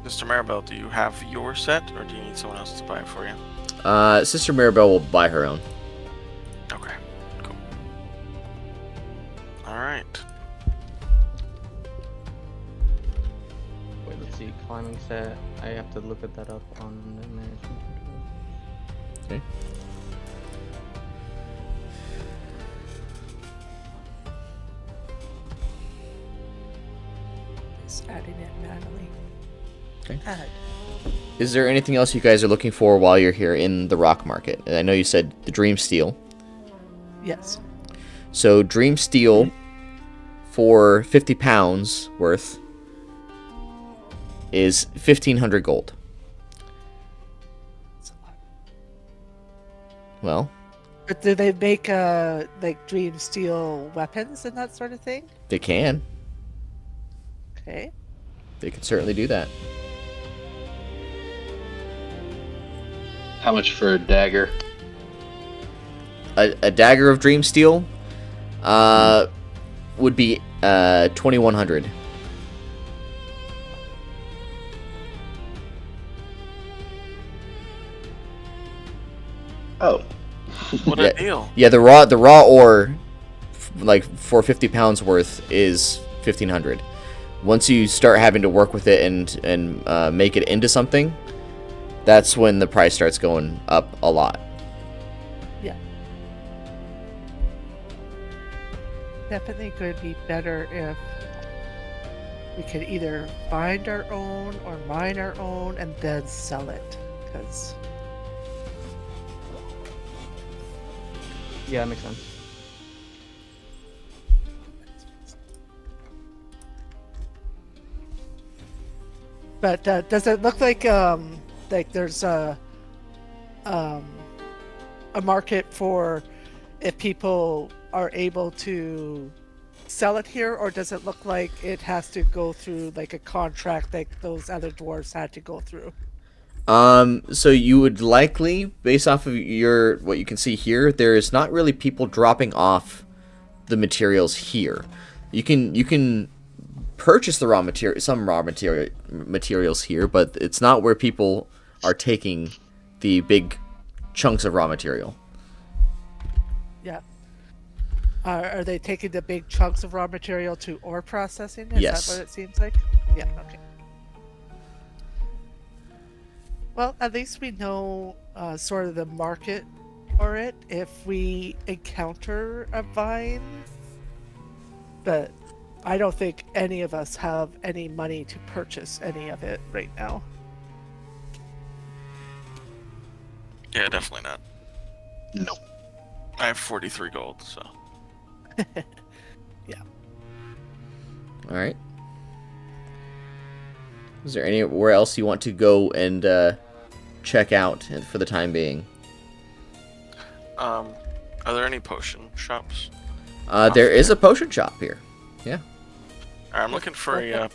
Speaker 3: Mr. Maribel, do you have your set, or do you need someone else to buy it for you?
Speaker 1: Sister Mirabelle will buy her own.
Speaker 3: Okay, cool. Alright.
Speaker 2: Wait, let's see. Climbing set. I have to look at that up on the management control.
Speaker 1: Okay.
Speaker 4: Just adding it manually.
Speaker 1: Okay.
Speaker 4: Add.
Speaker 1: Is there anything else you guys are looking for while you're here in the rock market? And I know you said the Dream Steel.
Speaker 4: Yes.
Speaker 1: So Dream Steel for 50 pounds worth is 1,500 gold.
Speaker 4: That's a lot.
Speaker 1: Well,
Speaker 4: But do they make like dream steel weapons and that sort of thing?
Speaker 1: they can.
Speaker 4: Okay.
Speaker 1: They could certainly do that.
Speaker 6: How much for a dagger?
Speaker 1: a dagger of dream steel would be 2,100.
Speaker 6: Oh,
Speaker 3: What
Speaker 1: Yeah.
Speaker 3: a deal.
Speaker 1: Yeah, the raw ore, like for 50 pounds worth, is 1,500. Once you start having to work with it and make it into something, that's when the price starts going up a lot.
Speaker 4: Yeah. Definitely going to be better if we could either find our own or mine our own and then sell it. Because
Speaker 2: Yeah, that makes sense.
Speaker 4: But does it look like there's um a market for if people are able to sell it here, or does it look like it has to go through like a contract like those other dwarves had to go through?
Speaker 1: So you would likely, based off of what you can see here, there is not really people dropping off the materials here. You can purchase the some raw materials here, but it's not where people are taking the big chunks of raw material.
Speaker 4: Yeah. Are they taking the big chunks of raw material to ore processing? Is
Speaker 1: Yes.
Speaker 4: that what it seems like? Yeah, okay. Well, at least we know sort of the market for it if we encounter a vine. But I don't think any of us have any money to purchase any of it right now.
Speaker 3: Yeah, definitely not.
Speaker 6: no.
Speaker 3: I have 43 gold, so.
Speaker 1: All right. Is there anywhere else you want to go and check out for the time being?
Speaker 3: Are there any potion shops?
Speaker 1: There is a potion shop here. Yeah.
Speaker 3: I'm looking for a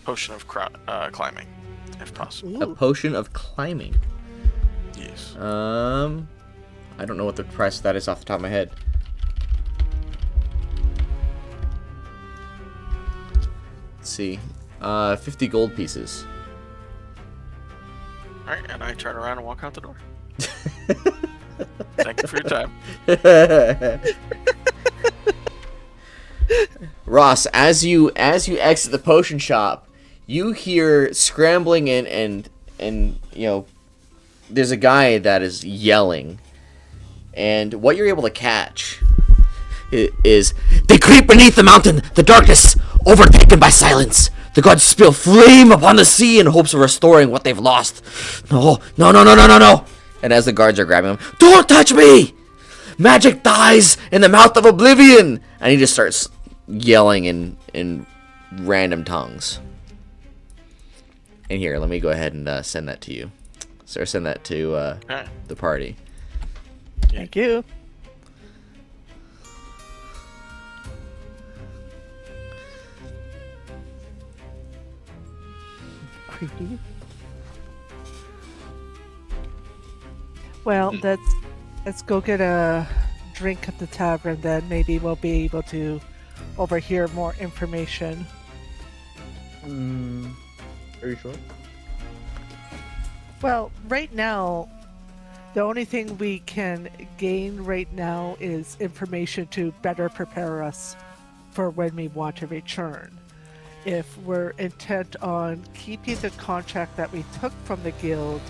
Speaker 3: potion of climbing, if possible.
Speaker 1: A potion of climbing.
Speaker 3: Yes.
Speaker 1: I don't know what the price of that is off the top of my head. Let's see. 50 gold pieces.
Speaker 3: Alright, and I turn around and walk out the door. Thank you for your time.
Speaker 1: Ross, as you exit the potion shop, you hear scrambling and you know, there's a guy that is yelling, and what you're able to catch is they creep beneath the mountain, the darkness overtaken by silence. The gods spill flame upon the sea in hopes of restoring what they've lost. No. And as the guards are grabbing him, don't touch me! Magic dies in the mouth of oblivion! And he just starts yelling in random tongues. And here, let me go ahead and send that to you. So send that to
Speaker 3: Okay.
Speaker 1: the party.
Speaker 4: Thank you. Well, let's go get a drink at the tavern. Then maybe we'll be able to overhear more information.
Speaker 2: Are you sure?
Speaker 4: Well, right now, the only thing we can gain right now is information to better prepare us for when we want to return. If we're intent on keeping the contract that we took from the guild,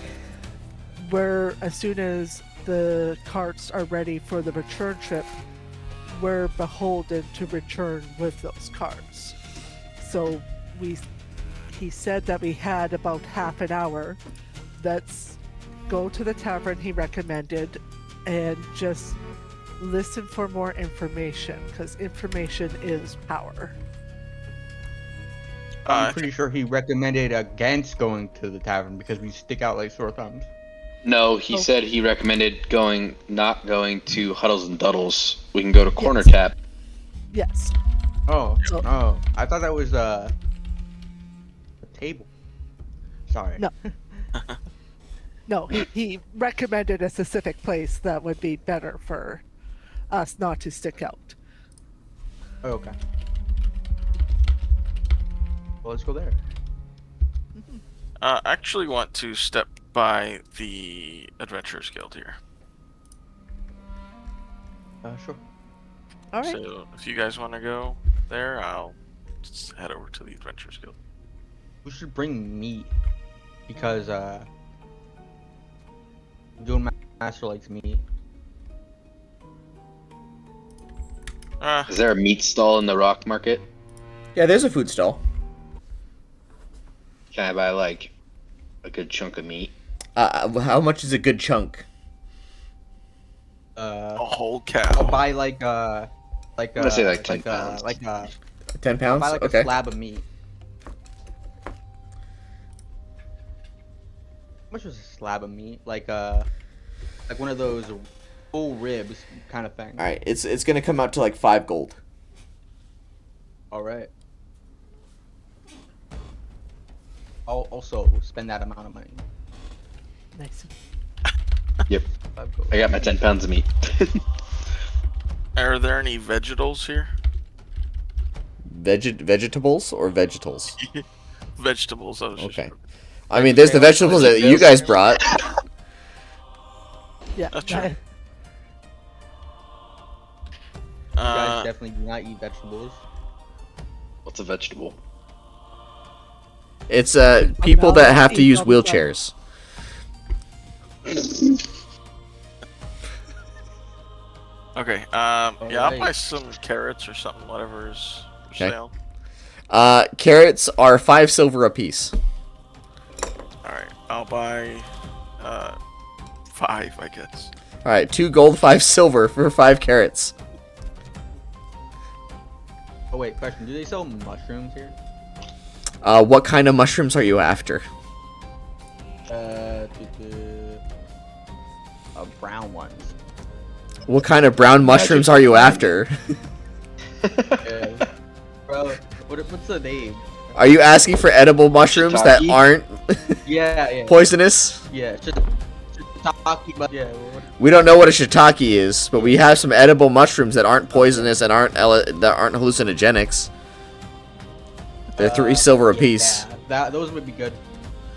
Speaker 4: where as soon as the carts are ready for the return trip, we're beholden to return with those carts. So he said that we had about half an hour. Let's go to the tavern he recommended and just listen for more information, because information is power.
Speaker 2: I'm pretty sure he recommended against going to the tavern because we stick out like sore thumbs.
Speaker 6: No, he
Speaker 4: Oh.
Speaker 6: said he recommended not going to Huddles and Duddles. We can go to Corner
Speaker 4: Yes.
Speaker 6: Tap.
Speaker 4: Yes.
Speaker 2: Oh,
Speaker 4: So-
Speaker 2: oh, I thought that was a table. Sorry.
Speaker 4: No. No, he recommended a specific place that would be better for us not to stick out.
Speaker 2: Oh, okay. Well, let's go there.
Speaker 3: I actually want to step by the Adventurers Guild here.
Speaker 2: Sure.
Speaker 4: All right.
Speaker 3: So if you guys want to go there, I'll just head over to the Adventurers Guild.
Speaker 2: We should bring meat because Dune Master likes meat.
Speaker 6: Is there a meat stall in the rock market?
Speaker 1: Yeah, there's a food stall.
Speaker 6: Can I buy like a good chunk of meat?
Speaker 1: How much is a good chunk?
Speaker 3: A whole
Speaker 2: I'll
Speaker 3: cow.
Speaker 2: buy like
Speaker 6: I'm gonna say like 10 pounds.
Speaker 1: 10
Speaker 2: I'll
Speaker 1: pounds?
Speaker 2: buy like
Speaker 1: Okay.
Speaker 2: a slab of meat. How much was a slab of meat? Like one of those full ribs kind of thing.
Speaker 1: Alright, it's gonna come out to like 5 gold.
Speaker 2: All right. I'll also spend that amount of money.
Speaker 4: Nice.
Speaker 6: Yep.
Speaker 2: 5 gold.
Speaker 6: I got my 10 pounds of meat.
Speaker 3: Are there any vegetables here?
Speaker 1: Vegetables or vegetals?
Speaker 3: Vegetables, I was just
Speaker 1: Okay. I mean, there's the vegetables that you guys brought.
Speaker 4: Yeah.
Speaker 3: That's true.
Speaker 2: You guys definitely do not eat vegetables.
Speaker 6: What's a vegetable?
Speaker 1: It's people that have to use wheelchairs.
Speaker 3: Okay, yeah, I'll buy
Speaker 2: Alright.
Speaker 3: some carrots or something, whatever is for
Speaker 1: Okay.
Speaker 3: sale.
Speaker 1: Carrots are 5 silver apiece.
Speaker 3: Alright, I'll buy 5, I guess.
Speaker 1: Alright, 2 gold, 5 silver for 5 carrots.
Speaker 2: Oh wait, question: do they sell mushrooms here?
Speaker 1: What kind of mushrooms are you after?
Speaker 2: Brown ones.
Speaker 1: What kind of brown mushrooms are you after?
Speaker 2: Yeah. Bro, what's the name?
Speaker 1: Are you asking for edible mushrooms that
Speaker 6: Shiitake?
Speaker 1: aren't
Speaker 2: Yeah.
Speaker 1: poisonous?
Speaker 2: Yeah, shiitake, but yeah.
Speaker 1: We don't know what a shiitake is, but we have some edible mushrooms that aren't poisonous and that aren't hallucinogenics. They're 3 silver apiece.
Speaker 2: Yeah, those would be good.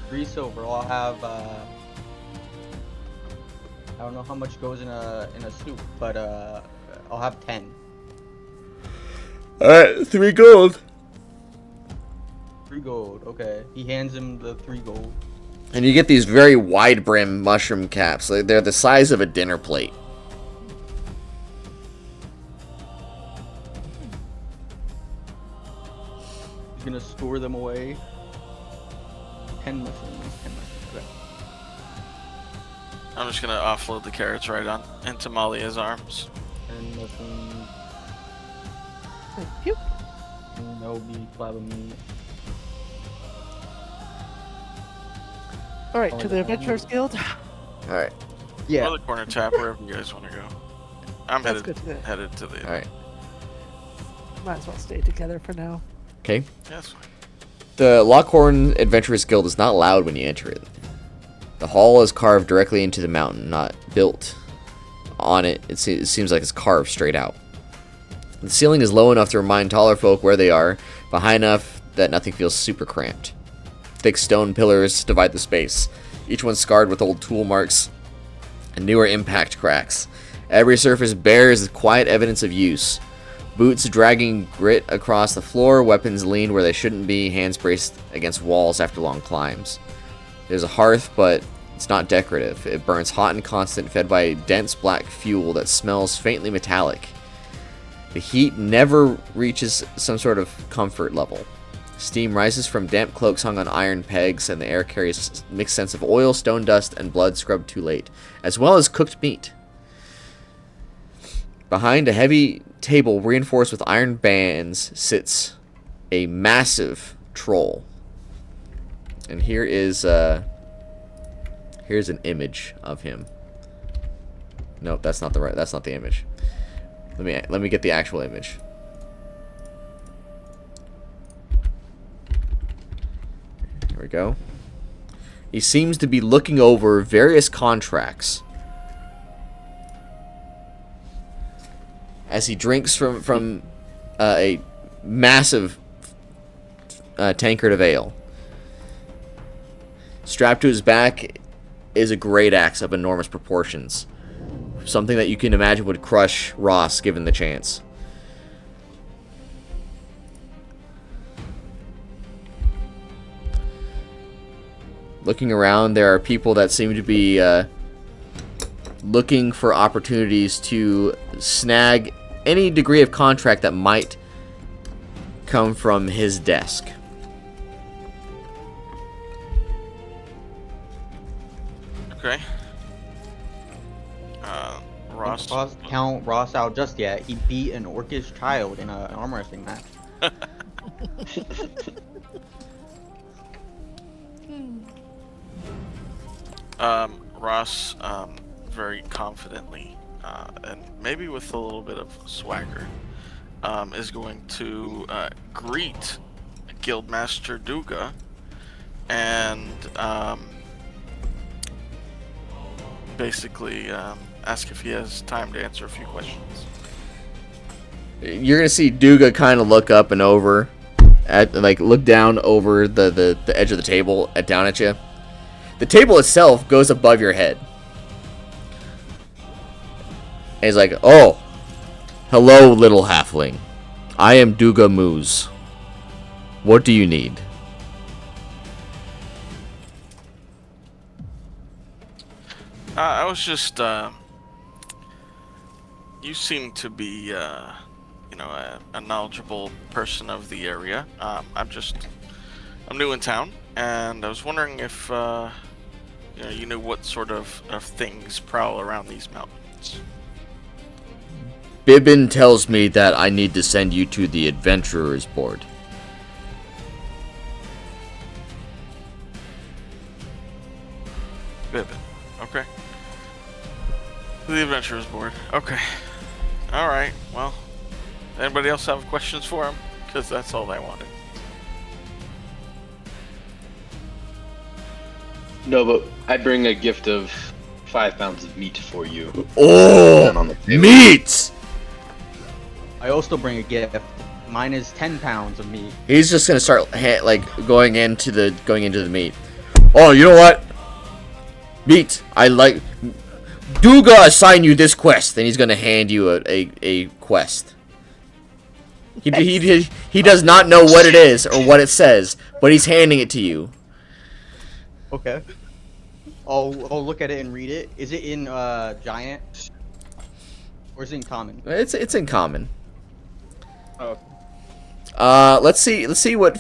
Speaker 2: 3 silver. I'll have. I don't know how much goes in a soup, but I'll have 10.
Speaker 1: Alright, 3 gold.
Speaker 2: 3 gold. Okay. He hands him the 3 gold.
Speaker 1: And you get these very wide brim mushroom caps. They're the size of a dinner plate.
Speaker 2: He's gonna store them away. 10 mushrooms. 10 mushrooms. Okay.
Speaker 3: I'm just gonna offload the carrots right on into Malia's arms.
Speaker 2: 10 mushrooms.
Speaker 4: Thank you.
Speaker 2: And that will be slab of meat.
Speaker 4: All right,
Speaker 2: Oh,
Speaker 4: to the
Speaker 2: yeah.
Speaker 4: Adventurers Guild.
Speaker 1: Alright,
Speaker 2: Yeah.
Speaker 3: Or the corner tap, wherever you guys want to go. I'm
Speaker 4: That's
Speaker 3: headed
Speaker 4: good to know.
Speaker 3: headed to the.
Speaker 1: alright.
Speaker 4: Might as well stay together for now.
Speaker 1: Okay.
Speaker 3: Yeah, that's fine.
Speaker 1: The Lockhorn Adventurers Guild is not loud when you enter it. The hall is carved directly into the mountain, not built on it. It seems like it's carved straight out. The ceiling is low enough to remind taller folk where they are, but high enough that nothing feels super cramped. Thick stone pillars divide the space, each one scarred with old tool marks and newer impact cracks. Every surface bears quiet evidence of use. Boots dragging grit across the floor, weapons leaned where they shouldn't be, hands braced against walls after long climbs. There's a hearth, but it's not decorative. It burns hot and constant, fed by dense black fuel that smells faintly metallic. The heat never reaches some sort of comfort level. Steam rises from damp cloaks hung on iron pegs, and the air carries a mixed sense of oil, stone dust, and blood scrubbed too late, as well as cooked meat. Behind a heavy table reinforced with iron bands sits a massive troll. And here's an image of him. Nope, that's not the image. Let me get the actual image. Here we go. He seems to be looking over various contracts. as he drinks from a massive tankard of ale. Strapped to his back is a great axe of enormous proportions. Something that you can imagine would crush Ross given the chance. Looking around, there are people that seem to be looking for opportunities to snag any degree of contract that might come from his desk.
Speaker 3: Okay. Ross.
Speaker 2: Don't count Ross out just yet. He beat an orcish child in an arm wrestling match.
Speaker 3: Ross, very confidently, and maybe with a little bit of swagger, is going to greet Guildmaster Duga and basically ask if he has time to answer a few questions.
Speaker 1: You're gonna see Duga kind of look up and over at, like, look down over the edge of the table down at you. The table itself goes above your head. And he's like, "Oh, hello, little halfling. I am Duga Moose. What do you need?"
Speaker 3: I was just, you seem to be, a knowledgeable person of the area. I'm new in town, and I was wondering if, you knew what sort of things prowl around these mountains.
Speaker 1: Bibbin tells me that I need to send you to the Adventurer's Board.
Speaker 3: Bibbin. Okay. The Adventurer's Board. Okay. Alright, well. Anybody else have questions for him? Because that's all I wanted.
Speaker 6: No, but I bring a gift of 5 pounds of meat for you.
Speaker 1: Oh,
Speaker 6: On the table.
Speaker 1: meat!
Speaker 2: I also bring a gift. Mine is 10 pounds of meat.
Speaker 1: He's just gonna start going into the meat. Oh, you know what? Meat. I like. Duga assign you this quest, and he's gonna hand you a quest. He does not know what it is or what it says, but he's handing it to you.
Speaker 2: Okay. I'll look at it and read it. Is it in giant? Or is it in common?
Speaker 1: It's in common.
Speaker 2: Oh.
Speaker 1: Let's see what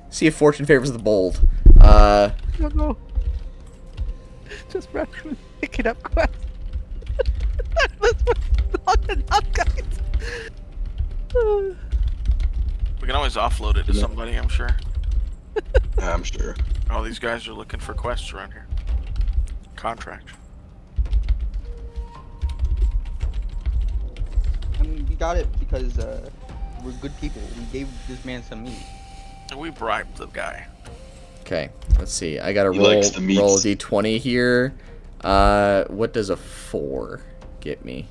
Speaker 1: see if fortune favors the bold.
Speaker 4: Oh no. Just randomly picking up quests. That's not enough, guys.
Speaker 3: We can always offload it to somebody, I'm sure.
Speaker 6: I'm sure.
Speaker 3: All these guys are looking for quests around here. Contract.
Speaker 2: I mean, we got it because we're good people. We gave this man some meat.
Speaker 3: And we bribed the guy.
Speaker 1: Okay, let's see. I gotta
Speaker 6: He likes the meats.
Speaker 1: roll a d20 here. What does a 4 get me?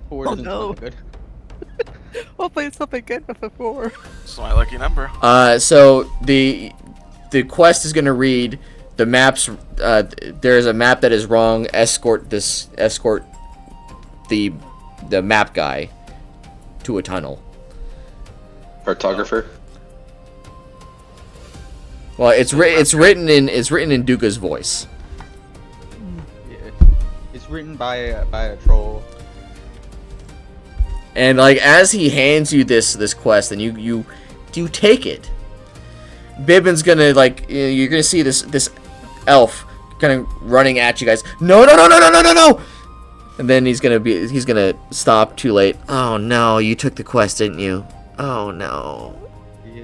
Speaker 2: 4 doesn't
Speaker 4: no.
Speaker 2: sound good.
Speaker 4: Hopefully it's something good with a 4.
Speaker 3: It's my lucky number.
Speaker 1: So the quest is gonna read the maps. There's a map that is wrong. Escort the map guy to a tunnel.
Speaker 6: Cartographer.
Speaker 1: Well, it's written in Duga's voice.
Speaker 2: Yeah. It's written by a troll.
Speaker 1: And like as he hands you this quest, and you take it, Bibbin's gonna you're gonna see this elf kind of running at you guys. No! And then he's gonna stop too late. Oh no, you took the quest, didn't you? Oh no.
Speaker 2: Yeah.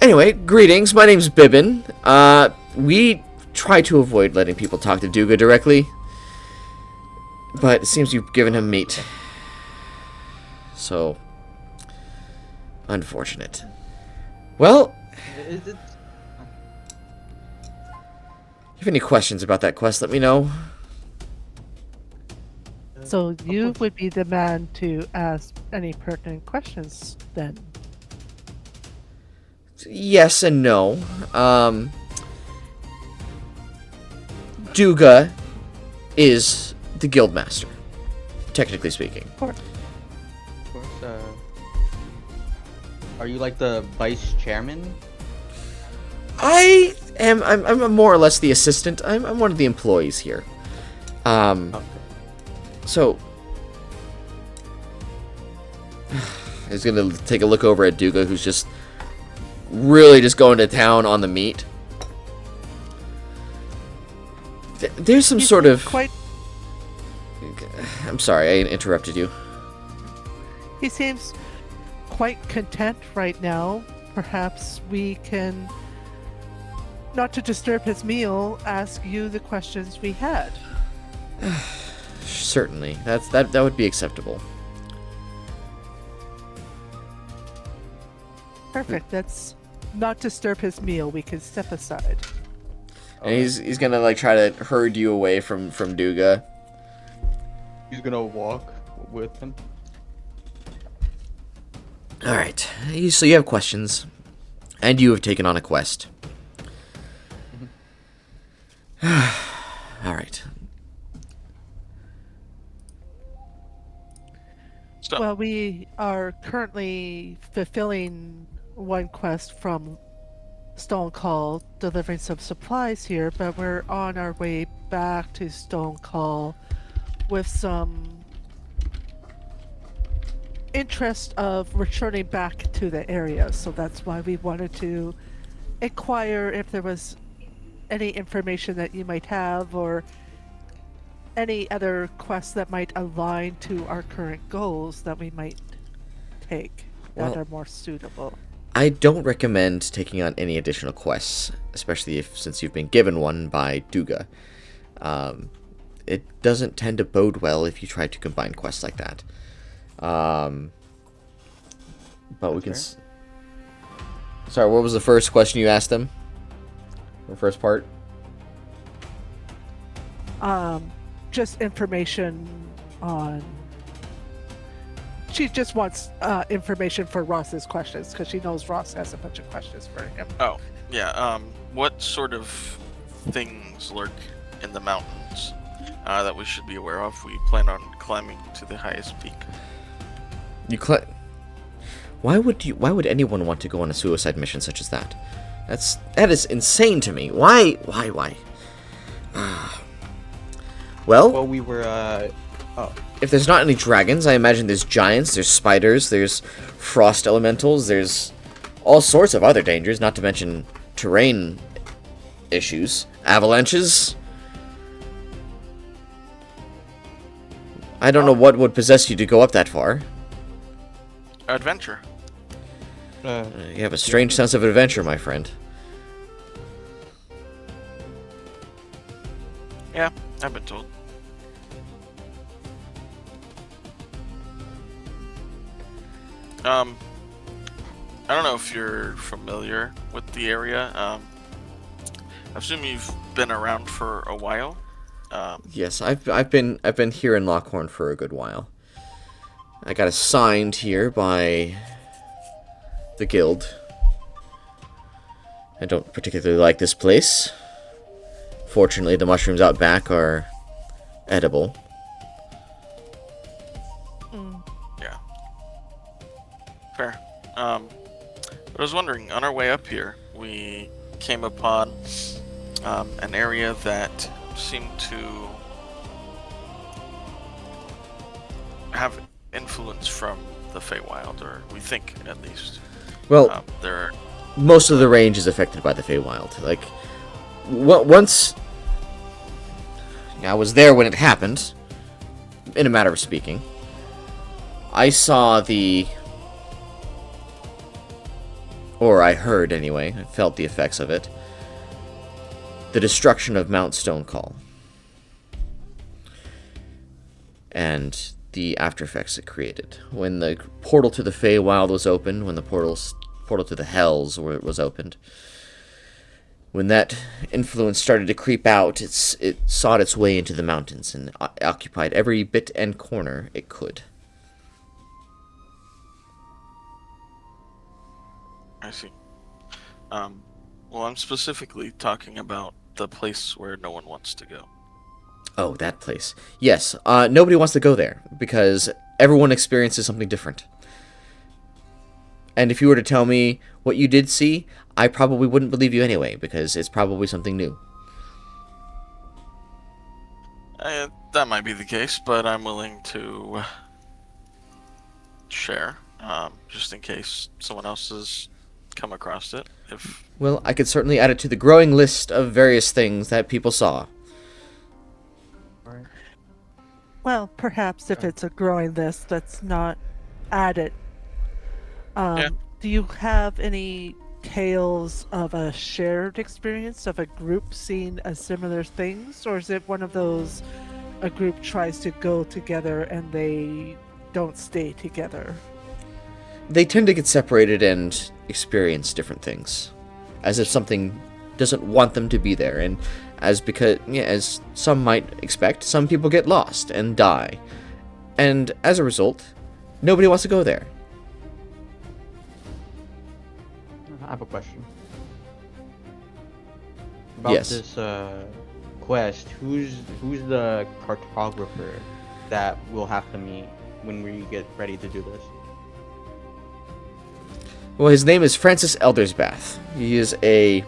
Speaker 1: Anyway, greetings. My name's Bibbin. We try to avoid letting people talk to Duga directly, but it seems you've given him meat. So, unfortunate. Well,
Speaker 2: Is it?
Speaker 1: if you have any questions about that quest, let me know.
Speaker 4: So you
Speaker 2: course.
Speaker 4: would be the man to ask any pertinent questions then.
Speaker 1: Yes and no. Duga is the guildmaster, technically speaking.
Speaker 4: Of course.
Speaker 2: Of course. Are you like the vice chairman?
Speaker 1: I'm more or less the assistant. I'm one of the employees here.
Speaker 2: Okay.
Speaker 1: So he's gonna take a look over at Duga, who's just really just going to town on the meat. There's some
Speaker 4: He
Speaker 1: sort
Speaker 4: seems
Speaker 1: of.
Speaker 4: quite.
Speaker 1: I'm sorry, I interrupted you.
Speaker 4: He seems quite content right now. Perhaps we can, not to disturb his meal, ask you the questions we had.
Speaker 1: Certainly, that would be acceptable.
Speaker 4: Perfect. That's not disturb his meal. We can step aside.
Speaker 1: And he's gonna like try to herd you away from Duga.
Speaker 2: He's gonna walk with him.
Speaker 1: All right, so you have questions, and you have taken on a quest. All right.
Speaker 3: So,
Speaker 4: Well, we are currently fulfilling one quest from Stone Call, delivering some supplies here, but we're on our way back to Stone Call with some interest of returning back to the area. So that's why we wanted to inquire if there was any information that you might have or any other quests that might align to our current goals that we might take that
Speaker 1: Well,
Speaker 4: are more suitable.
Speaker 1: I don't recommend taking on any additional quests, especially since you've been given one by Duga. It doesn't tend to bode well if you try to combine quests like that. But we can. Sorry, what was the first question you asked them? The first part.
Speaker 4: Just information on. She just wants information for Ross's questions because she knows Ross has a bunch of questions for him.
Speaker 3: oh, yeah. What sort of things lurk in the mountains that we should be aware of? We plan on climbing to the highest peak.
Speaker 1: Why would anyone want to go on a suicide mission such as that? That is insane to me. Why? Well,
Speaker 2: we were.
Speaker 1: if there's not any dragons, I imagine there's giants, there's spiders, there's frost elementals, there's all sorts of other dangers, not to mention terrain issues, avalanches. I don't know what would possess you to go up that far.
Speaker 3: Adventure.
Speaker 1: You have a strange sense of adventure, my friend.
Speaker 3: Yeah, I've been told. I don't know if you're familiar with the area. I assume you've been around for a while.
Speaker 1: Yes, I've been here in Lockhorn for a good while. I got assigned here by the guild. I don't particularly like this place. Fortunately, the mushrooms out back are edible.
Speaker 3: Yeah. Fair. But I was wondering, on our way up here, we came upon an area that seemed to have influence from the Feywild, or we think at least.
Speaker 1: Well,
Speaker 3: There are
Speaker 1: most of the range is affected by the Feywild. Like, once I was there when it happened, in a matter of speaking, I saw or I heard anyway, I felt the effects of it, the destruction of Mount Stonecall. And the after effects it created. When the portal to the Feywild was opened, when the portal to the Hells was opened, When that influence started to creep out, it sought its way into the mountains and occupied every bit and corner it could.
Speaker 3: I see. Well, I'm specifically talking about the place where no one wants to go.
Speaker 1: Oh, that place. Yes, nobody wants to go there because everyone experiences something different. And if you were to tell me what you did see, I probably wouldn't believe you anyway because it's probably something new.
Speaker 3: That might be the case, but I'm willing to share, just in case someone else has come across it.
Speaker 1: Well, I could certainly add it to the growing list of various things that people saw.
Speaker 2: Alright.
Speaker 4: Well, perhaps if it's a growing list, let's not add it.
Speaker 3: Yeah.
Speaker 4: Do you have any tales of a shared experience of a group seeing a similar things, or is it one of those a group tries to go together and they don't stay together?
Speaker 1: They tend to get separated and experience different things, as if something doesn't want them to be there, and as some might expect, some people get lost and die, and as a result, nobody wants to go there.
Speaker 2: I have a question. About
Speaker 1: Yes.
Speaker 2: this quest, who's the cartographer that we'll have to meet when we get ready to do this?
Speaker 1: Well, his name is Francis Eldersbath. He's a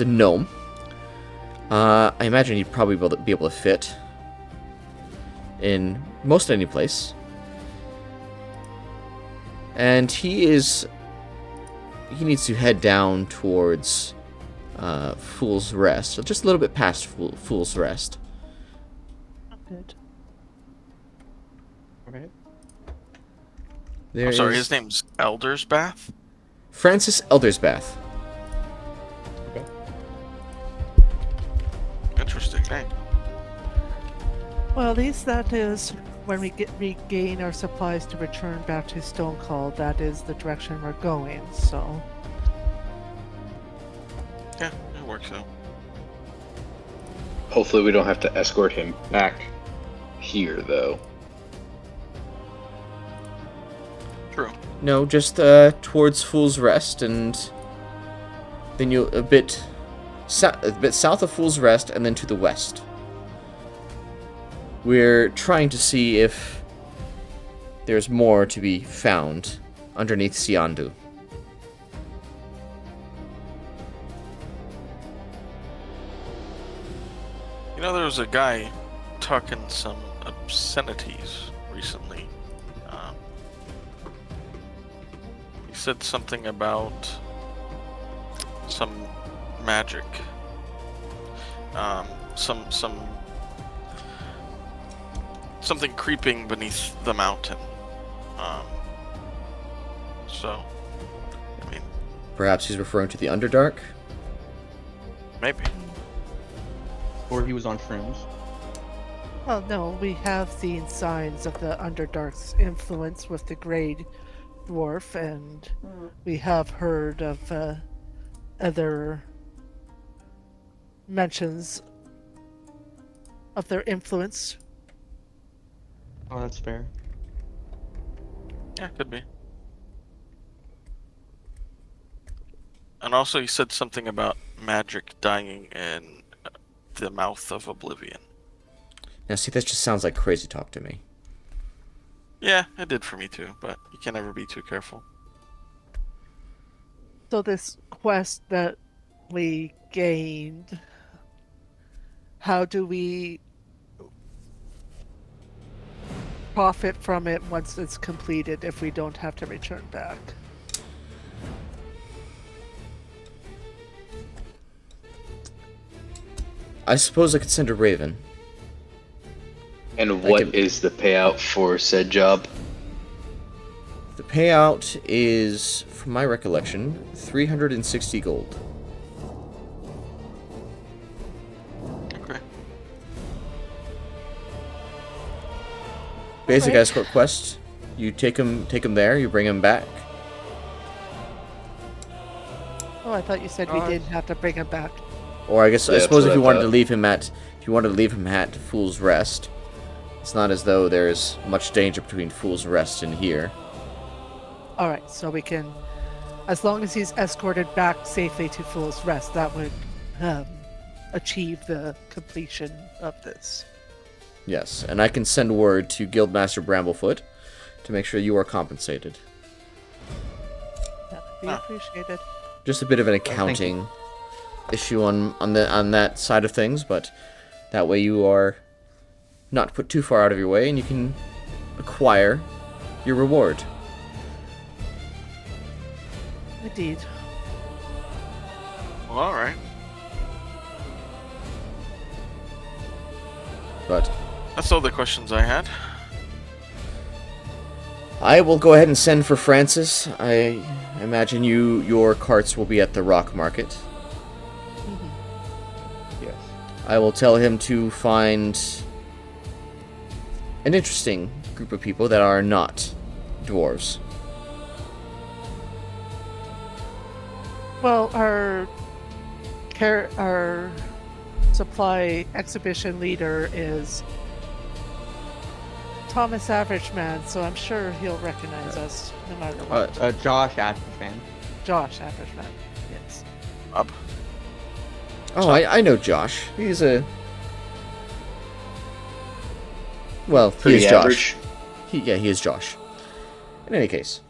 Speaker 1: gnome. I imagine he'd probably be able to fit in most any place. And he needs to head down towards Fool's Rest, so just a little bit past Fool's Rest.
Speaker 4: Good.
Speaker 2: Okay.
Speaker 1: There
Speaker 3: I'm sorry,
Speaker 1: is
Speaker 3: his name's Eldersbath?
Speaker 1: Francis Eldersbath.
Speaker 2: Okay.
Speaker 3: Interesting name.
Speaker 4: Well, at least that is when we regain our supplies to return back to Stonecall. That is the direction we're going. So
Speaker 3: Yeah, it works out.
Speaker 6: Hopefully we don't have to escort him back here, though.
Speaker 3: True.
Speaker 1: No, just towards Fool's Rest, and then you a bit south of Fool's Rest, and then to the west. We're trying to see if there's more to be found underneath Siandu.
Speaker 3: You know, there was a guy talking some obscenities recently. He said something about some magic. Something creeping beneath the mountain. So, I mean,
Speaker 1: Perhaps he's referring to the Underdark?
Speaker 3: maybe.
Speaker 2: Or he was on shrooms.
Speaker 4: well, no, we have seen signs of the Underdark's influence with the Grey Dwarf, and we have heard of other mentions of their influence.
Speaker 2: Oh, that's fair.
Speaker 3: Yeah, could be. And also, he said something about magic dying in the mouth of oblivion.
Speaker 1: Now, see, that just sounds like crazy talk to me.
Speaker 3: Yeah, it did for me too, but you can never be too careful.
Speaker 4: So this quest that we gained, how do we profit from it once it's completed if we don't have to return back?
Speaker 1: I suppose I could send a raven.
Speaker 6: And what
Speaker 1: can-
Speaker 6: is the payout for said job?
Speaker 1: The payout is, from my recollection, 360 gold.
Speaker 3: Okay.
Speaker 1: Basic
Speaker 4: Okay.
Speaker 1: escort quest. You take him there, you bring him back.
Speaker 4: Well, I thought you said we didn't have to bring him back.
Speaker 1: Or I
Speaker 6: Yeah,
Speaker 1: suppose
Speaker 6: that's
Speaker 1: if
Speaker 6: what
Speaker 1: you
Speaker 6: I
Speaker 1: wanted to
Speaker 6: thought.
Speaker 1: leave him at Fool's Rest, it's not as though there's much danger between Fool's Rest and here.
Speaker 4: All right, so we can, as long as he's escorted back safely to Fool's Rest, that would achieve the completion of this.
Speaker 1: Yes, and I can send word to Guildmaster Bramblefoot to make sure you are compensated.
Speaker 4: That would be appreciated.
Speaker 1: Just a bit of an
Speaker 2: thank you.
Speaker 1: accounting issue on that side of things, but that way you are not put too far out of your way, and you can acquire your reward.
Speaker 4: Indeed.
Speaker 3: Well, all right.
Speaker 1: But
Speaker 3: That's all the questions I had.
Speaker 1: I will go ahead and send for Francis. I imagine your carts will be at the Rock Market.
Speaker 2: Yes.
Speaker 1: I will tell him to find an interesting group of people that are not dwarves.
Speaker 4: Well, our supply exhibition leader is Thomas Averageman, so I'm sure he'll recognize us no matter what.
Speaker 2: Josh Ashman.
Speaker 4: Josh Averageman, yes.
Speaker 3: Up.
Speaker 1: Oh, I know Josh. He's a... Well, he
Speaker 6: Pretty
Speaker 1: is
Speaker 6: average.
Speaker 1: Josh. He is Josh. In any case.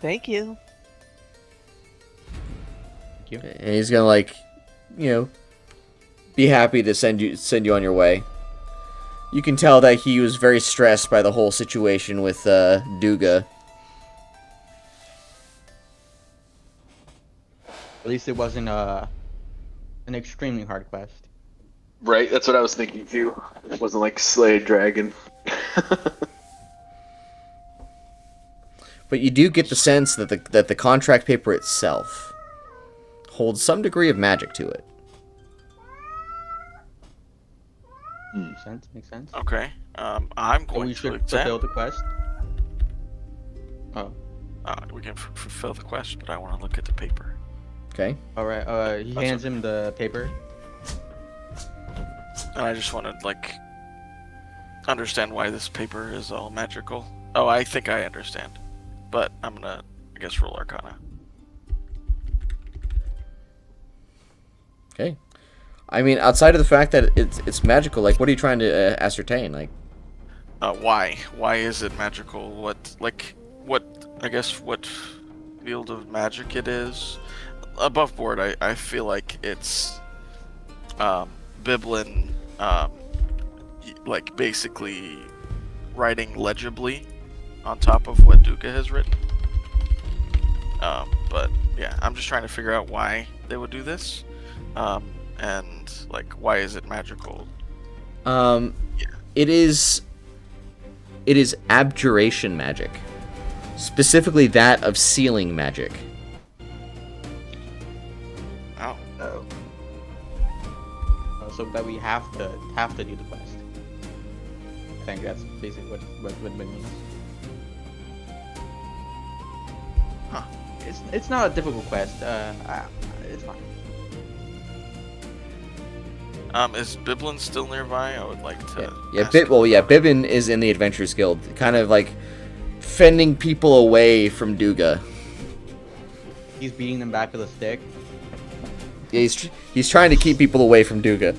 Speaker 4: Thank you.
Speaker 1: And he's gonna, like, be happy to send you on your way. You can tell that he was very stressed by the whole situation with Duga.
Speaker 2: At least it wasn't an extremely hard quest.
Speaker 6: Right, that's what I was thinking too. It wasn't like slay a dragon.
Speaker 1: But you do get the sense that the contract paper itself holds some degree of magic to it.
Speaker 2: Makes sense. Makes sense.
Speaker 3: Okay. I'm
Speaker 2: So
Speaker 3: going
Speaker 2: we
Speaker 3: to
Speaker 2: should fulfill
Speaker 3: examine.
Speaker 2: the quest. Oh,
Speaker 3: We can fulfill the quest, but I want to look at the paper.
Speaker 1: Okay?
Speaker 2: all right. He hands him the paper.
Speaker 3: And I just want to, like, understand why this paper is all magical. Oh, I think I understand. But I'm gonna, I guess, roll Arcana.
Speaker 1: Okay. I mean, outside of the fact that it's magical, like, what are you trying to ascertain? Like,
Speaker 3: Why? Why is it magical? I guess, what field of magic it is? Above board, I feel like it's, Biblin, like, basically writing legibly on top of what Duca has written. But, yeah, I'm just trying to figure out why they would do this. And, like, why is it magical?
Speaker 1: it is abjuration magic. Specifically that of sealing magic.
Speaker 3: Oh.
Speaker 6: Oh.
Speaker 2: So that we have to do the quest. I think that's basically what it means.
Speaker 3: Huh.
Speaker 2: It's not a difficult quest. It's fine.
Speaker 3: Is Biblin still nearby? I would like to. ask him.
Speaker 1: Bibbin is in the Adventurers Guild, kind of like fending people away from Duga.
Speaker 2: He's beating them back with a stick.
Speaker 1: Yeah, he's trying to keep people away from Duga.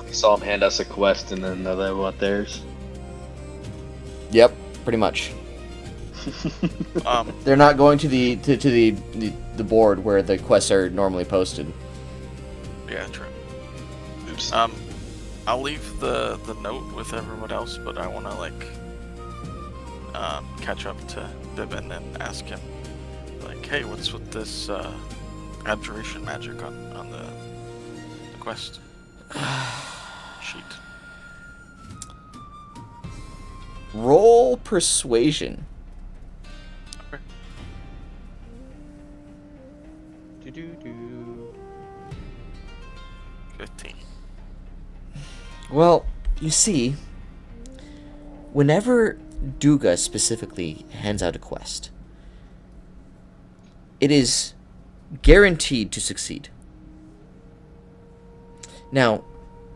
Speaker 6: We saw him hand us a quest and then they want theirs.
Speaker 1: Yep, pretty much. They're not going to the board where the quests are normally posted.
Speaker 3: Yeah, true.
Speaker 6: Oops.
Speaker 3: I'll leave the note with everyone else, but I want to catch up to Bibbin and ask him, like, hey, what's with this abjuration magic on the quest sheet?
Speaker 1: Roll persuasion.
Speaker 2: Do.
Speaker 3: 15.
Speaker 1: Well, you see, whenever Duga specifically hands out a quest, it is guaranteed to succeed. Now,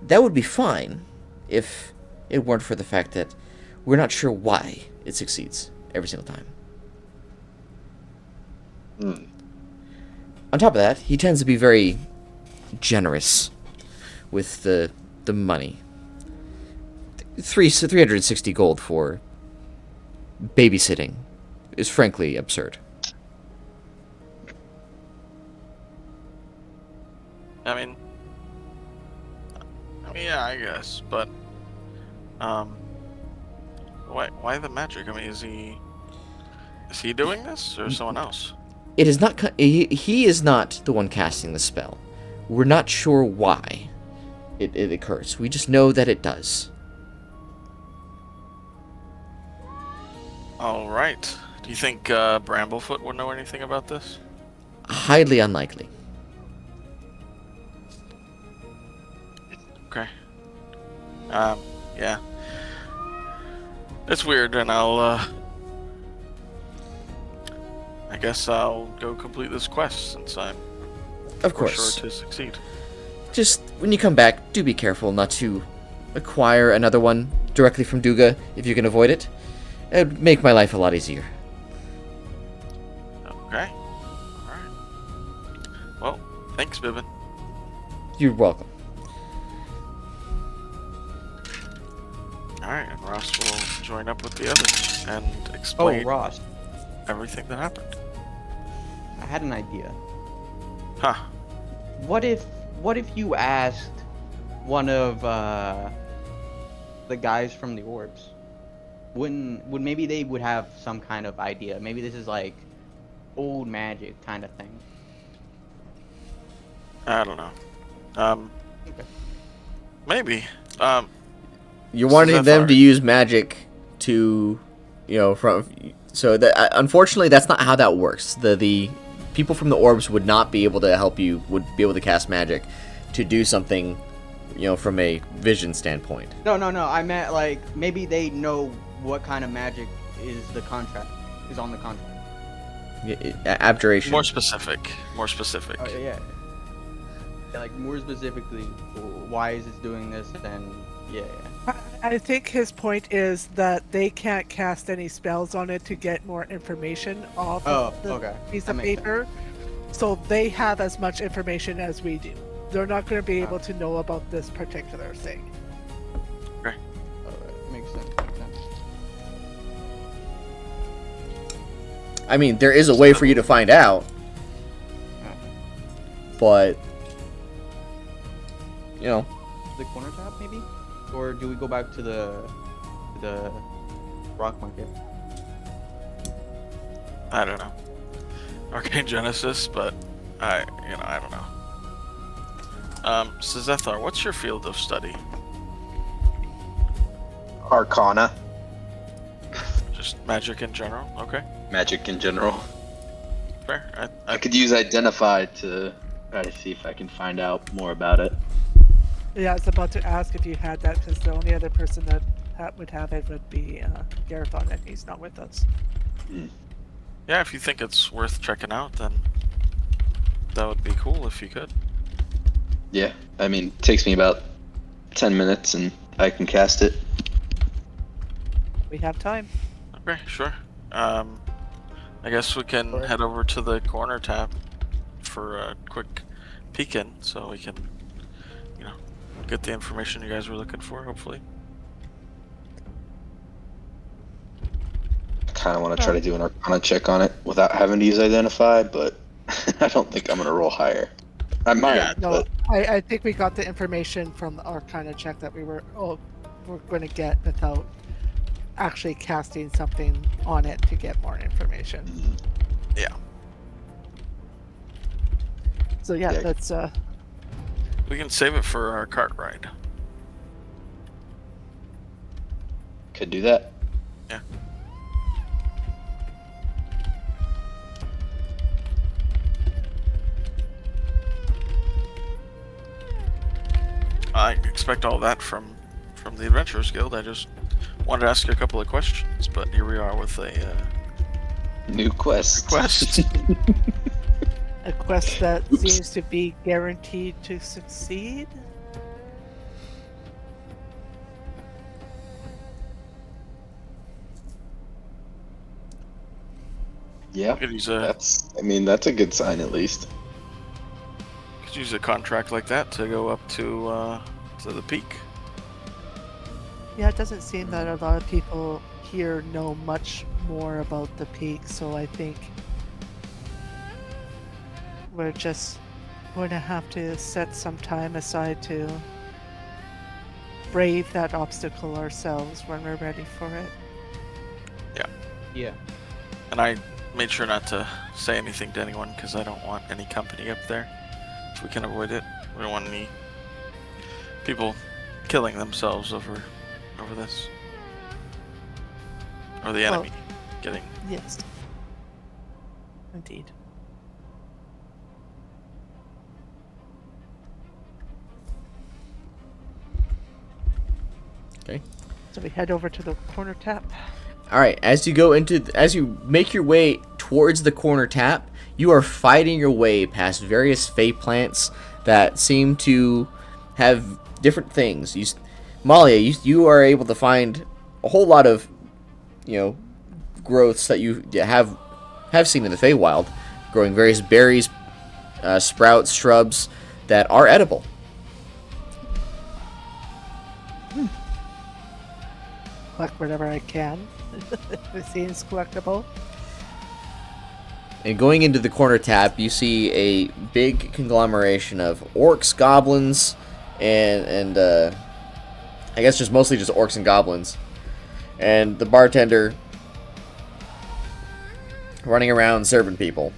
Speaker 1: that would be fine if it weren't for the fact that we're not sure why it succeeds every single time. On top of that, he tends to be very generous with the money. 360 gold for babysitting is frankly absurd.
Speaker 3: I mean, yeah, I guess, but why the magic? I mean, is he doing this or someone else?
Speaker 1: It is not. He is not the one casting the spell. We're not sure why it occurs. We just know that it does.
Speaker 3: All right. Do you think Bramblefoot would know anything about this?
Speaker 1: Highly unlikely.
Speaker 3: Okay. Yeah. It's weird, and I guess I'll go complete this quest since I'm
Speaker 1: Of
Speaker 3: for
Speaker 1: course.
Speaker 3: sure to succeed.
Speaker 1: Just when you come back, do be careful not to acquire another one directly from Duga if you can avoid it. It would make my life a lot easier.
Speaker 3: Okay. Alright. Well, thanks, Bibin.
Speaker 1: You're welcome.
Speaker 3: Alright, and Ross will join up with the others and
Speaker 2: Oh,
Speaker 3: explain
Speaker 2: Ross,
Speaker 3: everything that happened.
Speaker 2: I had an idea.
Speaker 3: Huh.
Speaker 2: What if you asked one of the guys from the orbs? Would maybe they would have some kind of idea? Maybe this is like old magic kind of thing.
Speaker 3: I don't know.
Speaker 2: Okay.
Speaker 3: Maybe.
Speaker 1: You're
Speaker 3: So
Speaker 1: wanting
Speaker 3: that's
Speaker 1: them
Speaker 3: hard.
Speaker 1: to use magic to, so that unfortunately that's not how that works. The people from the orbs would not be able to help you. Would be able to cast magic to do something, from a vision standpoint.
Speaker 2: No. I meant like maybe they know what kind of magic is on the contract.
Speaker 1: Abjuration.
Speaker 3: More specific. More specific.
Speaker 2: Oh yeah. Yeah, like more specifically, why is it doing this? And yeah.
Speaker 4: I think his point is that they can't cast any spells on it to get more information off
Speaker 2: Oh,
Speaker 4: of the
Speaker 2: okay.
Speaker 4: piece
Speaker 2: That
Speaker 4: of
Speaker 2: makes
Speaker 4: paper. So they have as much information as we do. They're not going to be able to know about this particular thing.
Speaker 2: Alright, makes sense.
Speaker 1: I mean, there is a way for you to find out, but
Speaker 2: The corner tab, maybe, or do we go back to the rock market?
Speaker 3: I don't know. Arcane Genesis, but I don't know. Sazethar, what's your field of study?
Speaker 6: Arcana,
Speaker 3: Just magic in general? Okay,
Speaker 6: magic in general.
Speaker 3: fair.
Speaker 6: I could use Identify to try to see if I can find out more about it.
Speaker 4: Yeah, I was about to ask if you had that, because the only other person that would have it would be Garathon, and he's not with us.
Speaker 3: Yeah, if you think it's worth checking out, then that would be cool if you could.
Speaker 6: Yeah, I mean, it takes me about 10 minutes and I can cast it.
Speaker 4: We have time.
Speaker 3: Okay, sure. I guess we can head over to the corner tab for a quick peek in, so we can, get the information you guys were looking for, hopefully.
Speaker 6: I kind of want to try to do an Arcana check on it without having to use Identify, but I don't think I'm going to roll higher. I might,
Speaker 3: Yeah,
Speaker 4: No,
Speaker 6: but
Speaker 4: I think we got the information from our kind of check that we're going to get without actually casting something on it to get more information.
Speaker 3: Yeah.
Speaker 4: So yeah,
Speaker 6: Yeah.
Speaker 4: that's
Speaker 3: We can save it for our cart ride.
Speaker 6: could do that.
Speaker 3: Yeah. I expect all that from the Adventurers Guild. I just wanted to ask you a couple of questions, but here we are with a
Speaker 6: New quest.
Speaker 3: quest.
Speaker 4: A quest that seems to be guaranteed to succeed.
Speaker 6: Yeah,
Speaker 3: Could use
Speaker 6: that's a good sign at least.
Speaker 3: a contract like that to go up to the peak.
Speaker 4: Yeah, it doesn't seem that a lot of people here know much more about the peak, so I think we're just going to have to set some time aside to brave that obstacle ourselves when we're ready for it.
Speaker 2: Yeah.
Speaker 3: And I made sure not to say anything to anyone because I don't want any company up there. If we can avoid it, we don't want any people killing themselves over this, or the enemy getting.
Speaker 4: Yes. Indeed.
Speaker 1: Okay.
Speaker 4: So we head over to the corner tap.
Speaker 1: All right. As you make your way towards the corner tap, you are fighting your way past various fey plants that seem to have different things. Malia, you are able to find a whole lot of, growths that you have seen in the Feywild, growing various berries, sprouts, shrubs that are edible.
Speaker 4: Collect whatever I can. It seems collectible.
Speaker 1: And going into the corner tap, you see a big conglomeration of orcs, goblins, and I guess mostly just orcs and goblins. And the bartender running around serving people.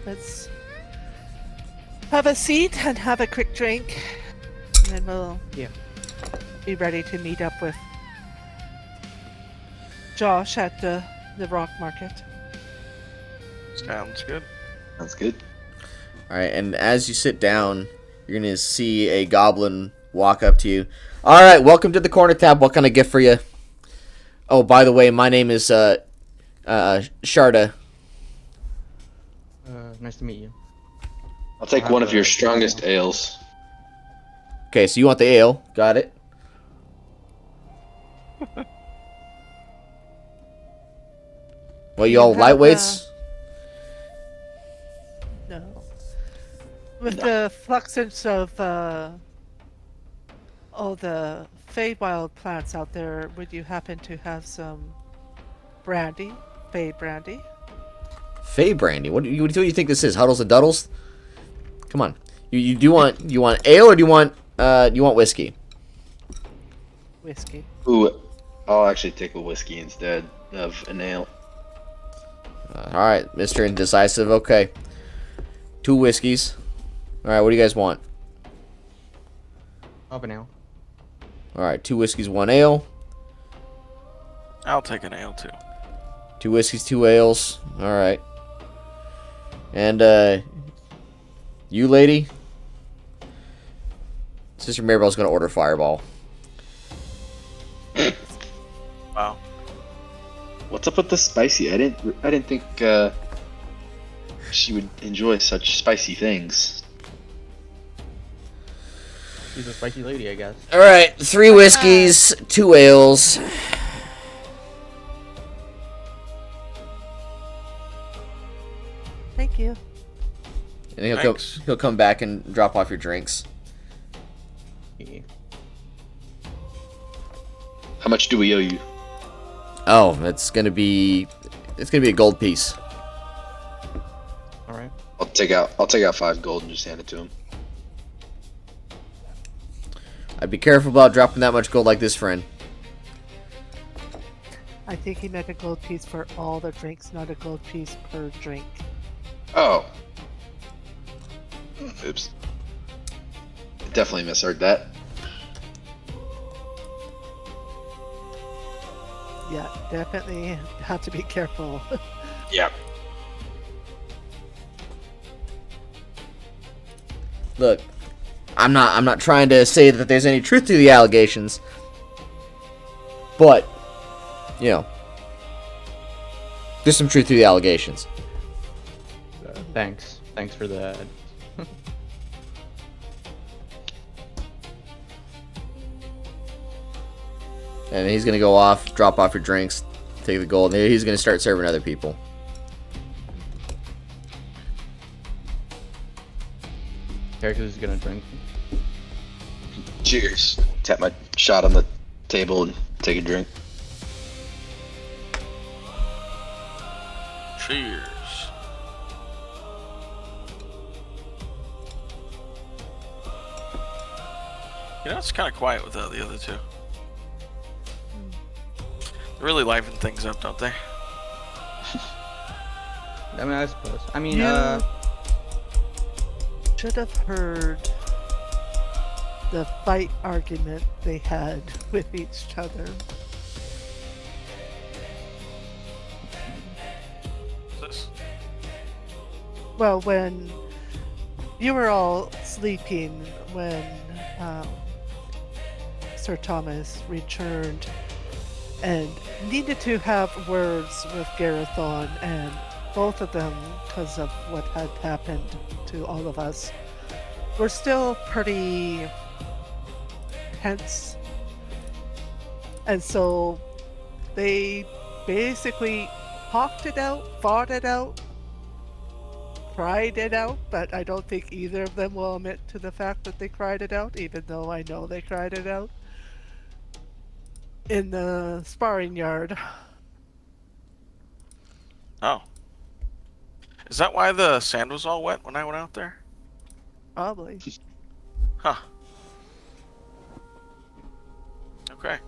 Speaker 4: Let's have a seat and have a quick drink. And then we'll be ready to meet up with Josh at the rock market.
Speaker 3: Sounds good.
Speaker 6: That's good.
Speaker 1: Alright, and as you sit down, you're going to see a goblin walk up to you. Alright, welcome to the corner tap. What can I get for you? Oh, by the way, my name is Sharda.
Speaker 2: Nice to meet you.
Speaker 6: I'll take one of your strongest ales.
Speaker 1: Okay, so you want the ale. Got it. Well, you all
Speaker 4: have,
Speaker 1: lightweights?
Speaker 4: No. With the fluxence of all the Feywild plants out there, would you happen to have some brandy? Fey brandy?
Speaker 1: Fey brandy? What do you think this is? Huddles and Duddles? Come on. You want ale or do you want whiskey?
Speaker 4: Whiskey.
Speaker 6: Ooh, I'll actually take a whiskey instead of an ale.
Speaker 1: Alright, Mr. Indecisive. Okay. 2 whiskeys. Alright, what do you guys want?
Speaker 2: Up and ale.
Speaker 1: Alright, 2 whiskeys, 1 ale.
Speaker 3: I'll take an ale too.
Speaker 1: 2 whiskeys, 2 ales. Alright. And, you lady? Sister Maribel's gonna order Fireball.
Speaker 3: Wow.
Speaker 6: What's up with the spicy? I didn't think she would enjoy such spicy things.
Speaker 2: She's a spicy lady, I guess.
Speaker 1: Alright, 3 whiskeys, 2 ales.
Speaker 4: Thank you.
Speaker 1: And
Speaker 3: Thanks.
Speaker 1: he'll come back and drop off your drinks.
Speaker 2: Yeah.
Speaker 6: How much do we owe you?
Speaker 1: Oh, it's gonna be a gold piece.
Speaker 2: All right.
Speaker 6: I'll take out 5 gold and just hand it to him.
Speaker 1: I'd be careful about dropping that much gold like this, friend.
Speaker 4: I think he meant a gold piece for all the drinks, not a gold piece per drink.
Speaker 6: Oh. Oops. Definitely misheard that.
Speaker 4: Yeah, definitely have to be careful.
Speaker 6: Yeah.
Speaker 1: Look, I'm not trying to say that there's any truth to the allegations, but There's some truth to the allegations.
Speaker 2: Thanks. Thanks for that.
Speaker 1: And he's gonna go off, drop off your drinks, take the gold, and he's gonna start serving other people.
Speaker 2: Character's gonna drink.
Speaker 6: Cheers. Tap my shot on the table and take a drink.
Speaker 3: Cheers. You know, it's kind of quiet without the other two. They really liven things up, don't they?
Speaker 2: I mean, I suppose. I mean,
Speaker 4: You should have heard the fight argument they had with each other.
Speaker 3: This.
Speaker 4: Well, when you were all sleeping when Sir Thomas returned and needed to have words with Garethon, and both of them, because of what had happened to all of us, were still pretty tense. And so they basically talked it out, fought it out, cried it out, but I don't think either of them will admit to the fact that they cried it out, even though I know they cried it out in the sparring yard.
Speaker 3: Oh. Is that why the sand was all wet when I went out there?
Speaker 4: Probably.
Speaker 3: Huh. Okay.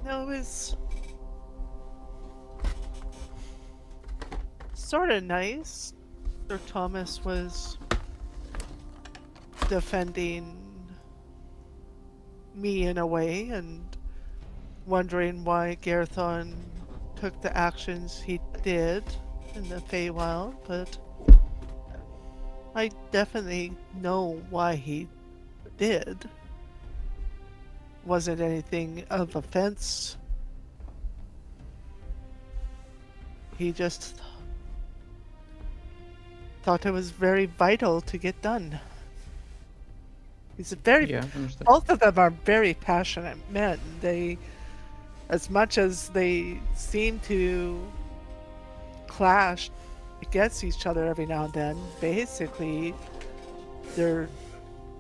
Speaker 4: No, it was sort of nice. Sir Thomas was defending me in a way and wondering why Garethon took the actions he did in the Feywild, but I definitely know why he did. Wasn't anything of offense. He just thought it was very vital to get done. He's a very
Speaker 2: yeah, understood.
Speaker 4: both of them are very passionate men. They, as much as they seem to clash against each other every now and then, basically they're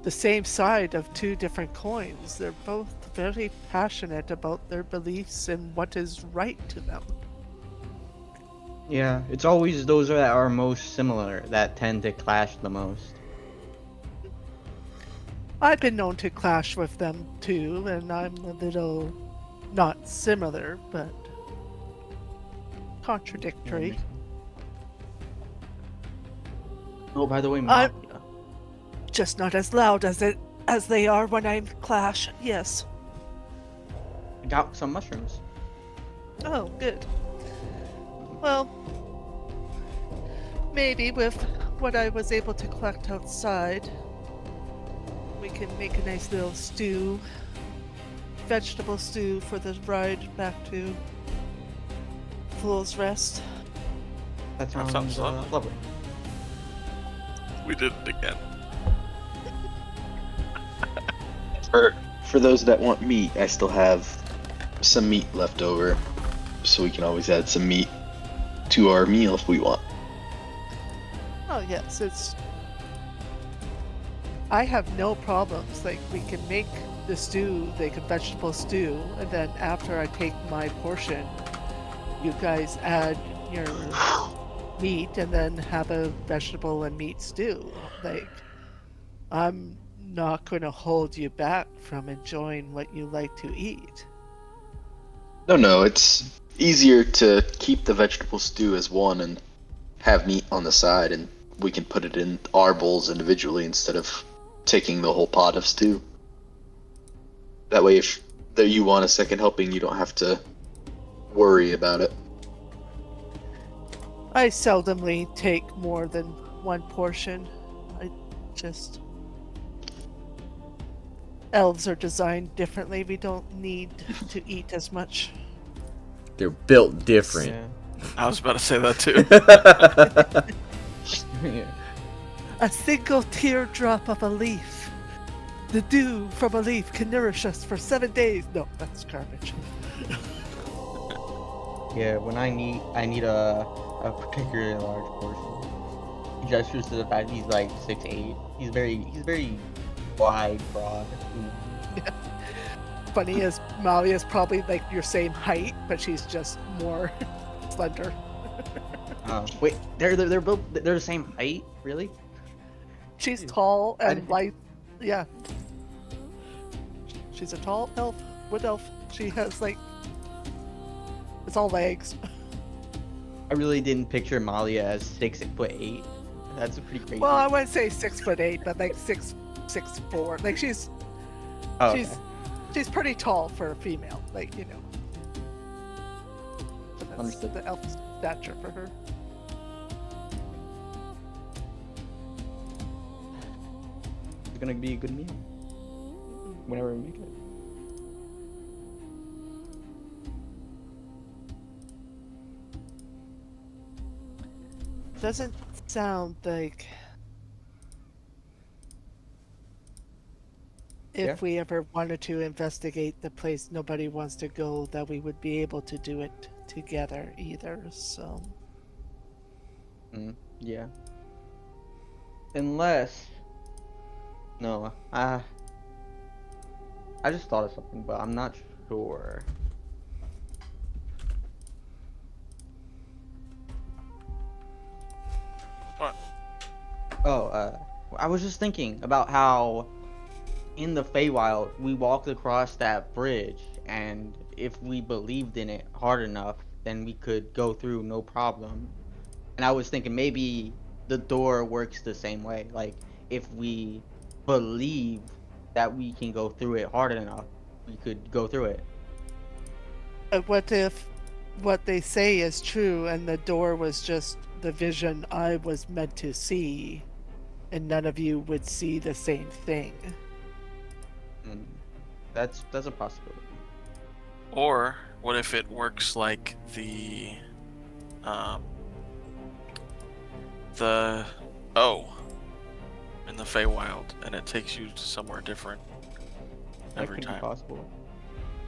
Speaker 4: the same side of two different coins. They're both very passionate about their beliefs and what is right to them.
Speaker 2: Yeah, it's always those that are most similar that tend to clash the most.
Speaker 4: I've been known to clash with them too, and I'm a little not similar, but contradictory.
Speaker 2: Oh, by the way,
Speaker 4: I'm-
Speaker 2: Mafia.
Speaker 4: Just not as loud as they are when I clash. Yes.
Speaker 2: I got some mushrooms.
Speaker 4: Oh, good. Well, maybe with what I was able to collect outside, we can make a nice little stew, vegetable stew for the ride back to Fool's Rest.
Speaker 2: That
Speaker 3: That
Speaker 2: sounds,
Speaker 3: sounds lovely.
Speaker 2: lovely.
Speaker 3: We did it again.
Speaker 6: For those that want meat, I still have some meat left over, so we can always add some meat to our meal if we want.
Speaker 4: Oh yes, it's. I have no problems. Like, we can make the stew, like a vegetable stew, and then after I take my portion, you guys add your meat and then have a vegetable and meat stew. Like, I'm not going to hold you back from enjoying what you like to eat.
Speaker 6: No, it's easier to keep the vegetable stew as one and have meat on the side, and we can put it in our bowls individually instead of taking the whole pot of stew. That way, if you want a second helping, you don't have to worry about it.
Speaker 4: I seldomly take more than one portion. I just. Elves are designed differently. We don't need to eat as much.
Speaker 1: They're built different.
Speaker 2: Yeah.
Speaker 3: I was about to say that too.
Speaker 2: Yeah.
Speaker 4: A single teardrop of a leaf. The dew from a leaf can nourish us for 7 days. No, that's garbage.
Speaker 2: Yeah, when I need a particularly large portion. He gestures to the fact he's like 6'8". He's very wide, broad.
Speaker 4: Funny as Molly is probably like your same height, but she's just more slender.
Speaker 2: Wait, they're both they're the same height, really?
Speaker 4: She's tall
Speaker 2: I
Speaker 4: and
Speaker 2: didn't-
Speaker 4: light. Yeah. She's a tall elf, wood elf. She has like, it's all legs.
Speaker 2: I really didn't picture Malia as 6'8". That's a pretty crazy.
Speaker 4: Well, I wouldn't say 6'8", but like 6'4". Like she's
Speaker 2: Oh,
Speaker 4: she's
Speaker 2: okay.
Speaker 4: she's pretty tall for a female. Like, you know. So that's
Speaker 2: Understood.
Speaker 4: the elf stature for her.
Speaker 2: It's gonna be a good meal. Whenever we make it.
Speaker 4: Doesn't sound like if
Speaker 2: Yeah.
Speaker 4: we ever wanted to investigate the place nobody wants to go, that we would be able to do it together either. So
Speaker 2: Yeah. Unless, no, I just thought of something, but I'm not sure.
Speaker 3: What?
Speaker 2: Oh, I was just thinking about how in the Feywild we walked across that bridge, and if we believed in it hard enough, then we could go through no problem. And I was thinking maybe the door works the same way. Like if we believe that we can go through it hard enough, we could go through it.
Speaker 4: what if what they say is true and the door was just the vision I was meant to see, and none of you would see the same thing?
Speaker 2: That's a possibility.
Speaker 3: Or what if it works like the O in the Feywild, and it takes you to somewhere different
Speaker 2: That
Speaker 3: every
Speaker 2: could be
Speaker 3: time.
Speaker 2: possible.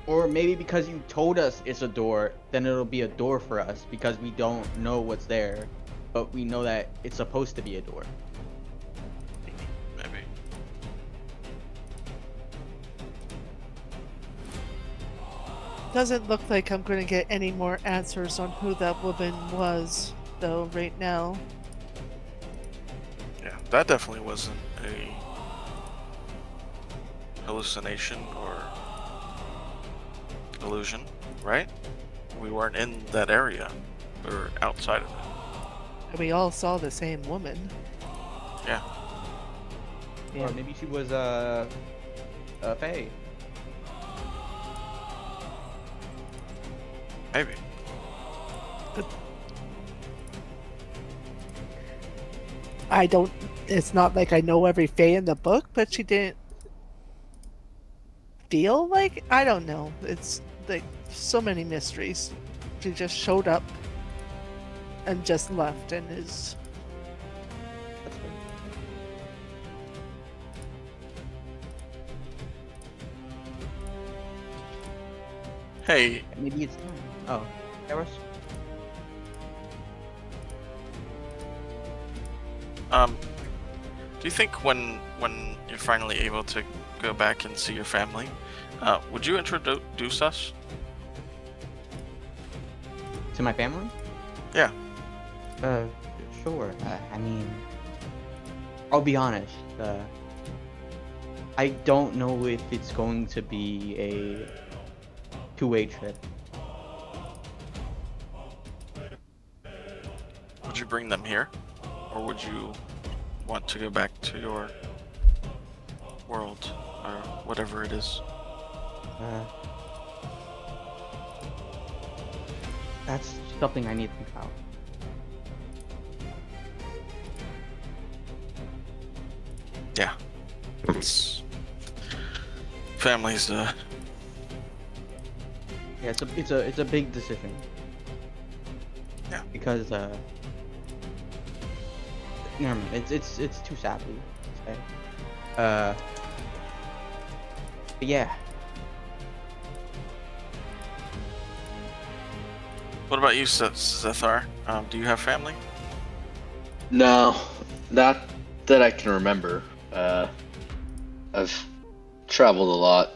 Speaker 2: Or maybe because you told us it's a door, then it'll be a door for us because we don't know what's there, but we know that it's supposed to be a door.
Speaker 3: Maybe.
Speaker 4: Doesn't look like I'm going to get any more answers on who that woman was, though, right now.
Speaker 3: Yeah, that definitely wasn't a hallucination or illusion, right? We weren't in that area. We were outside of it.
Speaker 4: And we all saw the same woman.
Speaker 3: Yeah.
Speaker 4: Yeah.
Speaker 2: Or maybe she was a Fae.
Speaker 3: Maybe.
Speaker 4: I don't. It's not like I know every Fae in the book, but she didn't feel like. I don't know. It's like so many mysteries. She just showed up and just left and is.
Speaker 2: That's fair.
Speaker 3: Hey,
Speaker 2: Maybe it's time. Oh, Eros?
Speaker 3: do you think when you're finally able to go back and see your family, would you introduce us?
Speaker 2: To my family?
Speaker 3: Yeah.
Speaker 2: Sure. I mean, I'll be honest. I don't know if it's going to be a two-way trip.
Speaker 3: Would you bring them here, or would you want to go back to your world or whatever it is?
Speaker 2: That's something I need to think about.
Speaker 3: Yeah. It's family's
Speaker 2: Yeah, it's a big decision.
Speaker 3: Yeah.
Speaker 2: Because never mind. It's too sappy to say. But yeah.
Speaker 3: What about you, Zethar? Do you have family?
Speaker 6: No, not that I can remember. I've traveled a lot,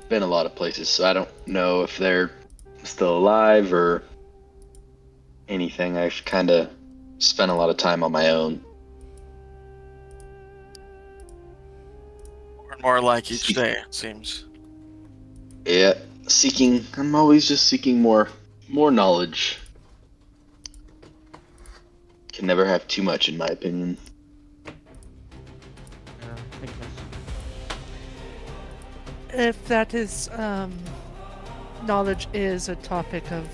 Speaker 6: been a lot of places, so I don't know if they're still alive or anything. I've kind of spent a lot of time on my own.
Speaker 3: Or more like each day, it seems.
Speaker 6: Yeah, I'm always just seeking more knowledge. Can never have too much, in my opinion.
Speaker 2: I guess.
Speaker 4: If that is, knowledge is a topic of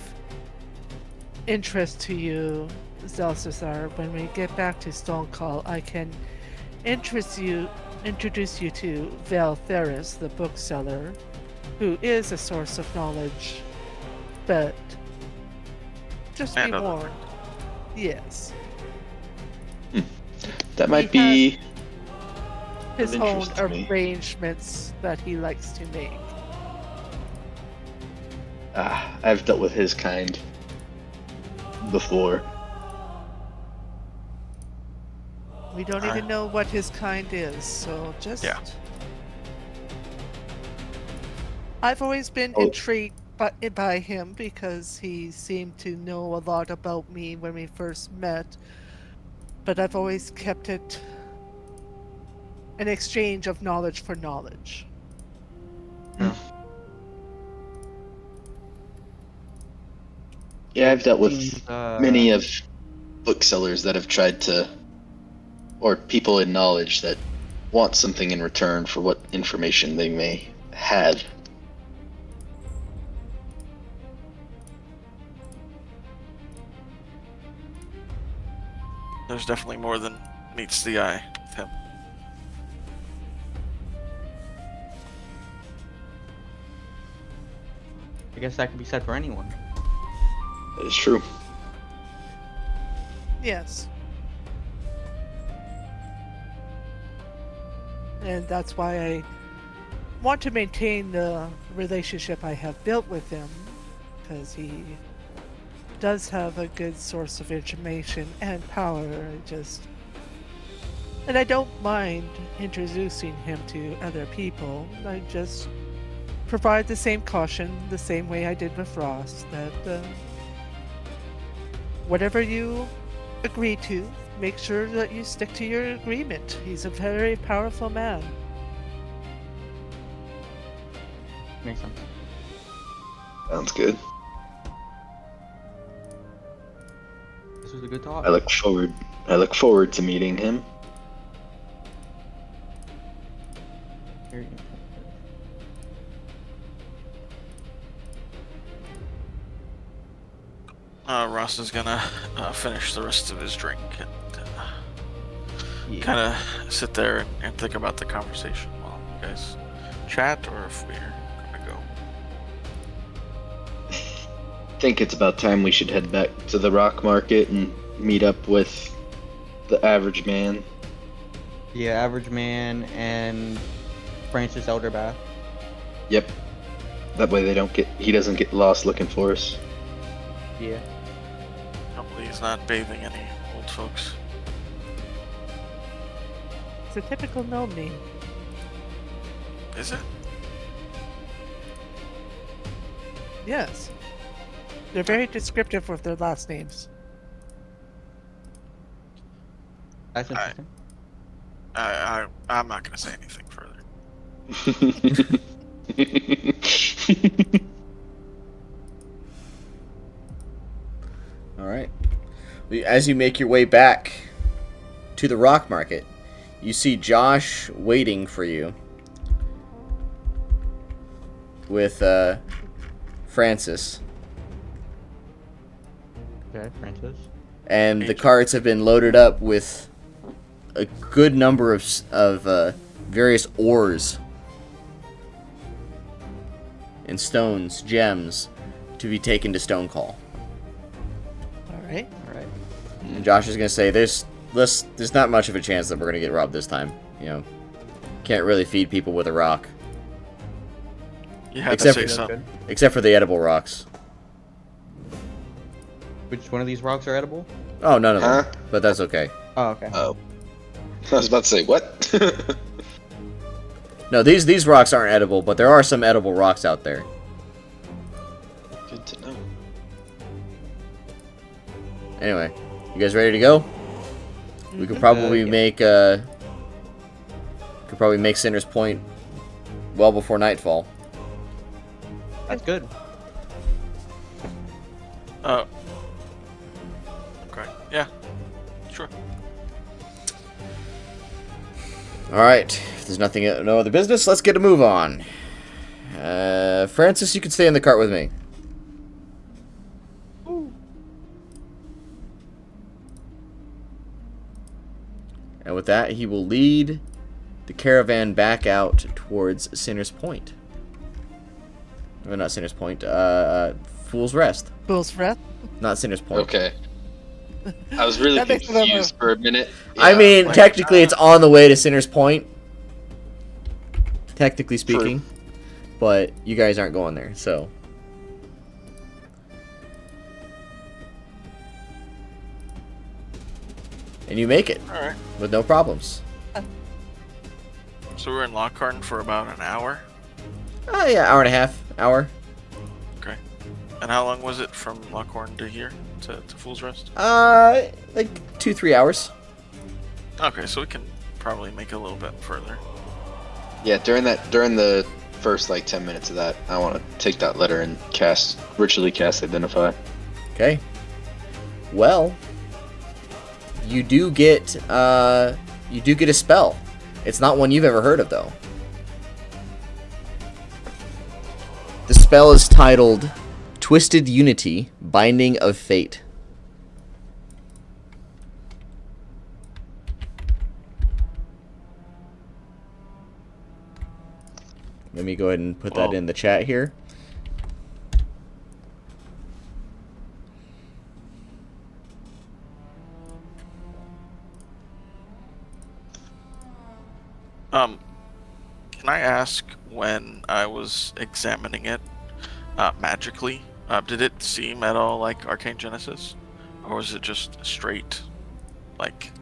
Speaker 4: interest to you, Zelsazar, when we get back to Stonecall, I can introduce you to Val Theris, the bookseller, who is a source of knowledge, but just be
Speaker 3: And other
Speaker 4: warned. Yes.
Speaker 6: That might
Speaker 4: He
Speaker 6: be
Speaker 4: His
Speaker 6: of
Speaker 4: own
Speaker 6: interest to me.
Speaker 4: arrangements that he likes to make.
Speaker 6: I've dealt with his kind before.
Speaker 4: We don't
Speaker 3: Alright.
Speaker 4: even know what his kind is, so just...
Speaker 3: Yeah.
Speaker 4: I've always been
Speaker 6: Oh.
Speaker 4: intrigued by him because he seemed to know a lot about me when we first met, but I've always kept it an exchange of knowledge for knowledge.
Speaker 6: Yeah, I've dealt with
Speaker 2: Seems,
Speaker 6: many of booksellers that have tried to, or people in knowledge that want something in return for what information they may have.
Speaker 3: There's definitely more than meets the eye with him.
Speaker 2: I guess that could be said for anyone.
Speaker 6: That is true.
Speaker 4: Yes. And that's why I want to maintain the relationship I have built with him, because he does have a good source of information and power. And I don't mind introducing him to other people. I just provide the same caution, the same way I did with Ross, that whatever you agree to, make sure that you stick to your agreement. He's a very powerful man.
Speaker 2: Makes sense.
Speaker 6: Sounds good.
Speaker 2: This was a good talk.
Speaker 6: I look forward to meeting him.
Speaker 2: Very good.
Speaker 3: Ross is gonna finish the rest of his drink and
Speaker 2: Yeah.
Speaker 3: kind of sit there and think about the conversation while you guys chat, or if we're gonna go.
Speaker 6: Think it's about time we should head back to the rock market and meet up with the average man.
Speaker 2: Yeah, average man and Francis Elderbath.
Speaker 6: Yep. That way he doesn't get lost looking for us.
Speaker 2: Yeah.
Speaker 3: Hopefully he's not bathing any old folks.
Speaker 4: It's a typical gnome name.
Speaker 3: Is it?
Speaker 4: Yes. They're very descriptive with their last names.
Speaker 2: That's
Speaker 3: Alright.
Speaker 2: interesting.
Speaker 3: I'm not gonna say anything further.
Speaker 1: All right. As you make your way back to the rock market, you see Josh waiting for you with Francis.
Speaker 2: Okay, Francis.
Speaker 1: And the carts have been loaded up with a good number of various ores and stones, gems, to be taken to Stone Call.
Speaker 4: All right.
Speaker 2: All right.
Speaker 1: And Josh is gonna say there's not much of a chance that we're gonna get robbed this time. You know, can't really feed people with a rock,
Speaker 3: You had
Speaker 1: Except
Speaker 3: to say
Speaker 1: for-
Speaker 3: something.
Speaker 1: except for the edible rocks.
Speaker 2: Which one of these rocks are edible?
Speaker 1: Oh, none of them.
Speaker 6: Huh?
Speaker 1: But that's okay.
Speaker 2: Oh, okay.
Speaker 6: Oh. I was about to say, what?
Speaker 1: No, these rocks aren't edible, but there are some edible rocks out there.
Speaker 6: Good to know.
Speaker 1: Anyway, you guys ready to go? We could probably
Speaker 2: yeah.
Speaker 1: make Sinner's Point well before nightfall.
Speaker 2: That's good.
Speaker 3: Okay. Yeah. Sure.
Speaker 1: All right. If there's no other business, let's get a move on. Francis, you can stay in the cart with me. And with that, he will lead the caravan back out towards Sinner's Point. Well, not Sinner's Point. Fool's Rest.
Speaker 4: Fool's Rest.
Speaker 1: Not Sinner's Point.
Speaker 6: Okay. I was really
Speaker 4: That makes it over.
Speaker 6: confused for a minute.
Speaker 1: I
Speaker 6: Yeah,
Speaker 1: mean,
Speaker 6: like,
Speaker 1: technically, it's on the way to Sinner's Point. Technically speaking. But you guys aren't going there, so. And you make it
Speaker 3: All right.
Speaker 1: with no problems.
Speaker 3: So we're in Lockhart for about an hour.
Speaker 1: Oh, yeah, hour and a half. Hour.
Speaker 3: Okay. And how long was it from Lockhorn to here to Fool's Rest?
Speaker 1: Like 2-3 hours.
Speaker 3: Okay, so we can probably make it a little bit further.
Speaker 6: Yeah, during the first like 10 minutes of that, I want to take that letter and virtually cast Identify.
Speaker 1: Okay. Well, you do get a spell. It's not one you've ever heard of, though. The spell is titled Twisted Unity, Binding of Fate. Let me go ahead and put that
Speaker 3: Well-
Speaker 1: in the chat here.
Speaker 3: Can I ask, when I was examining it magically, did it seem at all like Arcane Genesis, or was it just straight like?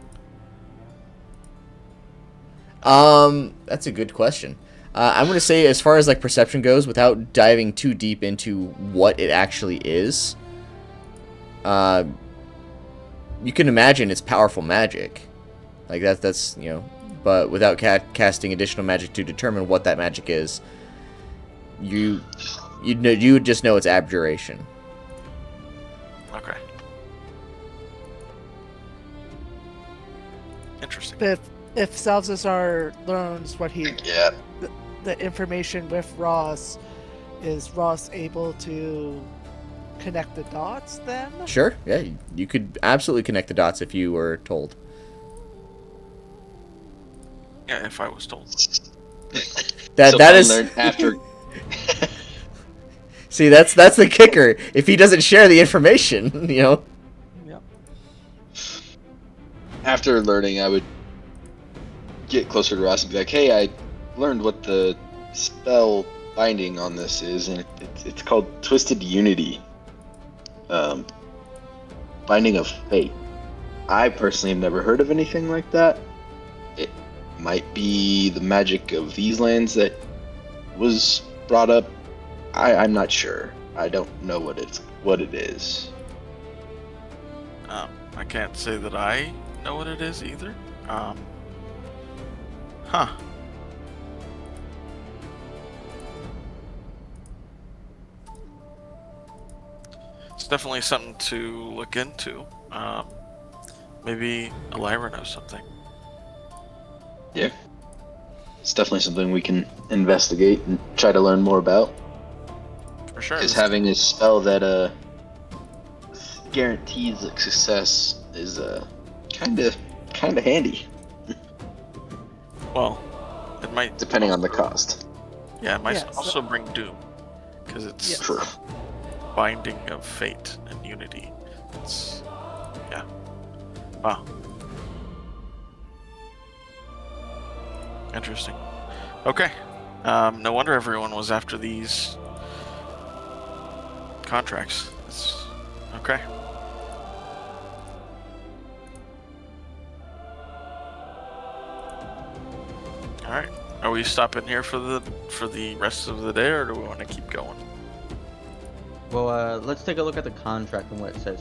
Speaker 1: That's a good question. I'm gonna say, as far as like perception goes, without diving too deep into what it actually is, you can imagine it's powerful magic, like that's you know, but without casting additional magic to determine what that magic is, you would just know it's abjuration.
Speaker 3: Okay. Interesting.
Speaker 4: If Salzazar learns what
Speaker 6: Yeah.
Speaker 4: the information with Ross, is Ross able to connect the dots then?
Speaker 1: Sure, yeah, you could absolutely connect the dots if you were told.
Speaker 3: Yeah, if I was told.
Speaker 1: That
Speaker 6: So
Speaker 1: that
Speaker 6: I
Speaker 1: is.
Speaker 6: learned after.
Speaker 1: See, that's the kicker. If he doesn't share the information, you know.
Speaker 4: Yep.
Speaker 6: After learning, I would get closer to Ross and be like, "Hey, I learned what the spell binding on this is, and it's called Twisted Unity. Binding of Fate. I personally have never heard of anything like that. It might be the magic of these lands that was brought up. I'm not sure. I don't know what it is.
Speaker 3: I can't say that I know what it is either. Huh. It's definitely something to look into. Maybe Elira knows something.
Speaker 6: Yeah. It's definitely something we can investigate and try to learn more about.
Speaker 3: For sure.
Speaker 6: Because having a spell that guarantees success is kind of handy,
Speaker 3: Well, it might.
Speaker 6: depending on the cost.
Speaker 3: Yeah, it might
Speaker 4: Yeah, so-
Speaker 3: also bring doom, because it's
Speaker 4: Yeah.
Speaker 6: True.
Speaker 3: binding of fate and unity. It's, yeah. Wow. Interesting. Okay. No wonder everyone was after these contracts. It's, okay. All right. Are we stopping here for the rest of the day, or do we want to keep going?
Speaker 2: Well, let's take a look at the contract and what it says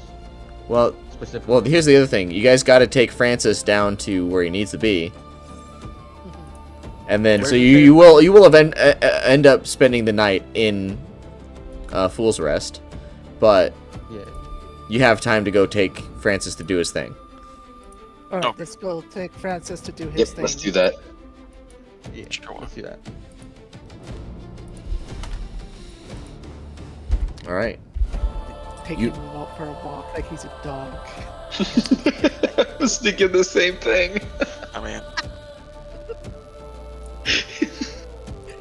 Speaker 1: Well,
Speaker 2: specifically.
Speaker 1: well, here's the other thing. You guys got to take Francis down to where he needs to be, and then
Speaker 2: Where's
Speaker 1: so
Speaker 2: the
Speaker 1: you will end up spending the night in Fool's Rest, but
Speaker 2: Yeah.
Speaker 1: you have time to go take Francis to do his thing.
Speaker 4: All right,
Speaker 3: Oh.
Speaker 4: let's go take Francis to do his
Speaker 6: Yep,
Speaker 4: thing.
Speaker 6: let's do that.
Speaker 2: Yeah.
Speaker 3: Sure.
Speaker 2: Let's do that.
Speaker 1: All right.
Speaker 4: Taking him out for a walk like he's a dog.
Speaker 6: I was thinking the same thing.
Speaker 3: I mean,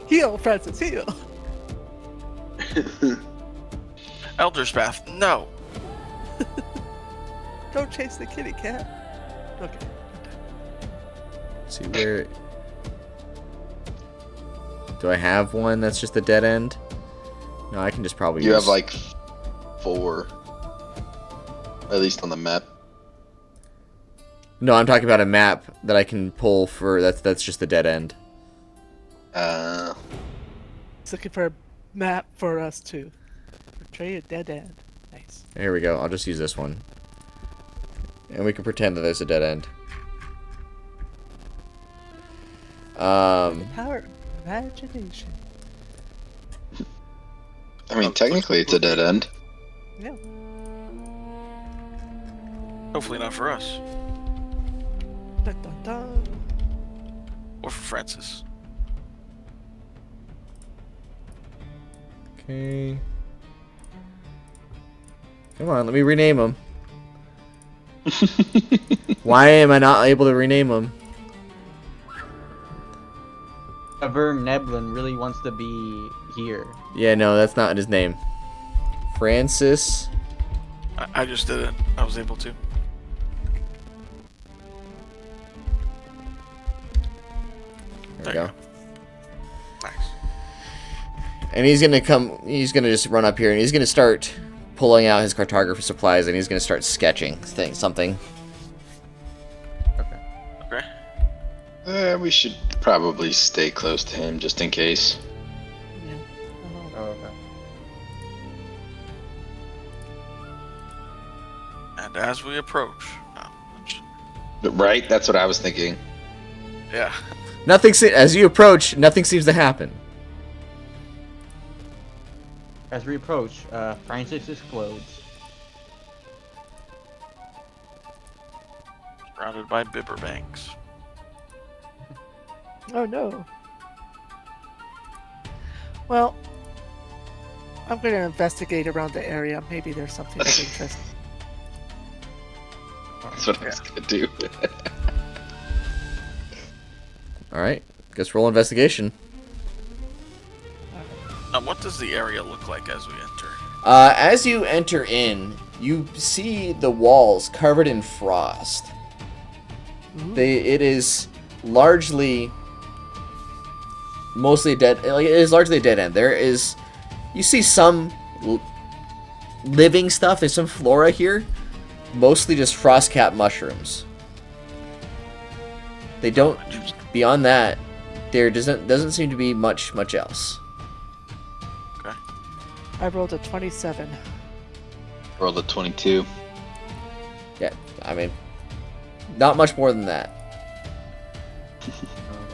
Speaker 4: Heal, Francis, heal.
Speaker 3: Elder's Bath, no.
Speaker 4: Don't chase the kitty cat. Okay.
Speaker 1: Let's see where. Do I have one that's just a dead end? No, I can just probably.
Speaker 6: You
Speaker 1: use...
Speaker 6: have like 4, at least on the map.
Speaker 1: No, I'm talking about a map that I can pull for. That's just a dead end.
Speaker 4: He's looking for a map for us to portray a dead end. Nice.
Speaker 1: Here we go. I'll just use this one, and we can pretend that there's a dead end.
Speaker 4: Power of imagination.
Speaker 6: I mean, technically it's a dead end.
Speaker 4: Yeah.
Speaker 3: Hopefully not for us.
Speaker 4: Dun, dun, dun.
Speaker 3: Or for Francis.
Speaker 1: Okay. Come on, let me rename them. Why am I not able to rename them?
Speaker 2: Neblin really wants to be here.
Speaker 1: Yeah, no, that's not his name. Francis.
Speaker 3: I just did it. I was able to.
Speaker 1: There we
Speaker 3: There you
Speaker 1: go.
Speaker 3: Nice.
Speaker 1: And he's gonna just run up here and he's gonna start pulling out his cartography supplies and he's gonna start sketching something.
Speaker 2: Okay.
Speaker 3: Okay.
Speaker 6: We should probably stay close to him just in case.
Speaker 4: Yeah.
Speaker 2: Oh, okay.
Speaker 3: And as we approach,
Speaker 6: Right? That's what I was thinking.
Speaker 3: yeah.
Speaker 1: As you approach, nothing seems to happen.
Speaker 2: As we approach, Francis explodes.
Speaker 3: Surrounded by bibberbanks.
Speaker 4: Oh no. Well, I'm going to investigate around the area. Maybe there's something of interest.
Speaker 6: That's what I was gonna do.
Speaker 1: All right, guess roll investigation.
Speaker 3: What does the area look like as we enter?
Speaker 1: As you enter in, you see the walls covered in frost. It is largely, mostly dead. Like, it is largely a dead end. You see some living stuff. There's some flora here, mostly just frost-capped mushrooms. They don't. Beyond that, there doesn't seem to be much else.
Speaker 3: Okay.
Speaker 4: I rolled a 27.
Speaker 6: Roll a 22.
Speaker 1: Yeah, I mean, not much more than that.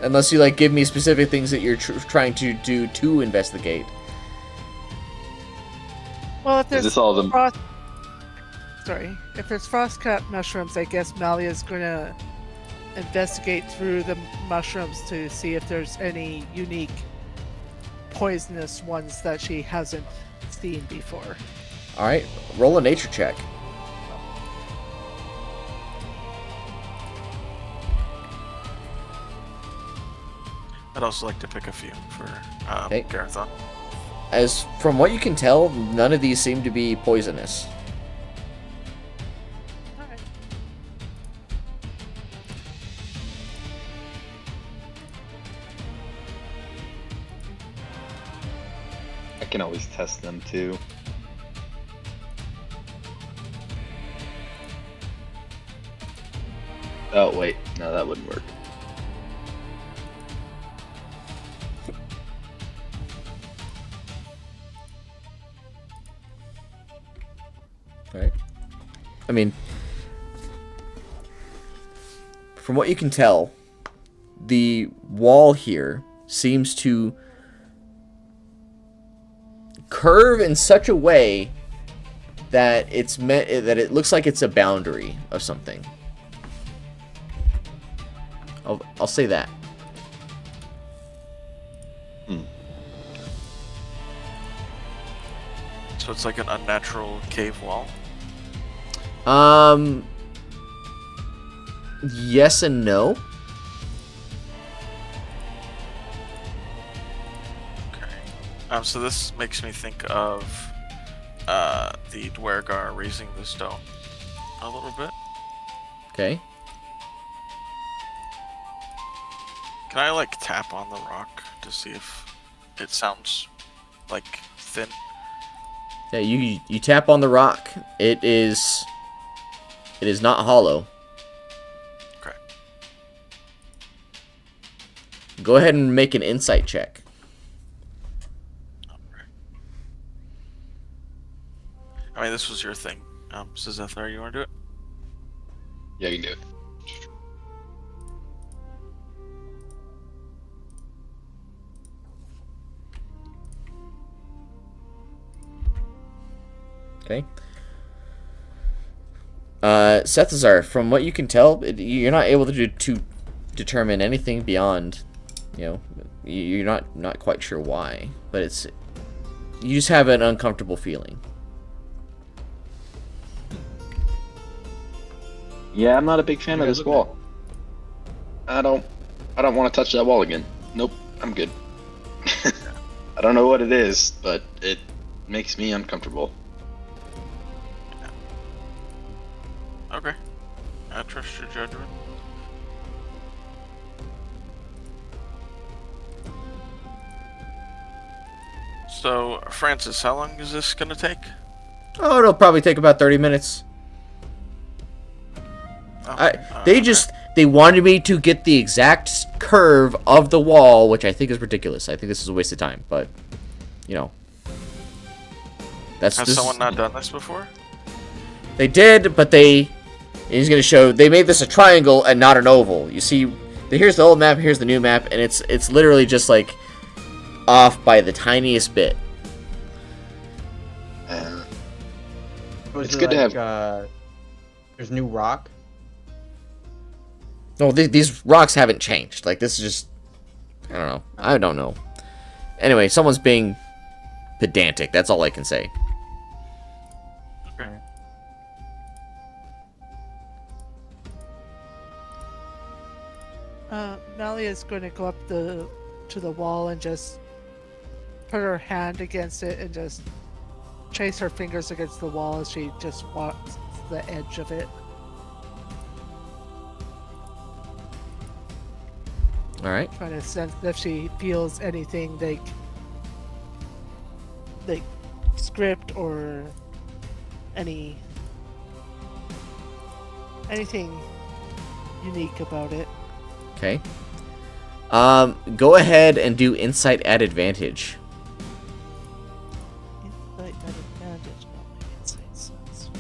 Speaker 1: Unless you like give me specific things that you're trying to do to investigate.
Speaker 4: Well, if
Speaker 6: Is
Speaker 4: there's
Speaker 6: this all of them?
Speaker 4: frost... Sorry. If there's frost-cut mushrooms, I guess Malia's gonna investigate through the mushrooms to see if there's any unique poisonous ones that she hasn't seen before.
Speaker 1: All right, roll a nature check.
Speaker 3: I'd also like to pick a few for
Speaker 1: Okay.
Speaker 3: Garathon.
Speaker 1: as from what you can tell, none of these seem to be poisonous.
Speaker 4: Alright.
Speaker 6: I can always test them too. Oh wait, no, that wouldn't work.
Speaker 1: Right. I mean, from what you can tell, the wall here seems to curve in such a way that it looks like it's a boundary of something. I'll say that.
Speaker 3: So it's like an unnatural cave wall.
Speaker 1: Yes and no.
Speaker 3: Okay. So this makes me think of the Dwergar raising the stone a little bit.
Speaker 1: Okay.
Speaker 3: Can I like tap on the rock to see if it sounds like thin?
Speaker 1: Yeah, you tap on the rock. It is not hollow.
Speaker 3: Okay.
Speaker 1: Go ahead and make an insight check.
Speaker 3: Alright. I mean, this was your thing. Sizethar, you want to do it?
Speaker 6: Yeah, you can do it.
Speaker 1: Okay. Sethazar, from what you can tell, you're not able to determine anything beyond, you're not quite sure why, but you just have an uncomfortable feeling.
Speaker 6: Yeah, I'm not a big fan of this wall. I don't want to touch that wall again. Nope, I'm good. I don't know what it is, but it makes me uncomfortable.
Speaker 3: Okay. I trust your judgment. So, Francis, how long is this gonna take?
Speaker 1: Oh, it'll probably take about 30 minutes.
Speaker 3: Okay.
Speaker 1: They wanted me to get the exact curve of the wall, which I think is ridiculous. I think this is a waste of time, but,
Speaker 3: Has someone not done this before?
Speaker 1: They did, but he's going to show, they made this a triangle and not an oval. You see, here's the old map, here's the new map, and it's literally just, like, off by the tiniest bit.
Speaker 6: It's good to have...
Speaker 2: There's new rock.
Speaker 1: No, these rocks haven't changed. Like, this is just... I don't know. Anyway, someone's being pedantic. That's all I can say.
Speaker 3: Okay.
Speaker 4: Malia is going to go up to the wall and just put her hand against it and just trace her fingers against the wall as she just walks the edge of it.
Speaker 1: All right.
Speaker 4: Trying to sense if she feels anything like script or anything unique about it.
Speaker 1: Okay. Go ahead and do insight at advantage.
Speaker 4: Insight at advantage. Not my insight sense.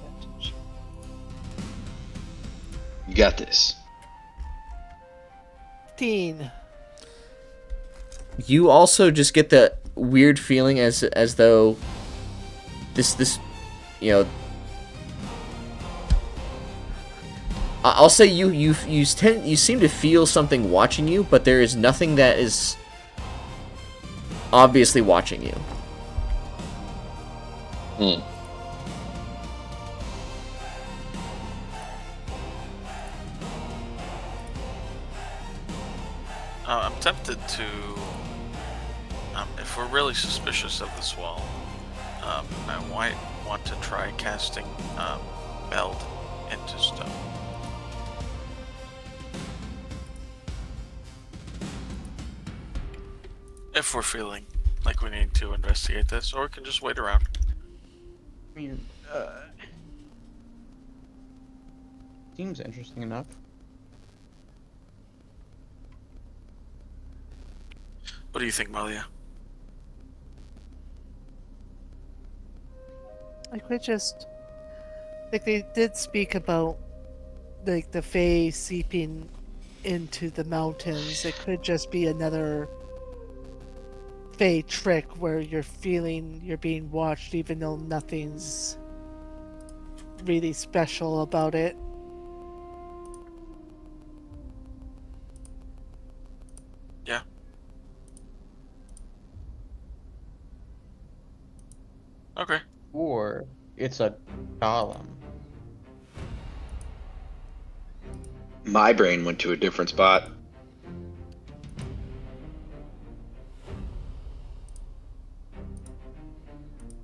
Speaker 4: Advantage.
Speaker 6: You got this.
Speaker 4: 15.
Speaker 1: You also just get the weird feeling as though this I'll say you seem to feel something watching you, but there is nothing that is obviously watching you.
Speaker 3: I'm tempted to If we're really suspicious of this wall, I might want to try casting meld into stone. If we're feeling like we need to investigate this, or we can just wait around.
Speaker 2: I mean, seems interesting enough.
Speaker 3: What do you think, Malia?
Speaker 4: Like we just, like they did speak about, like the Fae seeping into the mountains. It could just be another Fae trick where you're feeling you're being watched, even though nothing's really special about it.
Speaker 3: Yeah. Okay.
Speaker 2: Or it's a golem.
Speaker 6: My brain went to a different spot.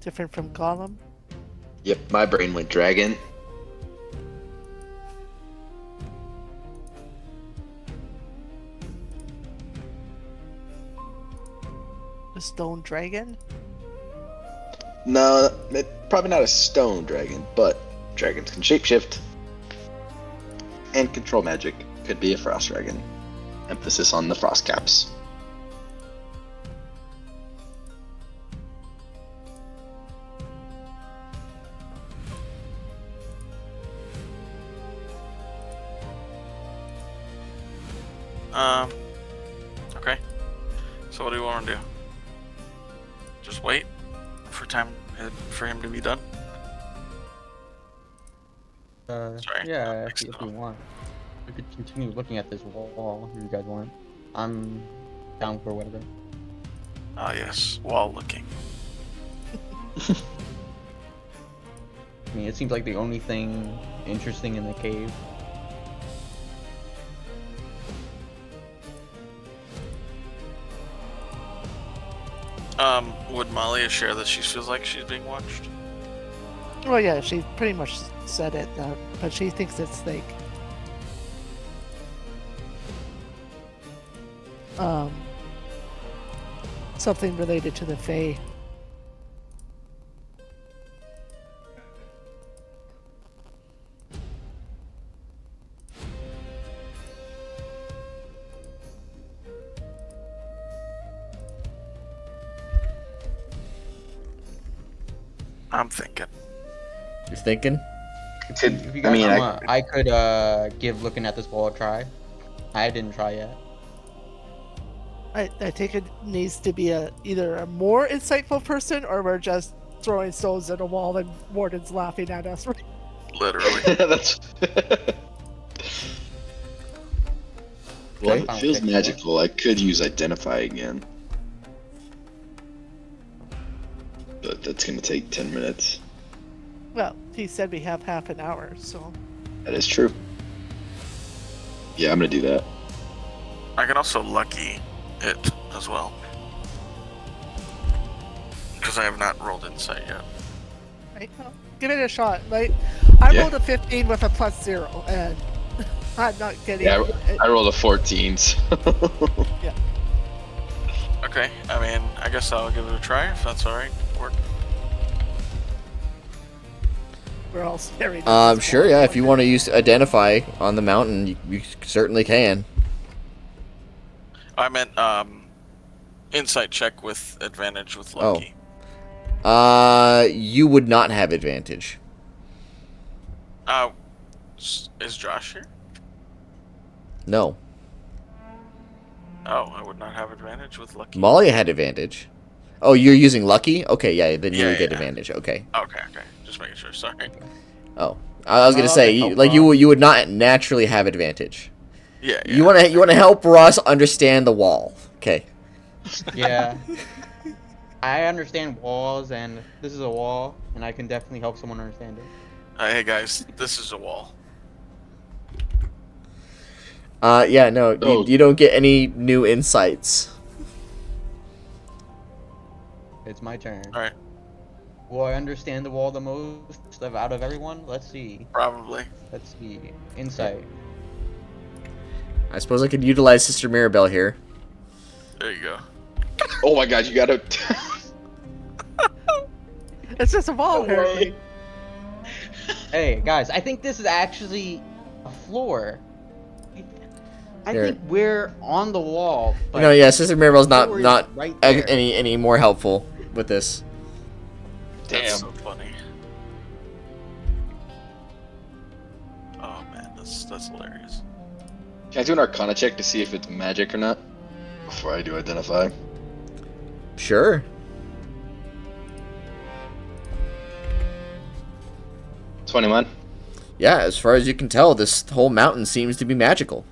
Speaker 4: Different from Gollum.
Speaker 6: Yep, my brain went dragon.
Speaker 4: The stone dragon.
Speaker 6: No, probably not a stone dragon, but dragons can shapeshift. And control magic. Could be a frost dragon. Emphasis on the frost caps.
Speaker 3: Okay. So what do you want to do? Just wait for time for him to be done? Sorry,
Speaker 2: Yeah,
Speaker 3: mixed
Speaker 2: if
Speaker 3: it
Speaker 2: you
Speaker 3: up.
Speaker 2: want. We could continue looking at this wall if you guys want. I'm down for whatever.
Speaker 3: Ah, yes, wall looking.
Speaker 2: I mean, it seems like the only thing interesting in the cave.
Speaker 3: Would Malia share that she feels like she's being watched?
Speaker 4: Well, yeah, she pretty much said it, but she thinks it's like something related to the Fae.
Speaker 3: I'm thinking.
Speaker 1: You're thinking?
Speaker 2: If you guys want, I could give looking at this wall a try. I didn't try yet.
Speaker 4: I think it needs to be either a more insightful person, or we're just throwing stones at a wall and Warden's laughing at us.
Speaker 3: Literally.
Speaker 6: That's. Well,
Speaker 1: Okay.
Speaker 6: it feels magical. I could use identify again. But that's gonna take 10 minutes.
Speaker 4: Well, he said we have half an hour, so
Speaker 6: That is true. Yeah, I'm gonna do that.
Speaker 3: I can also lucky it as well. Because I have not rolled insight yet.
Speaker 4: right, well, give it a shot. Like I
Speaker 6: Yeah.
Speaker 4: rolled a 15 with a +0, and I'm not getting.
Speaker 6: Yeah, I rolled a 14. So.
Speaker 3: Okay, I mean, I guess I'll give it a try if that's alright. Work.
Speaker 4: We're all staring. at this
Speaker 1: Sure,
Speaker 4: wall.
Speaker 1: yeah. If you want to use identify on the mountain, you certainly can.
Speaker 3: I meant, insight check with advantage with
Speaker 1: Oh.
Speaker 3: lucky.
Speaker 1: You would not have advantage.
Speaker 3: Is Josh here?
Speaker 1: No.
Speaker 3: Oh, I would not have advantage with lucky.
Speaker 1: Malia had advantage. Oh, you're using lucky? Okay, yeah, then you
Speaker 3: Yeah,
Speaker 1: would get
Speaker 3: yeah.
Speaker 1: advantage. Okay.
Speaker 3: Okay. Just making sure. Sorry.
Speaker 1: Oh, I was gonna
Speaker 2: Well,
Speaker 1: say,
Speaker 2: okay, help
Speaker 1: like
Speaker 2: Ross.
Speaker 1: you would not naturally have advantage.
Speaker 3: Yeah.
Speaker 1: You wanna help Ross understand the wall. Okay.
Speaker 2: Yeah. I understand walls, and this is a wall, and I can definitely help someone understand it.
Speaker 3: Hey guys, this is a wall.
Speaker 1: Yeah, no,
Speaker 6: Oh.
Speaker 1: you don't get any new insights.
Speaker 2: It's my turn.
Speaker 3: All right,
Speaker 2: Will I understand the wall the most out of everyone? Let's see.
Speaker 3: probably.
Speaker 2: Let's see. Insight.
Speaker 1: I suppose I could utilize Sister Mirabelle here.
Speaker 3: There you go.
Speaker 6: Oh my god, you gotta.
Speaker 4: It's just a wall,
Speaker 6: No
Speaker 4: apparently.
Speaker 6: way.
Speaker 2: Hey, guys, I think this is actually a floor. I
Speaker 1: Here.
Speaker 2: think we're on the wall. But
Speaker 1: Yeah, Sister Mirabelle's
Speaker 2: the
Speaker 1: not
Speaker 2: floor is
Speaker 1: not
Speaker 2: right there.
Speaker 1: any more helpful with this.
Speaker 3: That's
Speaker 6: Damn.
Speaker 3: so funny. Oh man, that's hilarious.
Speaker 6: Can I do an Arcana check to see if it's magic or not before I do identify?
Speaker 1: Sure.
Speaker 6: 21.
Speaker 1: Yeah, as far as you can tell, this whole mountain seems to be magical.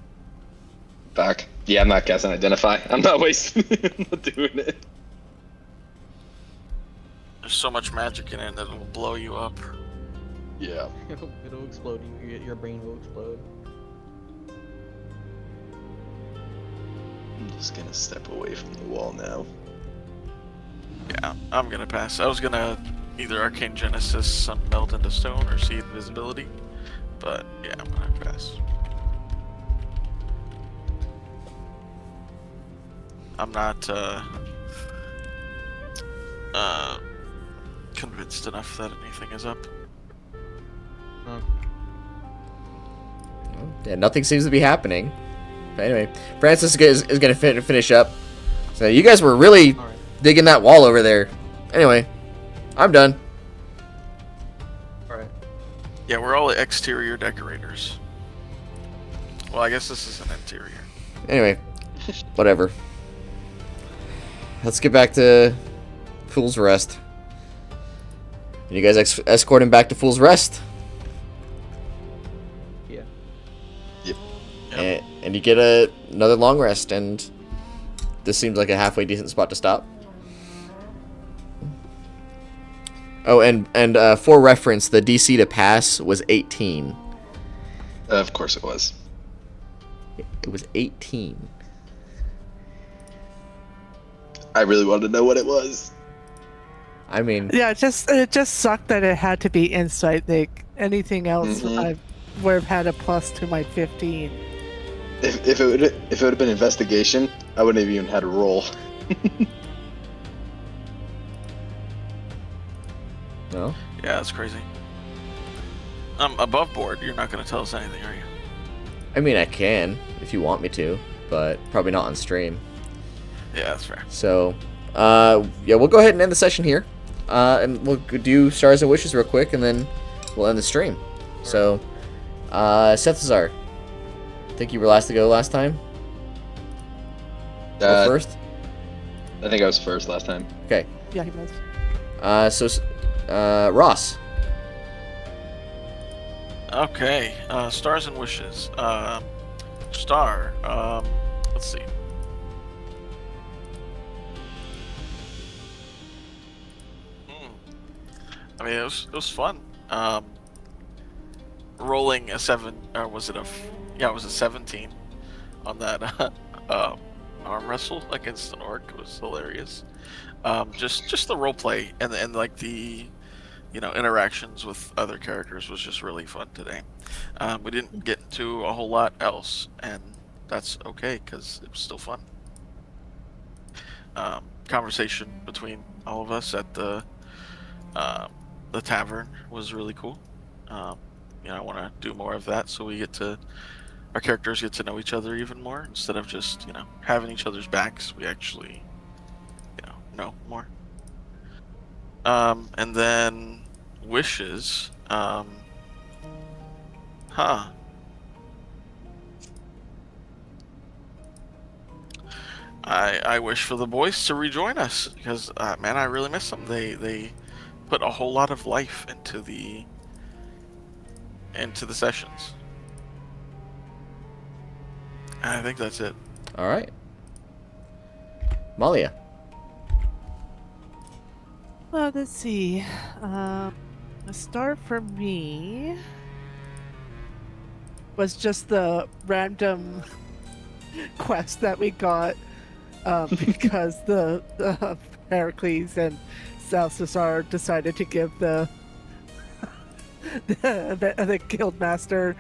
Speaker 6: Back. Yeah, I'm not guessing identify. I'm not wasting. I'm not doing it.
Speaker 3: There's so much magic in it that it'll blow you up.
Speaker 6: Yeah.
Speaker 2: It'll explode. Your brain will explode.
Speaker 6: I'm just gonna step away from the wall now.
Speaker 3: Yeah, I'm gonna pass. I was gonna either Arcane Genesis, Sun Melt into Stone, or see Invisibility, but yeah, I'm gonna pass. I'm not convinced enough that anything is up.
Speaker 1: Yeah, nothing seems to be happening. But anyway, Francis is going to finish up. So you guys were really
Speaker 2: Alright.
Speaker 1: digging that wall over there. Anyway, I'm done.
Speaker 2: Alright.
Speaker 3: Yeah, we're all exterior decorators. Well, I guess this is an interior.
Speaker 1: Anyway, whatever. Let's get back to Fool's Rest. And you guys escort him back to Fool's Rest.
Speaker 2: Yeah.
Speaker 1: And you get another long rest, and this seems like a halfway decent spot to stop. Oh, and for reference, the DC to pass was 18.
Speaker 6: Of course it was.
Speaker 1: It was 18.
Speaker 6: I really wanted to know what it was.
Speaker 1: I mean,
Speaker 4: Yeah, it just sucked that it had to be insight. Like anything else,
Speaker 6: Mhm.
Speaker 4: I would have had a plus to my 15.
Speaker 6: If it would have been investigation, I wouldn't have even had a roll.
Speaker 1: no.
Speaker 3: Yeah, that's crazy. Above board, you're not gonna tell us anything, are you?
Speaker 1: I mean, I can if you want me to, but probably not on stream.
Speaker 3: Yeah, that's fair.
Speaker 1: So, yeah, we'll go ahead and end the session here, and we'll do Stars and Wishes real quick, and then we'll end the stream. So, Sethazar, I think you were last to go last time. Or first.
Speaker 6: I think I was first last time.
Speaker 1: Okay.
Speaker 4: Yeah, he was.
Speaker 1: So, Ross.
Speaker 3: Okay, stars and wishes. Star. Let's see. I mean, it was fun. Rolling a 7, or was it yeah, it was a 17 on that arm wrestle against an orc. It was hilarious. Just the role play and like the interactions with other characters was just really fun today. We didn't get into a whole lot else, and that's okay because it was still fun. Conversation between all of us at the tavern was really cool. I want to do more of that so our characters get to know each other even more instead of just having each other's backs. We actually know more. And then wishes. I wish for the boys to rejoin us because man, I really miss them. They put a whole lot of life into the sessions. I think that's it.
Speaker 1: All right. Malia.
Speaker 4: Well, let's see. A star for me was just the random quest that we got because the Heracles and Salsasar decided to give the guildmaster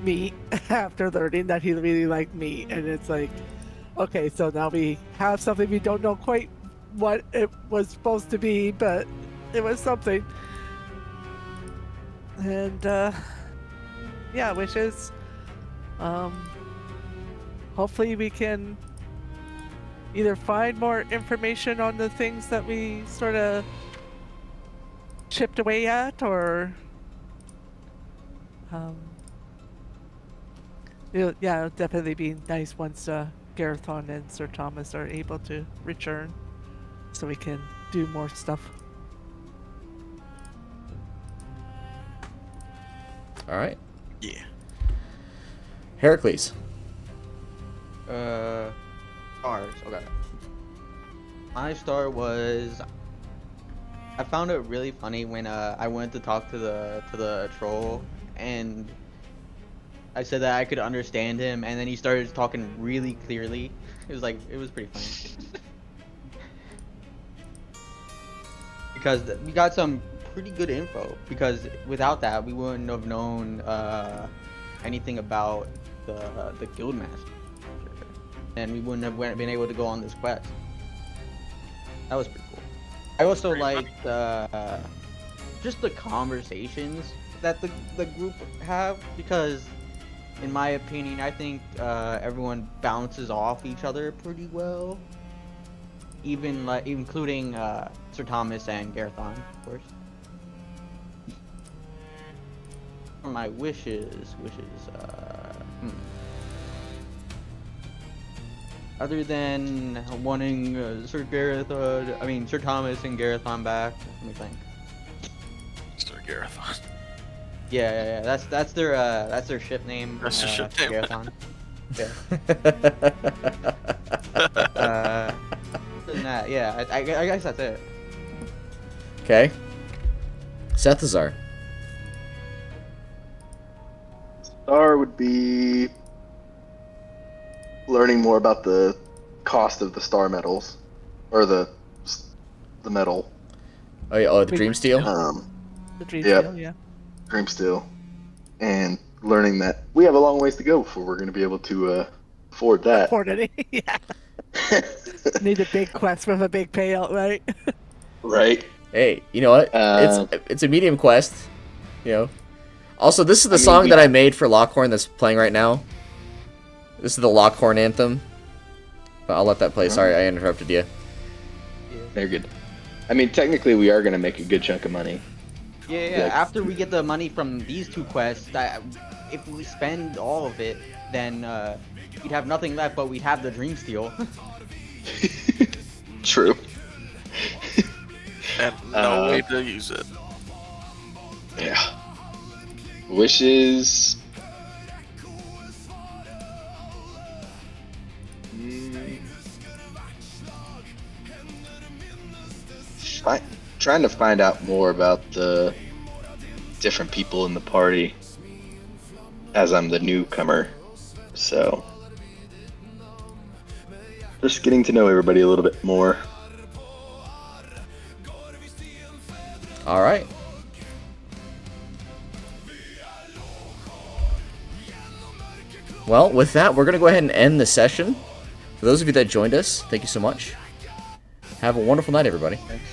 Speaker 4: meat after learning that he really liked meat, and it's like, okay, so now we have something we don't know quite what it was supposed to be, but it was something. And yeah, wishes. Hopefully we can either find more information on the things that we sort of chipped away at, or it'll definitely be nice once Garethon and Sir Thomas are able to return, so we can do more stuff.
Speaker 1: All right.
Speaker 3: Yeah.
Speaker 1: Heracles.
Speaker 2: Stars. Okay. My star was. I found it really funny when I went to talk to the troll, and I said that I could understand him, and then he started talking really clearly. It was pretty funny. Because we got some pretty good info. Because without that, we wouldn't have known anything about the guildmaster, and we wouldn't have been able to go on this quest. That was pretty cool. I also liked just the conversations that the group have, because in my opinion, I think everyone bounces off each other pretty well. Even including Sir Thomas and Garethon, of course. For my wishes. Other than wanting Sir Thomas and Garethon back. Let me think.
Speaker 3: Sir Garethon.
Speaker 2: Yeah. That's their ship name.
Speaker 3: That's their ship name.
Speaker 2: Garethon. Yeah. Other than that, yeah, I guess that's it.
Speaker 1: Okay. Sethazar.
Speaker 6: Star would be learning more about the cost of the star metals, or the metal.
Speaker 1: Oh yeah, the Dream Steel.
Speaker 4: The Dream
Speaker 6: Yep.
Speaker 4: Steel, yeah.
Speaker 6: Dream Steel, and learning that we have a long ways to go before we're going to be able to afford that.
Speaker 4: Afford it, yeah. Need a big quest with a big payout, right?
Speaker 6: Right.
Speaker 1: Hey, you know what? It's a medium quest. You know. Also, this is the song that I made for Lockhorn that's playing right now. This is the Lockhorn anthem. But I'll let that play. Sorry, I interrupted you.
Speaker 6: They're good. I mean, technically, we are going to make a good chunk of money.
Speaker 2: Yeah.
Speaker 6: Like-
Speaker 2: After we get the money from these two quests, if we spend all of it, then we'd have nothing left, but we'd have the Dream Steel.
Speaker 6: True.
Speaker 3: And no way to use it.
Speaker 6: Yeah. Wishes. Trying to find out more about the different people in the party, as I'm the newcomer. So, just getting to know everybody a little bit more.
Speaker 1: All right. Well, with that, we're going to go ahead and end the session. For those of you that joined us, thank you so much. Have a wonderful night, everybody.
Speaker 2: Thanks.